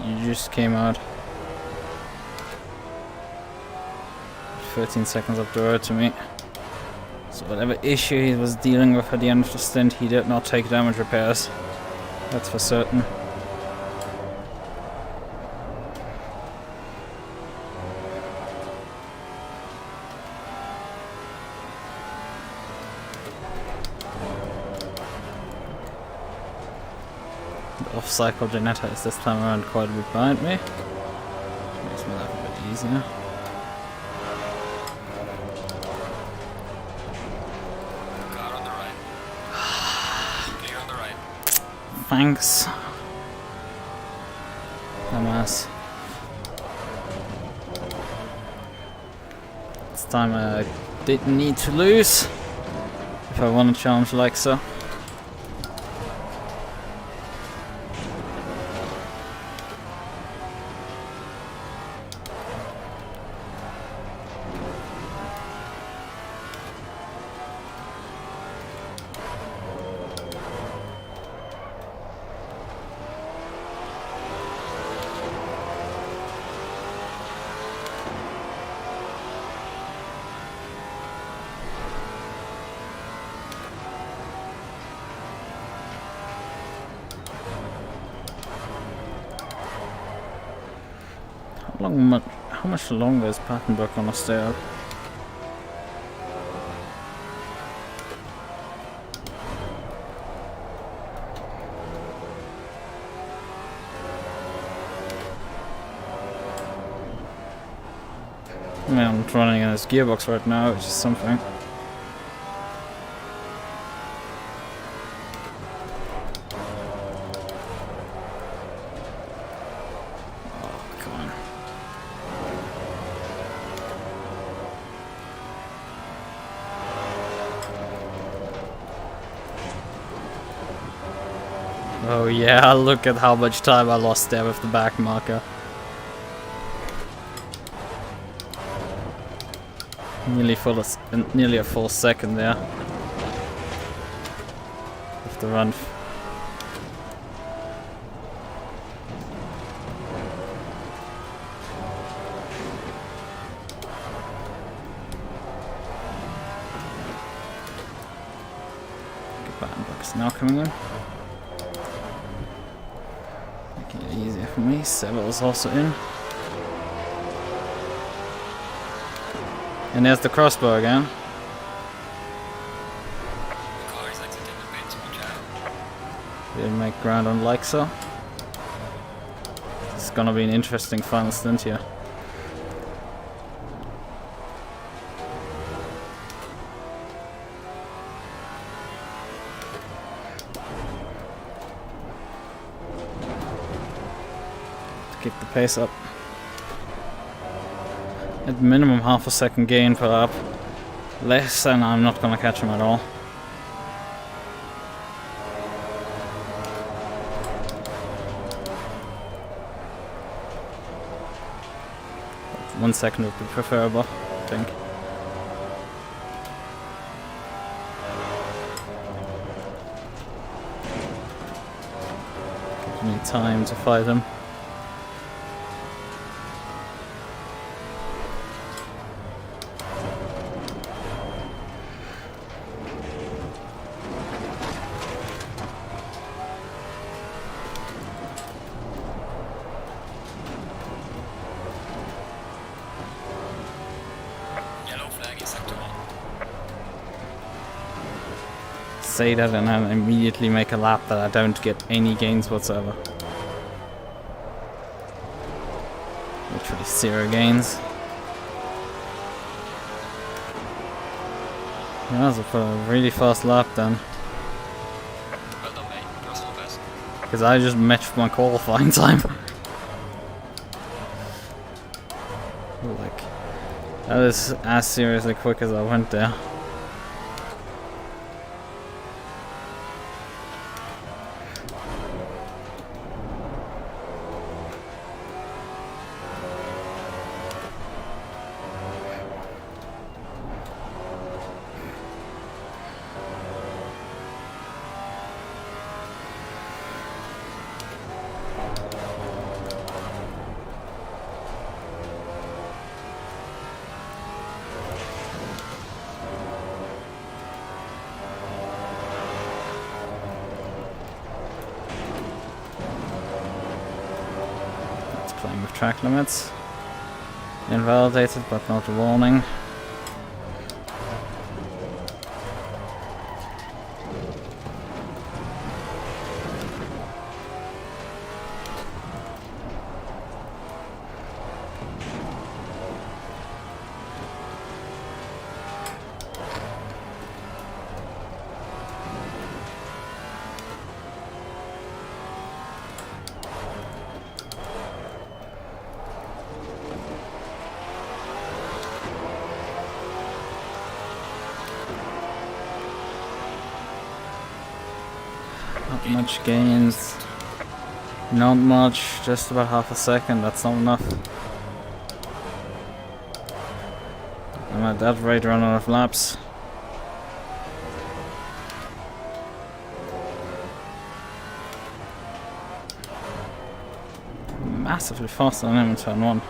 You just came out. 13 seconds up the road to me. So whatever issue he was dealing with at the end of the stint, he did not take damage repairs. That's for certain. The off-cycle Janetta is this time around quite a bit behind me. Makes my life a bit easier. Thanks. Dumbass. This time I didn't need to lose if I want to challenge Lexa. How much longer is Papenburg gonna stay up? I mean, I'm running in his gearbox right now, which is something. Oh yeah, look at how much time I lost there with the back marker. Nearly a full second there. With the run. Battenbuck's now coming in. Making it easier for me. Seville's also in. And there's the crossbow again. Didn't make ground on Lexa. It's gonna be an interesting final stint here. To keep the pace up. At minimum half a second gain per lap. Less and I'm not gonna catch him at all. But 1 second would be preferable, I think. Gives me time to fight him. say that and then immediately make a lap that I don't get any gains whatsoever. Literally 0 gains. Yeah, so for a really fast lap then. Well done, mate. Personal best. Because I just matched my qualifying time. Like, that is as seriously quick as I went there. Playing with track limits. Invalidated but not a warning. Not much gains. Not much, just about half a second, that's not enough. I'm at that rate running out of laps. Massively faster than him in turn 1.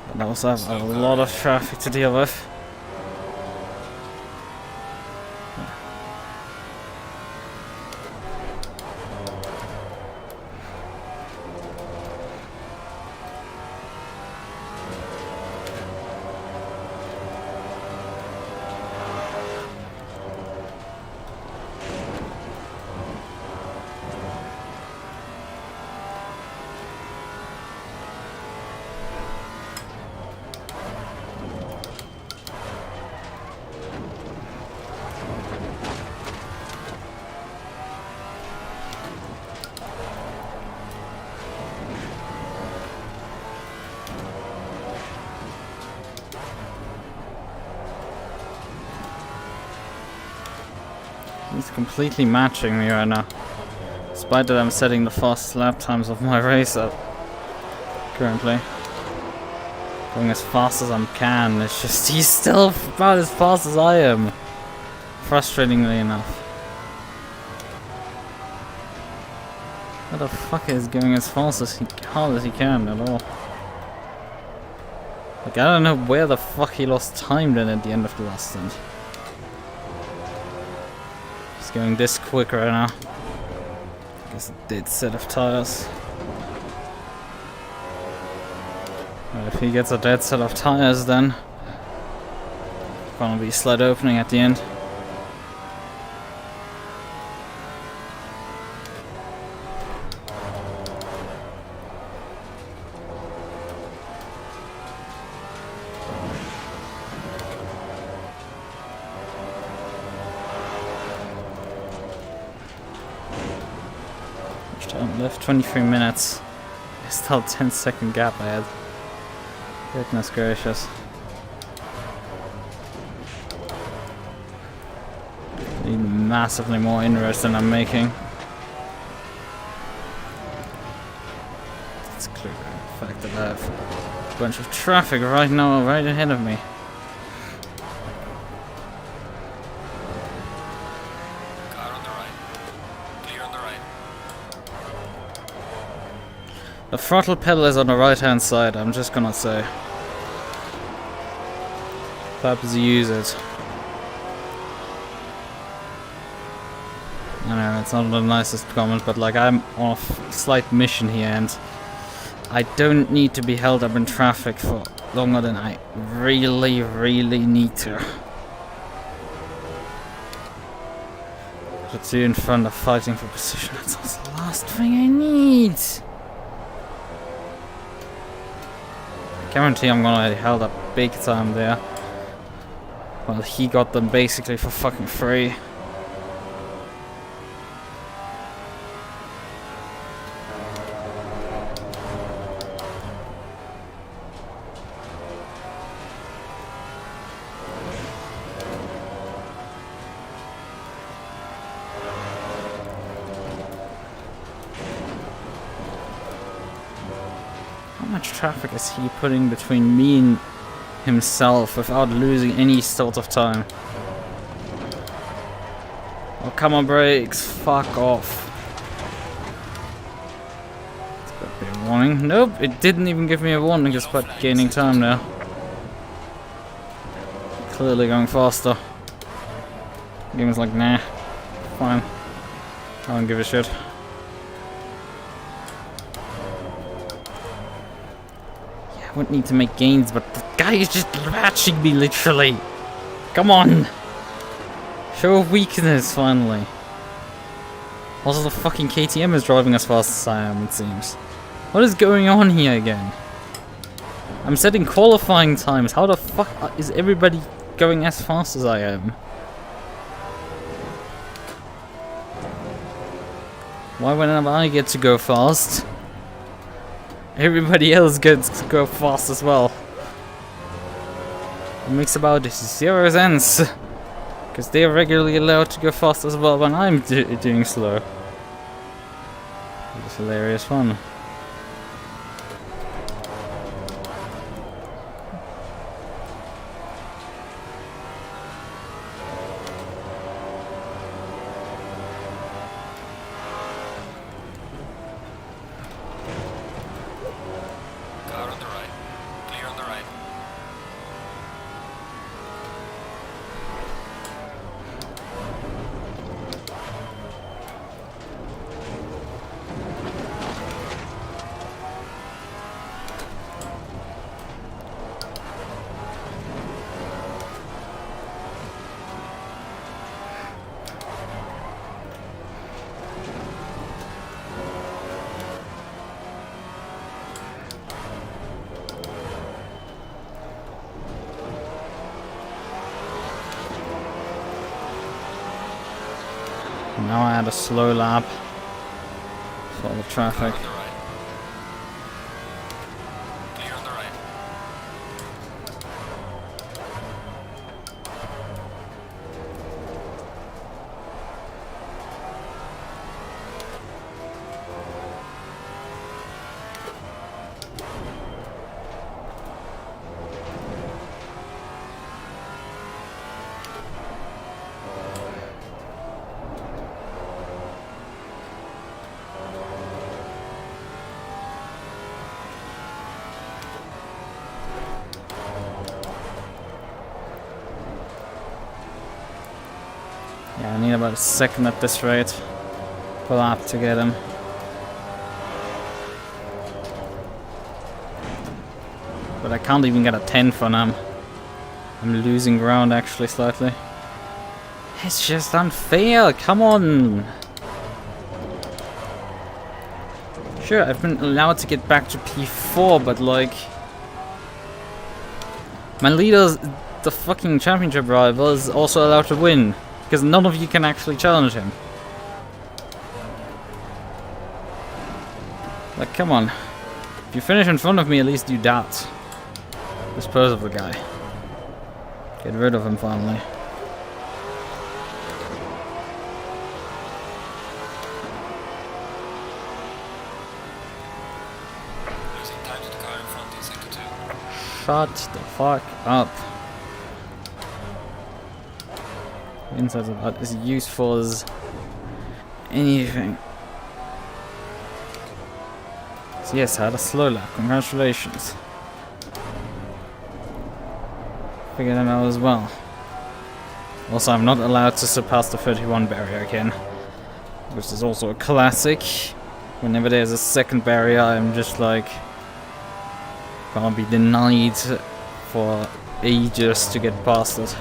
But that was a lot of traffic to deal with. He's completely matching me right now. Despite that I'm setting the fastest lap times of my race up. Currently. Going as fast as I can. It's just he's still about as fast as I am. Frustratingly enough. What the fuck is going as fast as hard as he can at all? Like I don't know where the fuck he lost time then at the end of the last stint. He's going this quick right now. I guess a dead set of tires. Well, if he gets a dead set of tires then gonna be sled opening at the end. Time left 23 minutes. Still 10-second gap ahead. Goodness gracious. Need massively more inroads than I'm making. It's clear the fact that I have a bunch of traffic right now right ahead of me. The throttle pedal is on the right hand side, I'm just gonna say. Perhaps use it. I know, it's not the nicest comment, but like I'm on a slight mission here and I don't need to be held up in traffic for longer than I really need to. The two in front are fighting for position. That's the last thing I need. I guarantee I'm gonna get held up big time there. Well, he got them basically for fucking free. How much traffic is he putting between me and himself without losing any sort of time? Oh, come on, brakes. Fuck off. It's got to be a warning. Nope, it didn't even give me a warning despite gaining time now. Clearly going faster. The game was like, nah. Fine. I don't give a shit. I wouldn't need to make gains, but the guy is just ratching me literally. Come on! Show weakness finally. Also, the fucking KTM is driving as fast as I am, it seems. What is going on here again? I'm setting qualifying times. How the fuck is everybody going as fast as I am? Why whenever I get to go fast, everybody else gets to go fast as well? It makes about 0 sense. Because they are regularly allowed to go fast as well when I'm doing slow. It's hilarious fun. Car on the right. Clear on the right. Now I had a slow lap for the traffic. Car on the right. Clear on the right. Yeah, I need about a second at this rate per lap to get him. But I can't even get a 10 for now. I'm losing ground actually slightly. It's just unfair, come on! Sure, I've been allowed to get back to P4, but like... my leader's, the fucking championship rival, is also allowed to win. Because none of you can actually challenge him. Like, come on. If you finish in front of me, at least do that. Dispose of the guy. Get rid of him finally. Losing time to the car in front in Seca 2. Shut the fuck up. Inside of that is useful as anything. So yes, I had a slow lap. Congratulations. Figured that out as well. Also, I'm not allowed to surpass the 31 barrier again, which is also a classic. Whenever there's a second barrier, I'm just like gonna be denied for ages to get past it.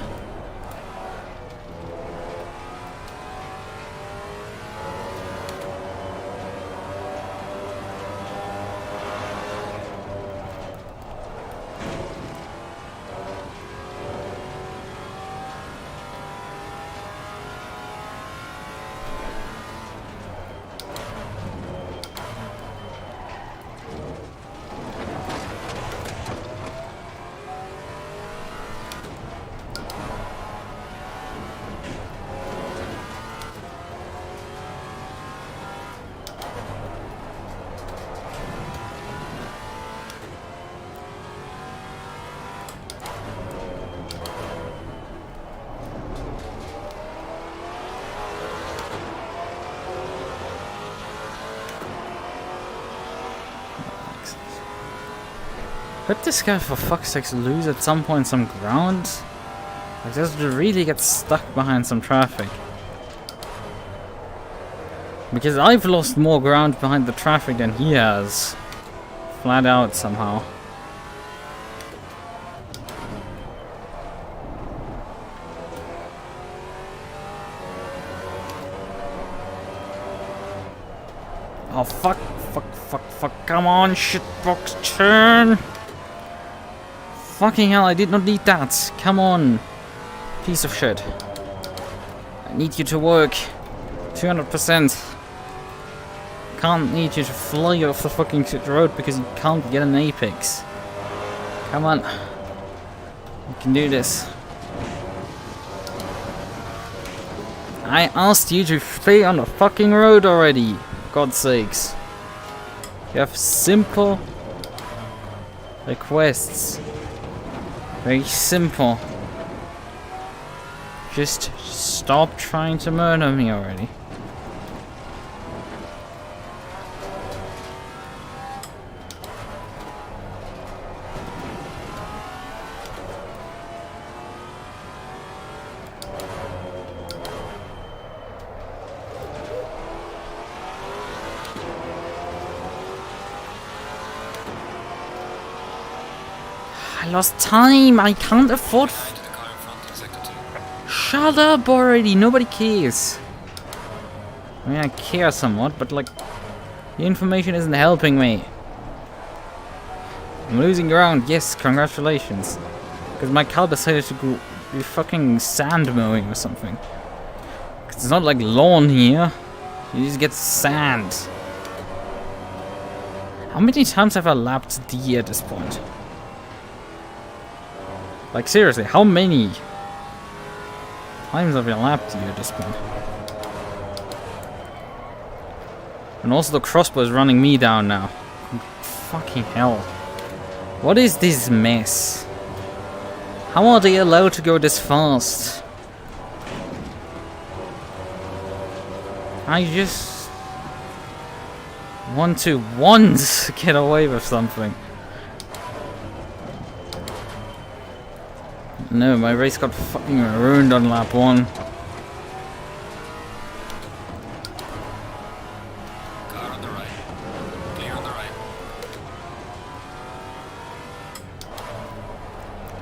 Let this guy for fuck's sake lose at some point some ground. Like, just really get stuck behind some traffic. Because I've lost more ground behind the traffic than he has. Flat out somehow. Oh fuck, fuck, come on, shitbox, turn! Fucking hell, I did not need that. Come on. Piece of shit. I need you to work. 200%. Can't need you to fly off the fucking shit road because you can't get an apex. Come on. You can do this. I asked you to stay on the fucking road already. For God's sakes. You have simple requests. Very simple. Just stop trying to murder me already. I lost time. I can't afford. To the car in front in sector 2. Shut up already. Nobody cares. I mean, I care somewhat, but like, the information isn't helping me. I'm losing ground. Yes, congratulations. Because my car decided to go be fucking sand mowing or something. 'Cause it's not like lawn here. You just get sand. How many times have I lapped D at this point? Like, seriously, how many times have I lapped you at this point? And also the crossbow is running me down now. Fucking hell. What is this mess? How are they allowed to go this fast? I just want to once get away with something. No, my race got fucking ruined on lap 1. Car on the right. Clear on the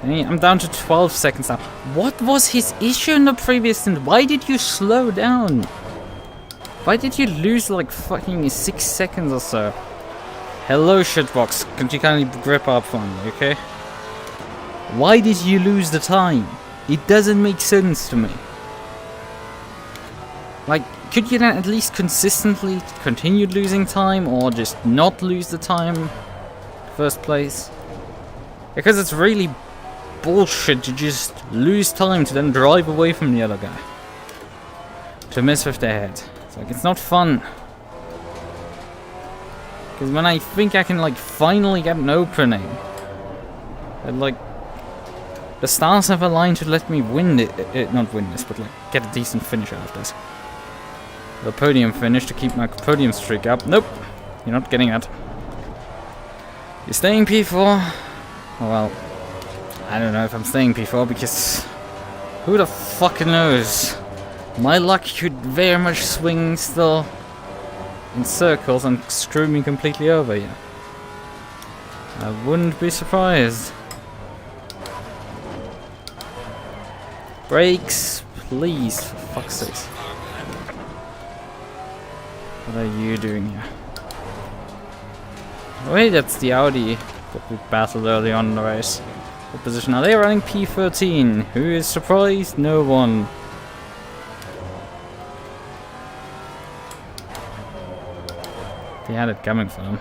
right. I'm down to 12 seconds now. What was his issue in the previous stint? Why did you slow down? Why did you lose like fucking 6 seconds or so? Hello, shitbox. Can you kindly grip up for me, okay? Why did you lose the time? It doesn't make sense to me. Like, could you then at least consistently continue losing time or just not lose the time in the first place? Because it's really bullshit to just lose time to then drive away from the other guy. To mess with their head. It's like, it's not fun. Because when I think I can like finally get an opening, and like the stars have aligned to let me win it, not win this, but like get a decent finish out of this. The podium finish to keep my podium streak up. Nope, you're not getting that. You're staying P4. Well, I don't know if I'm staying P4 because who the fuck knows? My luck could very much swing still in circles and screw me completely over here. I wouldn't be surprised. Brakes, please, for fuck's sake. What are you doing here? Wait, that's the Audi that we battled early on in the race. What position are they running? P13. Who is surprised? No one. They had it coming for them.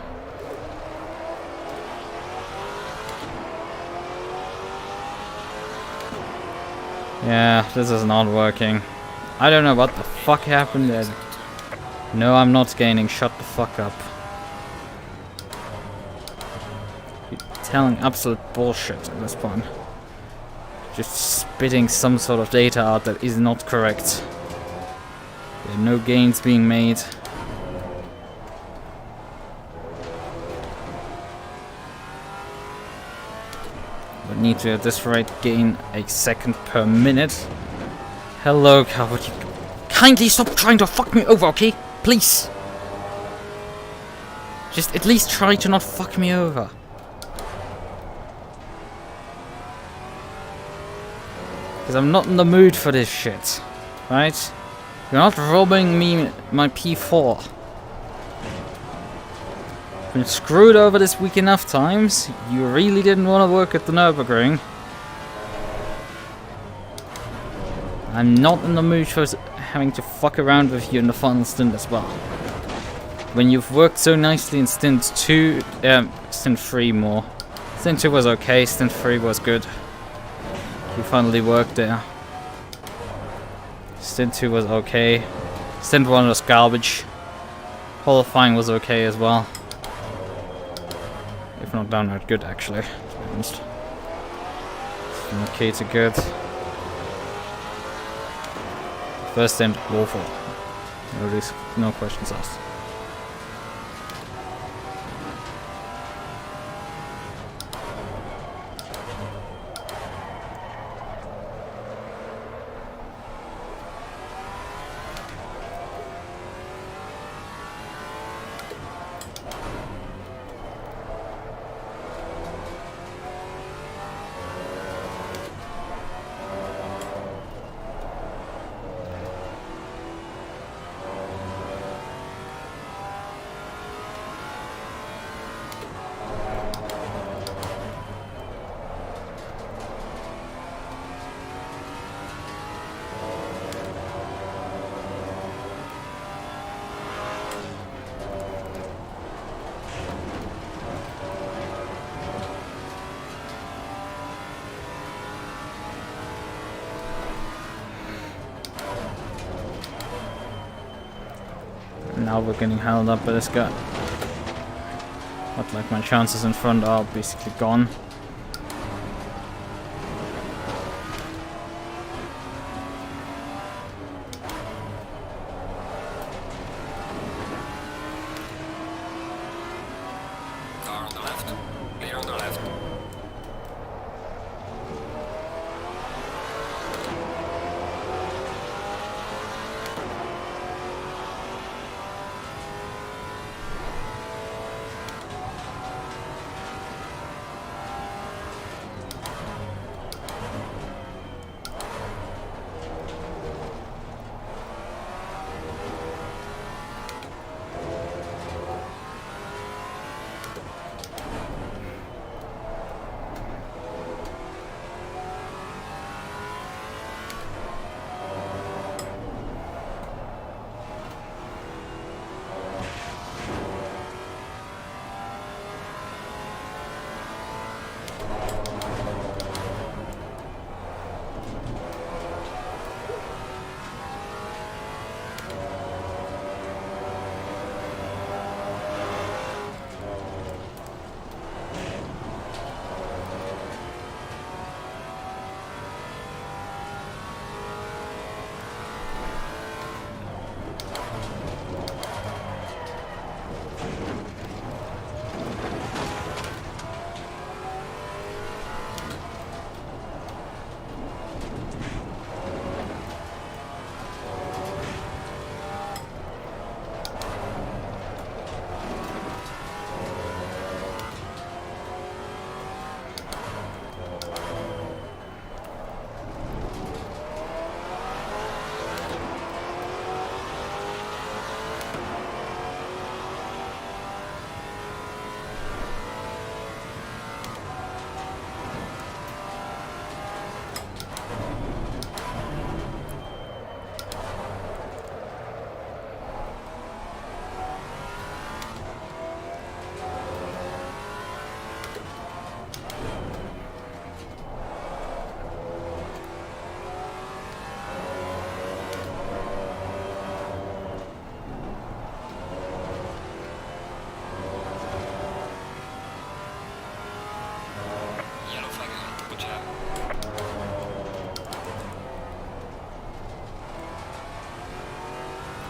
Yeah, this is not working. I don't know what the fuck happened there. No, I'm not gaining. Shut the fuck up. You're telling absolute bullshit at this point. Just spitting some sort of data out that is not correct. There are no gains being made. We need to, at this rate, gain a second per minute. Hello, car, would you kindly stop trying to fuck me over, okay? Please. Just at least try to not fuck me over. Because I'm not in the mood for this shit. Right? You're not robbing me my P4. Been screwed over this week enough times. You really didn't want to work at the Nürburgring. I'm not in the mood for having to fuck around with you in the final stint as well. When you've worked so nicely in stint 3 more. Stint 2 was okay, stint 3 was good. You finally worked there. Stint 2 was okay. Stint 1 was garbage. Qualifying was okay as well. If not downright good, actually, to be honest. From okay to good. First stint, awful. No questions asked. Now we're getting held up by this guy. But like my chances in front are basically gone. Car on the left. Clear on the left.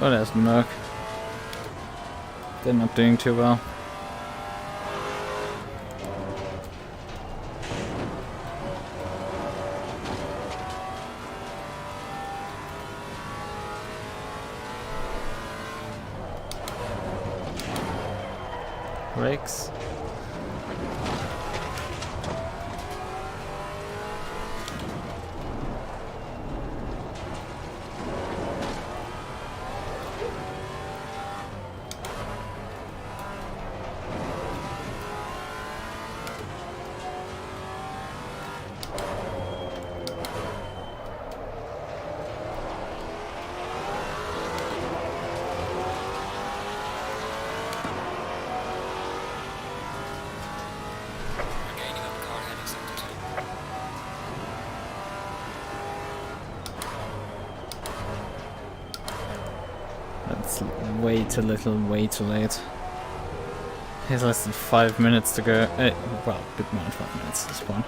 Oh, there's MUQU. They're not doing too well. Brakes. Regaining up car heading sector 2. That's way too little, way too late. There's less than 5 minutes to go. Well, a bit more than 5 minutes at this point.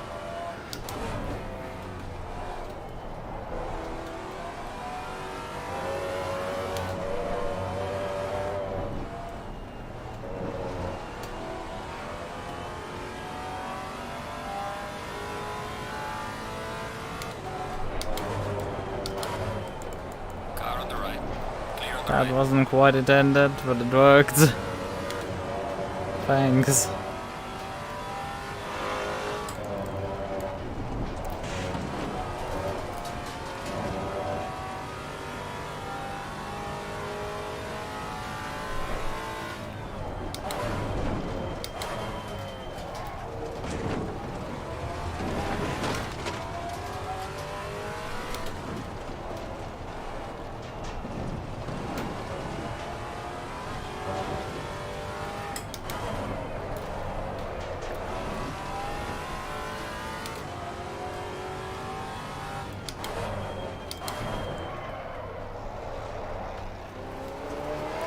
Car on the right. Clear on the That right. wasn't quite intended, but it worked. Thanks.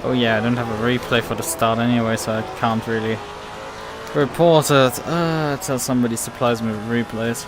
Oh yeah, I don't have a replay for the start anyway, so I can't really report it until somebody supplies me with replays.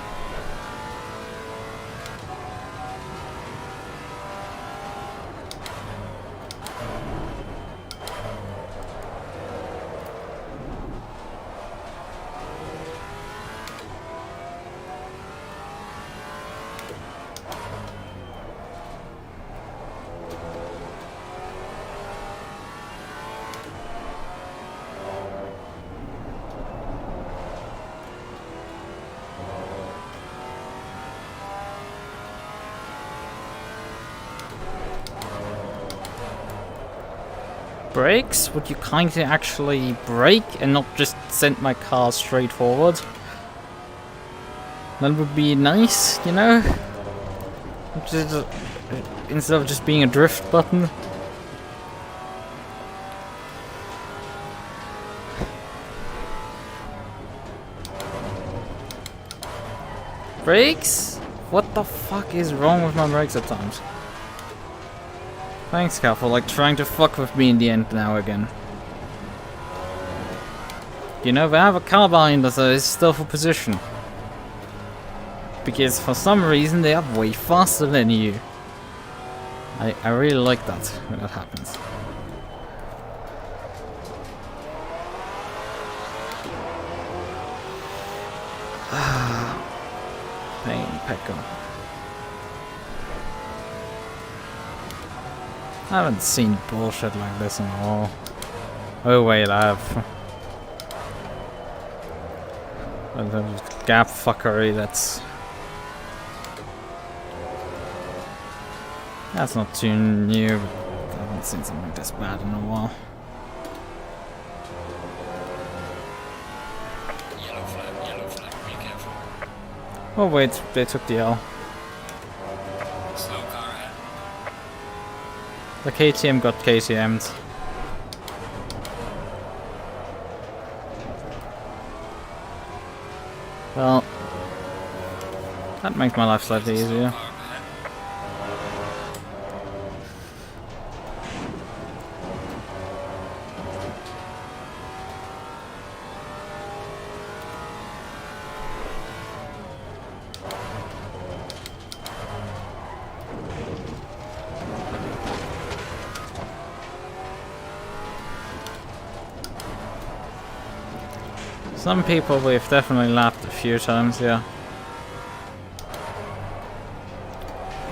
Brakes? Would you kindly actually brake and not just send my car straight forward? That would be nice, you know? Instead of just being a drift button. Brakes? What the fuck is wrong with my brakes at times? Thanks, Cal, for like trying to fuck with me in the end now again. You know, they have a car behind us that is still for position. Because for some reason they are way faster than you. I really like that when that happens. Pain, Pecco. I haven't seen bullshit like this in a while. Oh wait, I have. Gap fuckery, that's not too new, but I haven't seen something this bad in a while. Yellow flag, be careful. Oh wait, they took the L. Slow car ahead. The KTM got KTM'd. Well, that makes my life slightly easier. Car ahead. Some people we've definitely lapped a few times, yeah.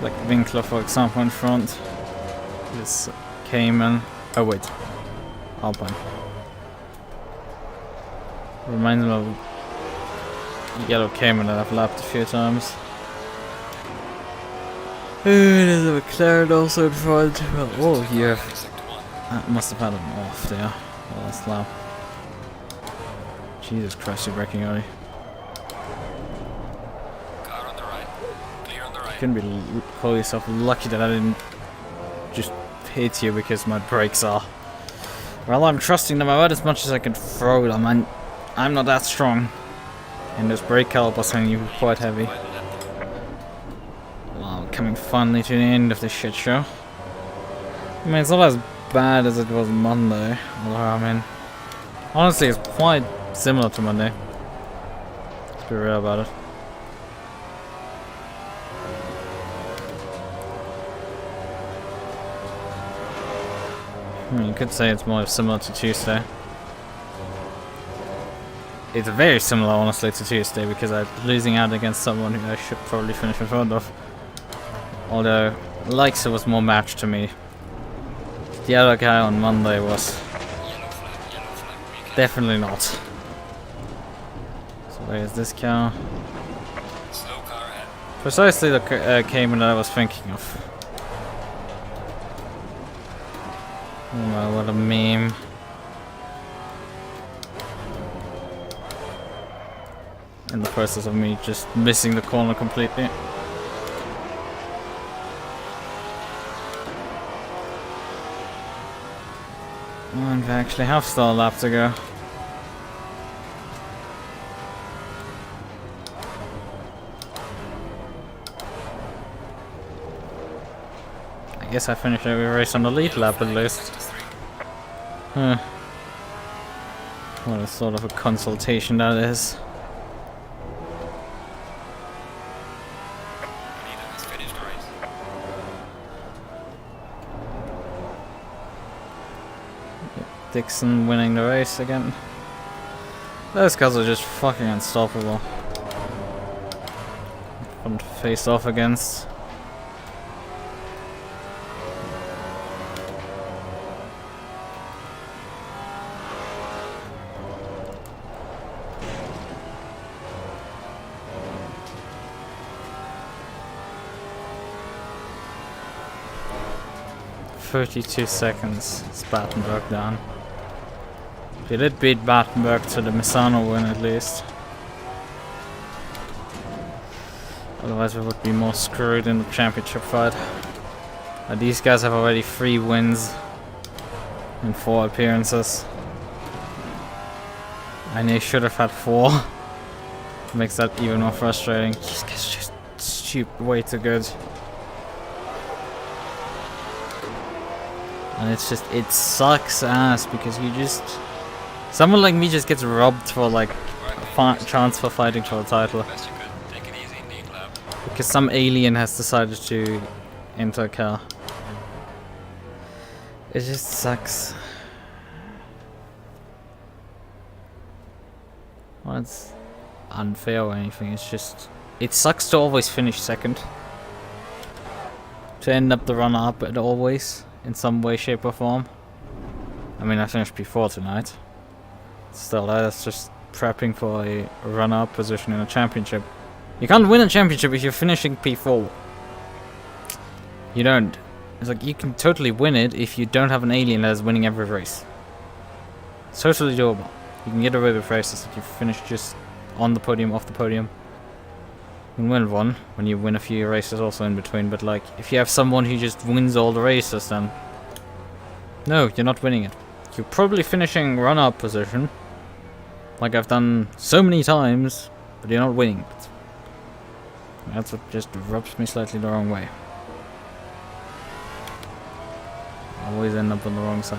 Like Winkler, for example, in front. This Cayman. Oh wait, Alpine. Reminds me of yellow Cayman that I've lapped a few times. There's a McLaren also in front. Oh yeah, that must have had him off there. Last lap. Jesus Christ, you're braking early. Car on the right. Clear on the right. You can call yourself lucky that I didn't just hit you because my brakes are. Well, I'm trusting them about as much as I can throw them, and I'm not that strong. And those brake calipers on you quite heavy. Wow, coming finally to the end of this shit show. I mean, it's not as bad as it was Monday. Although, I mean, honestly, it's quite similar to Monday. Let's be real about it. I mean, you could say it's more similar to Tuesday. It's very similar, honestly, to Tuesday because I'm losing out against someone who I should probably finish in front of. Although, Lichten was more matched to me. The other guy on Monday was definitely not. So where is this car? Slow car ahead. Precisely the Cayman that I was thinking of. Oh my, what a meme. In the process of me just missing the corner completely. And we actually have still a lap to go. I guess I finished every race on the lead lap at least. Huh. What a sort of a consultation that is. Leader has finished the race. Dixon winning the race again. Those guys are just fucking unstoppable. Fun to face off against. "32 seconds, Spartanburg down." He did beat Battenberg to the Misano win at least. Otherwise we would be more screwed in the championship fight. These guys have already 3 wins in 4 appearances. And they should have had 4. Makes that even more frustrating. These guys are just stupid, way too good. And it's just, it sucks ass because you just... Someone like me just gets robbed for like a chance for fighting for a title. Best you could. Take it easy in the lap. Because some alien has decided to enter a car. It just sucks. Well, it's unfair or anything, it's just... It sucks to always finish second. To end up the runner-up at always, in some way, shape or form. I mean, I finished P4 tonight. Still, that's just prepping for a runner-up position in a championship. You can't win a championship if you're finishing P4. You don't. It's like, you can totally win it if you don't have an alien that is winning every race. It's totally doable. You can get away with races if you finish just on the podium, off the podium. You can win one when you win a few races also in between, but like, if you have someone who just wins all the races, then no, you're not winning it. You're probably finishing run-up position, like I've done so many times, but you're not winning it. That's what just rubs me slightly the wrong way. I always end up on the wrong side.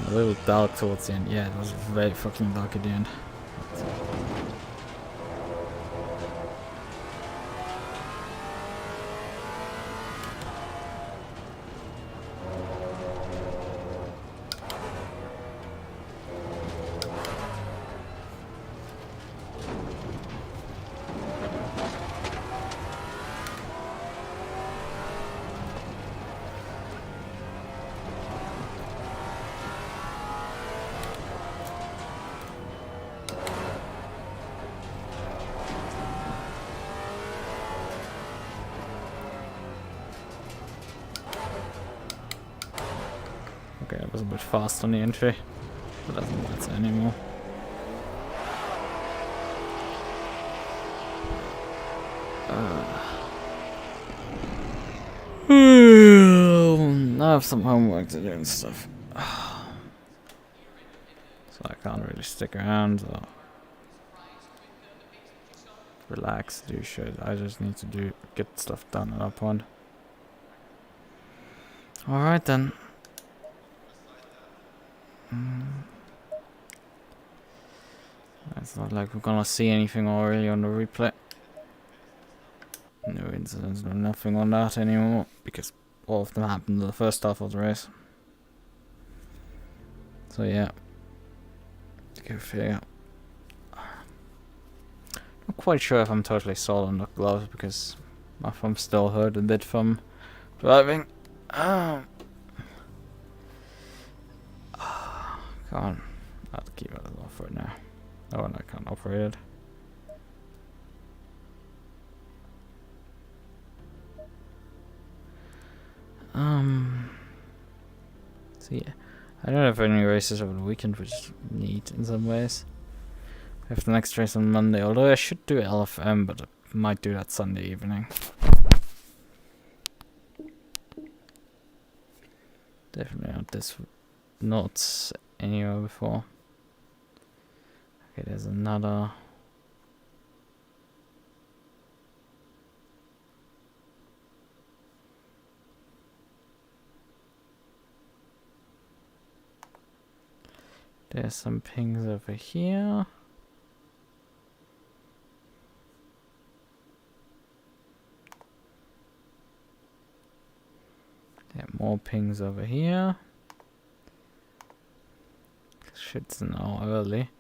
A little dark towards the end. Yeah, it was very fucking dark at the end. was a bit fast on the entry, but doesn't matter anymore. I have some homework to do and stuff. So I can't really stick around or relax, do shit. I just need to get stuff done at that point. Alright then. It's not like we're gonna see anything already on the replay. No incidents, no nothing on that anymore, because all of them happened in the first half of the race. So yeah. Go figure. Not quite sure if I'm totally sold on the gloves, because my thumb still hurt a bit from driving. Come on. I'll keep it off right now. Oh, and I can't operate it. So yeah, I don't have any races over the weekend, which is neat in some ways. I have the next race on Monday, although I should do LFM, but I might do that Sunday evening. Definitely not this, not anywhere before. Okay, there's another. There's some pings over here. There are more pings over here. Shit's now early.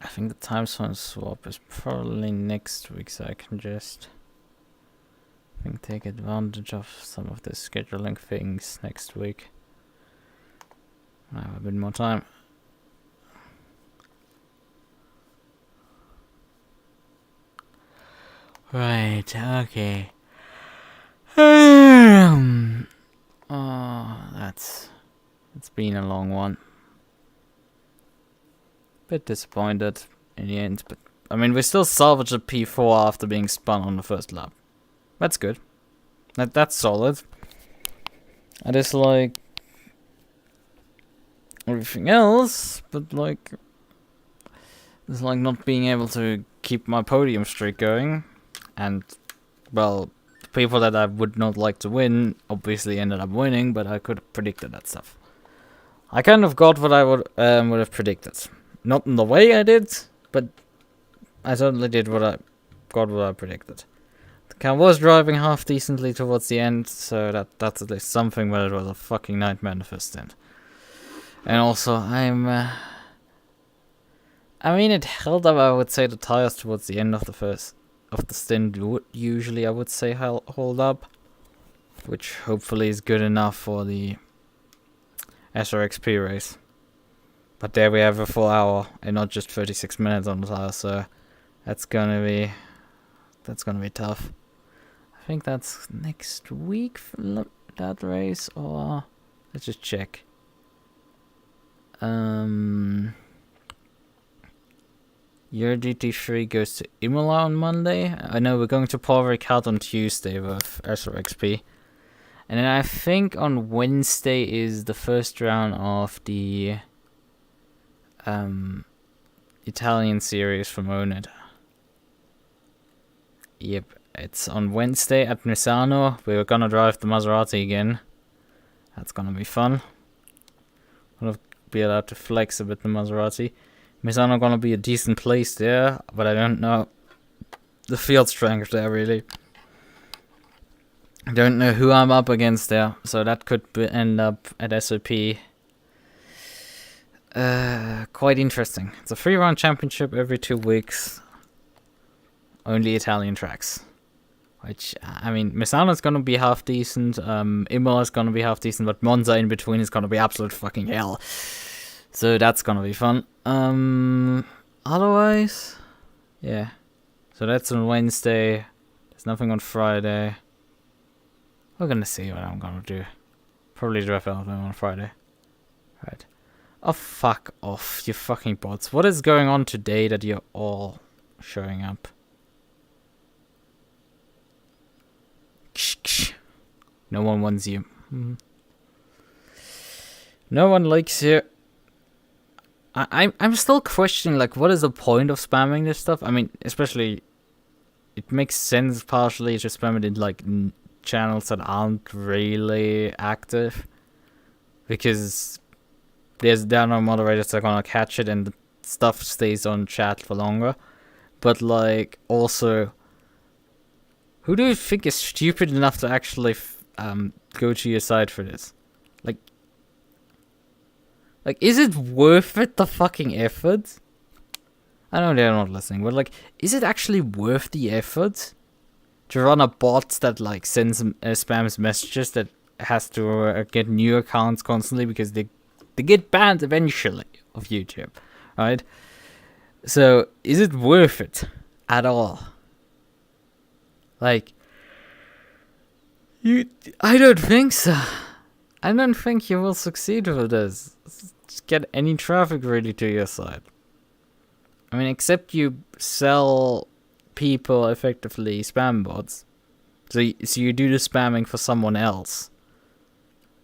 I think the time zone swap is probably next week, so I can just take advantage of some of the scheduling things next week. I have a bit more time. Right, okay. Oh, it's been a long one. Bit disappointed in the end, but I mean, we still salvaged a P4 after being spun on the first lap. That's good. That's solid. I just like everything else, but like it's like not being able to keep my podium streak going, and well, people that I would not like to win obviously ended up winning, but I could have predicted that stuff. I kind of got what I would have predicted, not in the way I did, but I certainly did what I predicted. The car was driving half decently towards the end, so that's at least something, but it was a fucking nightmare in the first stint. And also, I mean, it held up, I would say, the tires towards the end of the stint would usually, I would say, hold up. Which hopefully is good enough for the SRXP race. But there we have a full hour and not just 36 minutes on the tire, so that's gonna be tough. I think that's next week for that race, or let's just check. Your GT3 goes to Imola on Monday. I know we're going to Paul Ricard on Tuesday with SRXP. And then I think on Wednesday is the first round of the Italian series from Oned. Yep, it's on Wednesday at Misano. We're gonna drive the Maserati again. That's gonna be fun. Gonna be allowed to flex a bit the Maserati. Misano gonna be a decent place there, but I don't know the field strength there really. I don't know who I'm up against there, so that could end up at SOP. Quite interesting. It's a 3-round championship every 2 weeks. Only Italian tracks. Which, I mean, Misano's gonna be half decent, Imola's gonna be half decent, but Monza in between is gonna be absolute fucking hell. So that's gonna be fun. Otherwise, yeah. So that's on Wednesday. There's nothing on Friday. We're gonna see what I'm gonna do. Probably drop out on Friday. Right. Oh, fuck off, you fucking bots. What is going on today that you're all showing up? No one wants you. No one likes you. I'm still questioning, like, what is the point of spamming this stuff? I mean, especially, it makes sense partially to spam it in, like, channels that aren't really active. Because there are no moderators that are gonna catch it and the stuff stays on chat for longer. But, like, also, who do you think is stupid enough to actually go to your site for this? Like, is it worth it, the fucking effort? I know they're not listening, but, like, is it actually worth the effort to run a bot that, like, sends spams messages that has to get new accounts constantly because they get banned eventually of YouTube, right? So, is it worth it at all? Like, I don't think so. I don't think you will succeed with this. Just get any traffic really to your site. I mean, except you sell people effectively spam bots. So you do the spamming for someone else.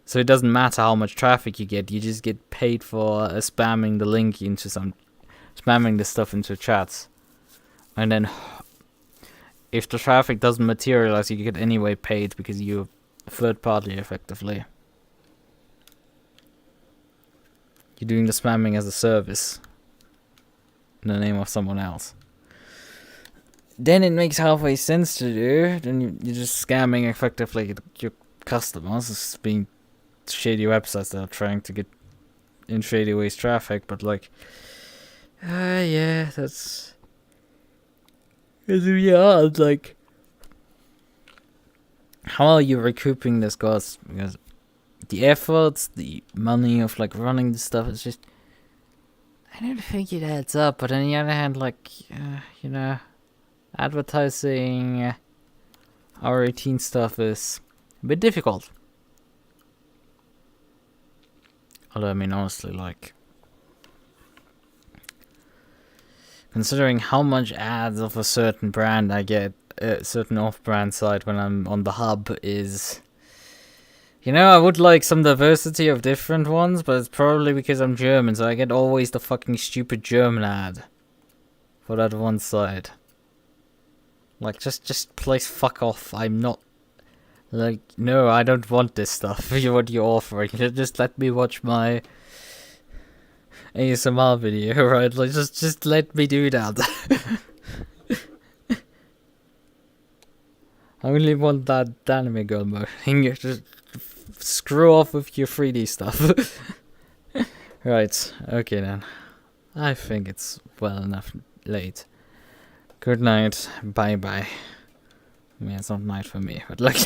So it doesn't matter how much traffic you just get paid for spamming the link into spamming the stuff into chats. And then if the traffic doesn't materialize, you get anyway paid because you're a third party effectively. You're doing the spamming as a service in the name of someone else. Then it makes halfway sense to do. Then you're just scamming effectively your customers. It's being shady websites that are trying to get in shady ways traffic. But like, yeah, that's hard. Like, how are you recouping this cost? Because the efforts, the money of like running the stuff is just, I don't think it adds up. But on the other hand, like, you know, advertising our 18 stuff is a bit difficult. Although, I mean, honestly, like, considering how much ads of a certain brand I get, a certain off-brand site when I'm on the hub is, you know, I would like some diversity of different ones, but it's probably because I'm German, so I get always the fucking stupid German ad for that one site. Like, just please fuck off. I'm not, like, no, I don't want this stuff. What you're offering. Just let me watch my ASMR video, right? Like, just let me do that. I only want that anime girl mode. Just screw off with your 3D stuff. Right, okay then. I think it's well enough late. Good night. Bye bye. I mean, it's not night for me, but like...